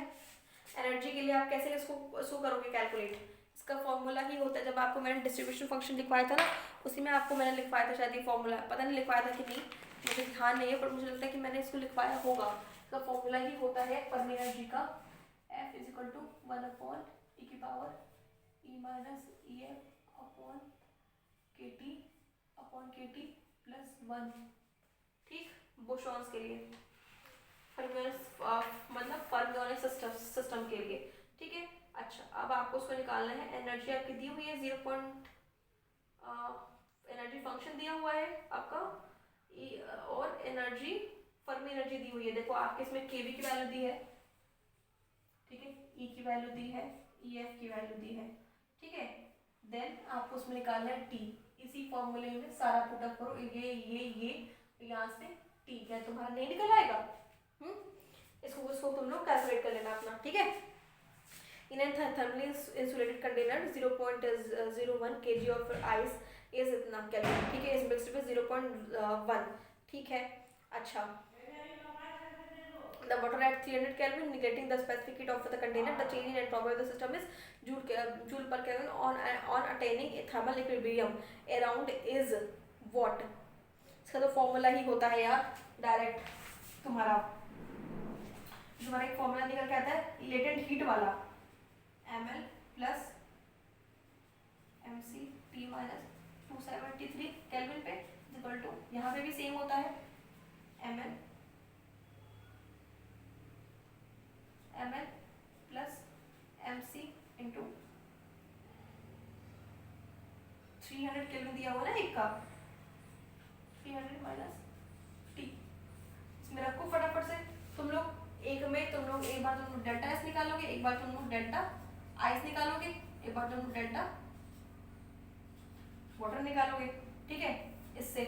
एनर्जी के लिए आप कैसे इसको करोगे कैलकुलेट। इसका फॉर्मूला ही होता है, जब आपको मैंने डिस्ट्रीब्यूशन फंक्शन लिखवाया था ना, उसी में आपको मैंने लिखवाया था शायद ये फॉर्मूला, पता नहीं लिखवाया था कि नहीं, मुझे ध्यान नहीं है, पर मुझे लगता है कि मैंने इसको लिखवाया होगा। इसका फॉर्मूला ही होता है फर्मी एनर्जी का F is equal to 1/e की power e minus EF upon KT plus 1। ठीक, बोसॉन्स के लिए मतलब फर्मियोनिक सिस्टम के लिए। ठीक है, अच्छा अब आपको उसको निकालना है। एनर्जी आपकी दी हुई है 0. एनर्जी फंक्शन दिया हुआ है आपका और एनर्जी फर्मी एनर्जी दी हुई है। देखो आपके इसमें केवी की वैल्यू दी है, ठीक है, ई की वैल्यू दी है, EF की वैल्यू दी है। ठीक है, देन आपको उसमें निकालना है टी। इसी फॉर्मूले में सारा पुटअप करो, ये यहाँ से टी क्या तुम्हारा नहीं निकल आएगा। इसको तुम लोग कैलकुलेट कर लेना अपना। ठीक है, in an thermally insulated container 0.01 kg of ice is इतना केल्विन। ठीक है, इस मिक्स्ड विद 0.1। ठीक है, अच्छा the water at 300 Kelvin negating the specific heat of the container, the change in entropy of the system is joule per Kelvin on attaining a thermal equilibrium around is what। इसका तो formula ही होता है यार, direct तुम्हारा एक formula निकल के आता है लेटेंट हीट वाला, ml plus mc t minus 273 kelvin पे इक्वल टू, यहाँ पे भी सेम होता है ml plus mc into 300 kelvin दिया हुआ ना एक का, 300 माइनस टी। इसमें रखो फटाफट से तुम लोग। एक बार तुम लोग डेल्टा एस निकालोगे, एक बार तुम लोग डेल्टा आइस निकालोगे, एक बार तुम लोग डेल्टा वाटर निकालोगे। ठीक है, इससे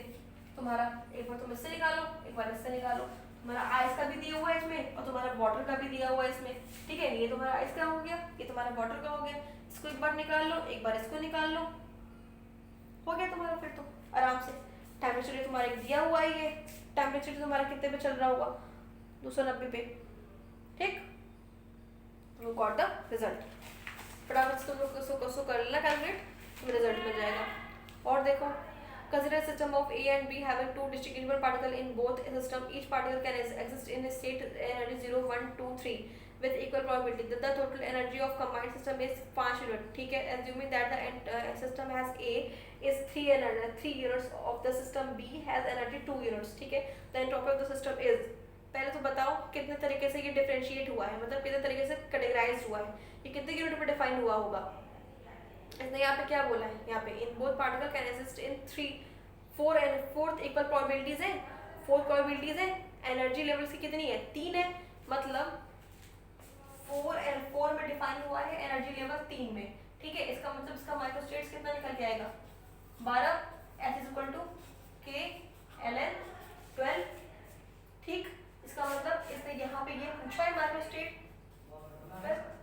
तुम्हारा एक बार तुम इससे निकालो, एक बार इससे निकालो। तुम्हारा आइस का भी दिया हुआ है इसमें और तुम्हारा वाटर का भी दिया हुआ है इसमें। ठीक है, ये तुम्हारा आइस का हो गया, ये तुम्हारा वाटर का हो गया। इसको एक बार निकाल लो, एक बार इसको निकाल लो, हो गया तुम्हारा फिर तो आराम से। टेम्परेचर तुम्हारा दिया हुआ है, ये टेम्परेचर तुम्हारा कितने पे चल रहा होगा 290 पे। ठीक, यू गॉट द रिजल्ट। फटाफट से तुम लोग उसको कर लेना कैलकुलेट। तुम्हें रिजल्ट मिल जाएगा। और देखो, consider a system of A and B having two distinguishable particles in both system. Each particle can exist in a state energy 0, 1, 2, 3 with equal probability. The total energy of combined system is 5 unit. ठीक है, assuming that the system has A is 3 units of the system B has energy 2 units. ठीक है, the entropy of the system is, पहले तो बताओ कितने तरीके से ये डिफरेंशिएट हुआ है, मतलब कितने तरीके से कैटेगराइज हुआ है, ये कितने यूनिट पे डिफाइन हुआ होगा। इसने यहाँ पे क्या बोला है, यहाँ पे in both particle can exist in 4 equal probabilities है, 4 प्रोबेबिलिटीज है, एनर्जी लेवल्स की कितनी है, 3 है, मतलब 4 में डिफाइन हुआ है, एनर्जी लेवल 3 में। ठीक है, इसका मतलब इसका माइक्रोस्टेट्स कितना निकल के आएगा, 12, S is equal to K ln 12। ठीक, इसका मतलब इसने यहाँ पे ये पूछा है माइक्रोस्टेट,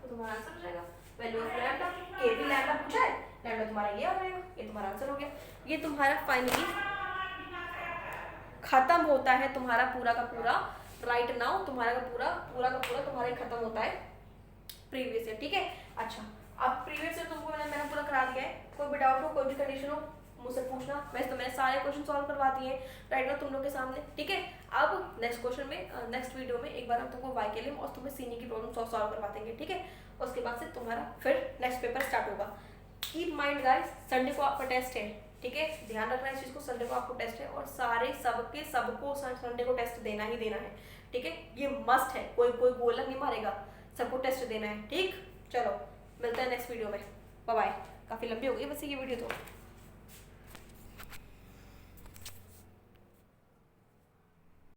तो तुम्हारा आंसर हो जाएगा वैल्यू ऑफ लैम्डा, के भी लैम्डा पूछा है, लैम्डा तुम्हारा ये आ जाएगा, ये तुम्हारा आंसर हो गया। ये तुम्हारा फाइनली खत्म होता है तुम्हारा पूरा का पूरा राइट नाउ, तुम्हारा का पूरा तुम्हारा खत्म होता है प्रीवियस ईयर। ठीक है, अच्छा अब प्रीवियस ईयर तुमको मैंने पूरा करा दिया है, कोई भी डाउट हो, कोई भी कंडीशन हो मुझसे पूछना, वैसे तो मैंने सारे क्वेश्चन सॉल्व करवा दिए हैं राइट नाउ तुम लोग के सामने। ठीक है, अब नेक्स्ट क्वेश्चन में नेक्स्ट वीडियो में एक बार हम तुमको वाई के लिए और तुम्हें सीनी की प्रॉब्लम सॉल्व करवा देंगे। ठीक है, उसके बाद से तुम्हारा फिर नेक्स्ट पेपर स्टार्ट होगा। कीप माइंड गाइस, संडे को आपका टेस्ट है। ठीक है, ध्यान रखना इस चीज़ को, संडे को आपको टेस्ट है और सारे सबको संडे को टेस्ट देना ही देना है। ठीक है, ये मस्ट है, कोई गोलक नहीं मारेगा, सबको टेस्ट देना है। ठीक, चलो मिलते हैं नेक्स्ट वीडियो में, बाय बाय। काफ़ी लंबी हो गई वैसे ये वीडियो तो।